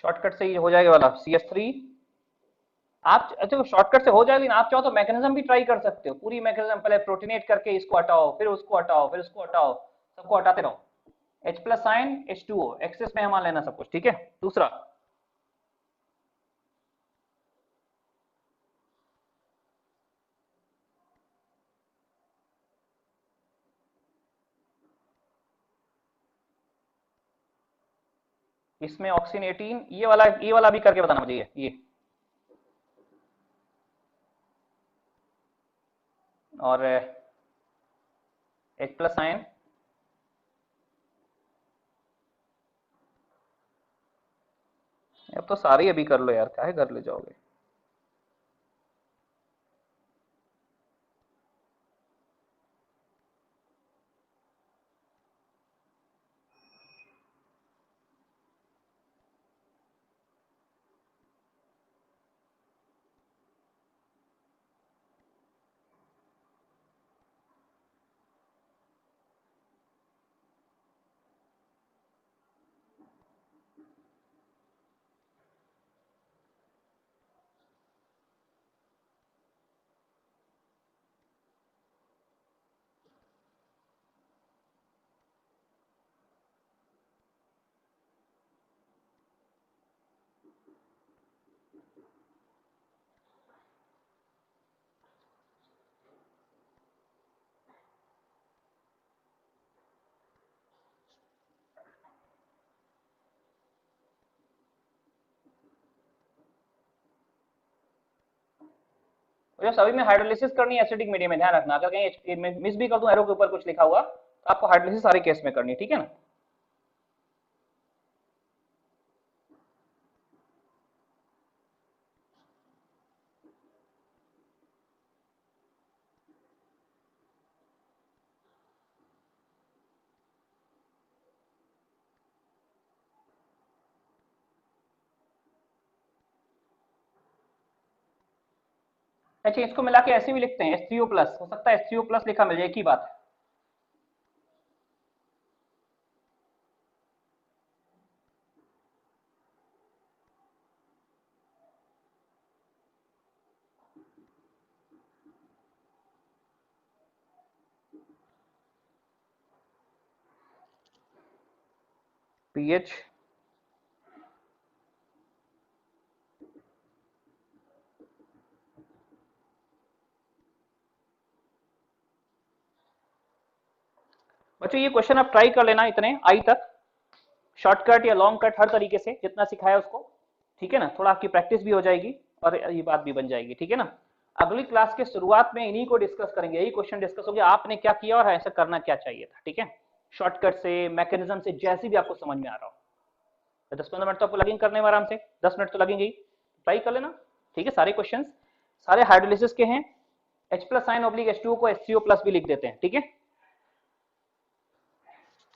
शॉर्टकट से ही हो जाएगा वाला CH3। आप अच्छा शॉर्टकट से हो जाएगी ना, आप चाहो तो मैकेनिज्म भी ट्राई कर सकते हो, पूरी मैकेनिज्म पहले प्रोटीनेट करके इसको हटाओ, फिर उसको हटाओ, फिर उसको हटाओ, सबको हटाते रहो। H+ आयन H2O एक्सेस में हमारा लेना सब कुछ, ठीक है। दूसरा इसमें ऑक्सीजन 18, ये वाला भी करके बताना मुझे ये और H+ आयन अब तो सारे अभी कर लो यार, काहे कर ले जाओगे। तो सभी में हाइड्रोलिसिस करनी है एसिडिक मीडियम में, ध्यान रखना, अगर कहीं मिस भी कर दूं एरो के ऊपर कुछ लिखा हुआ तो आपको हाइड्रोलिसिस सारे केस में करनी है, ठीक है ना। अच्छा इसको मिला के ऐसे भी लिखते हैं H3O+, हो सकता है H3O+ लिखा मिल जाए, एक ही बात है। पीएच बच्चों ये क्वेश्चन आप ट्राई कर लेना इतने आई तक, शॉर्टकट या लॉन्ग कट हर तरीके से जितना सिखाया उसको, ठीक है ना। थोड़ा आपकी प्रैक्टिस भी हो जाएगी और ये बात भी बन जाएगी, ठीक है ना। अगली क्लास के शुरुआत में इन्हीं को डिस्कस करेंगे, यही क्वेश्चन डिस्कस होगा, आपने क्या किया और ऐसा करना क्या चाहिए था, ठीक है। शॉर्टकट से मैकेनिज्म से जैसे भी आपको समझ में आ रहा हो, तो 10-15 मिनट तो आपको लगेंगे करने में, आराम से 10 मिनट तो लगेंगे ही, ट्राई कर लेना, ठीक है। सारे क्वेश्चंस सारे हाइड्रोलिसिस के हैं। H+ आयन ऑब्लिक H2O को HCO+ भी लिख देते हैं, ठीक है।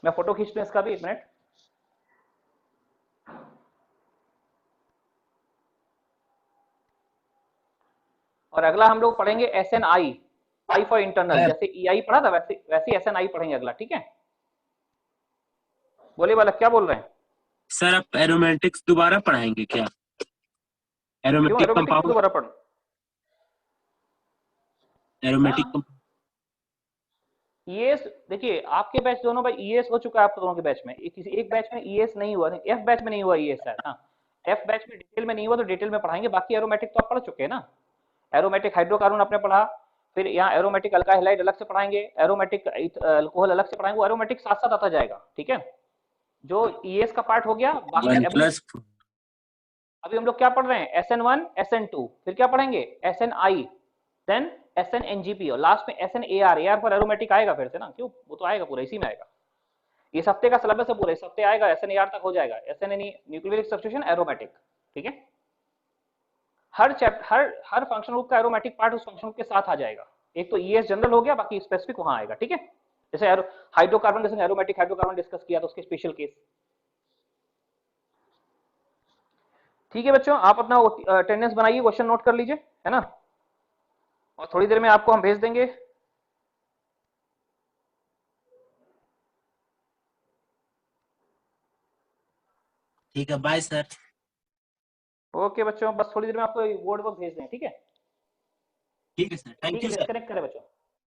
मैं फोटो खींच लूं इसका भी, 1 मिनट। और अगला हम लोग पढ़ेंगे SNI, आई फॉर इंटरनल, जैसे EI पढ़ा था वैसे वैसे SNI पढ़ेंगे अगला, ठीक है। बोलिए बालक क्या बोल रहे हैं। सर आप एरोमेटिक्स दोबारा पढ़ाएंगे क्या? क्यों एरोमेटिक एरोमेटिक क्यों कंपाउंड, दोबारा पढ़। एरोमेटिक हाँ ES देखिए आपके बैच दोनों भाई ES हो चुका है आप दोनों के बैच में, किसी एक बैच में ES नहीं हुआ, F बैच में नहीं हुआ ES शायद, हाँ F बैच में डिटेल में नहीं हुआ तो डिटेल में पढ़ाएंगे। बाकी एरोमेटिक तो आप पढ़ चुके हैं ना, एरोमेटिक हाइड्रोकार्बन आपने पढ़ा, फिर यहाँ एरोमेटिक अल्काइल हैलाइड अलग से पढ़ाएंगे, एरोमेटिक अल्कोहल अलग से पढ़ाएंगे, वो एरोमेटिक साथ साथ आता जाएगा, ठीक है। जो ES का पार्ट हो गया, बाकी 1+, अभी हम लोग क्या पढ़ रहे हैं SN1 SN2, फिर क्या पढ़ेंगे SNI, देन SNNGP और लास्ट में SNAR, AR पर एरोमेटिक आएगा फिर से ना, क्यों वो तो आएगा पूरा इसी में आएगा। इस हफ्ते का सिलेबस है पूरा, इस हफ्ते आएगा SNAR तक हो जाएगा, SNNE न्यूक्लियोफिलिक सब्स्टिट्यूशन एरोमेटिक, ठीक है। हर चैप्टर हर फंक्शन ग्रुप का एरोमेटिक पार्ट उस फंक्शन ग्रुप के साथ आ जाएगा। एक तो ES जनरल हो गया, बाकी स्पेसिफिक वहां आएगा, ठीक है। जैसे हाइड्रोकार्बन के संग एरोमेटिक हाइड्रोकार्बन डिस्कस किया तो उसके स्पेशल केस, ठीक है बच्चों। आप अपना अटेंडेंस बनाइए, क्वेश्चन नोट कर लीजिए, है ना, और थोड़ी देर में आपको हम भेज देंगे। ठीक है, बाय सर। ओके बच्चों, बस थोड़ी देर में आपको बोर्ड को भेज दें, ठीक है? ठीक है सर, थैंक ठीक यू है, सर। डिस्कनेक्ट करें बच्चों।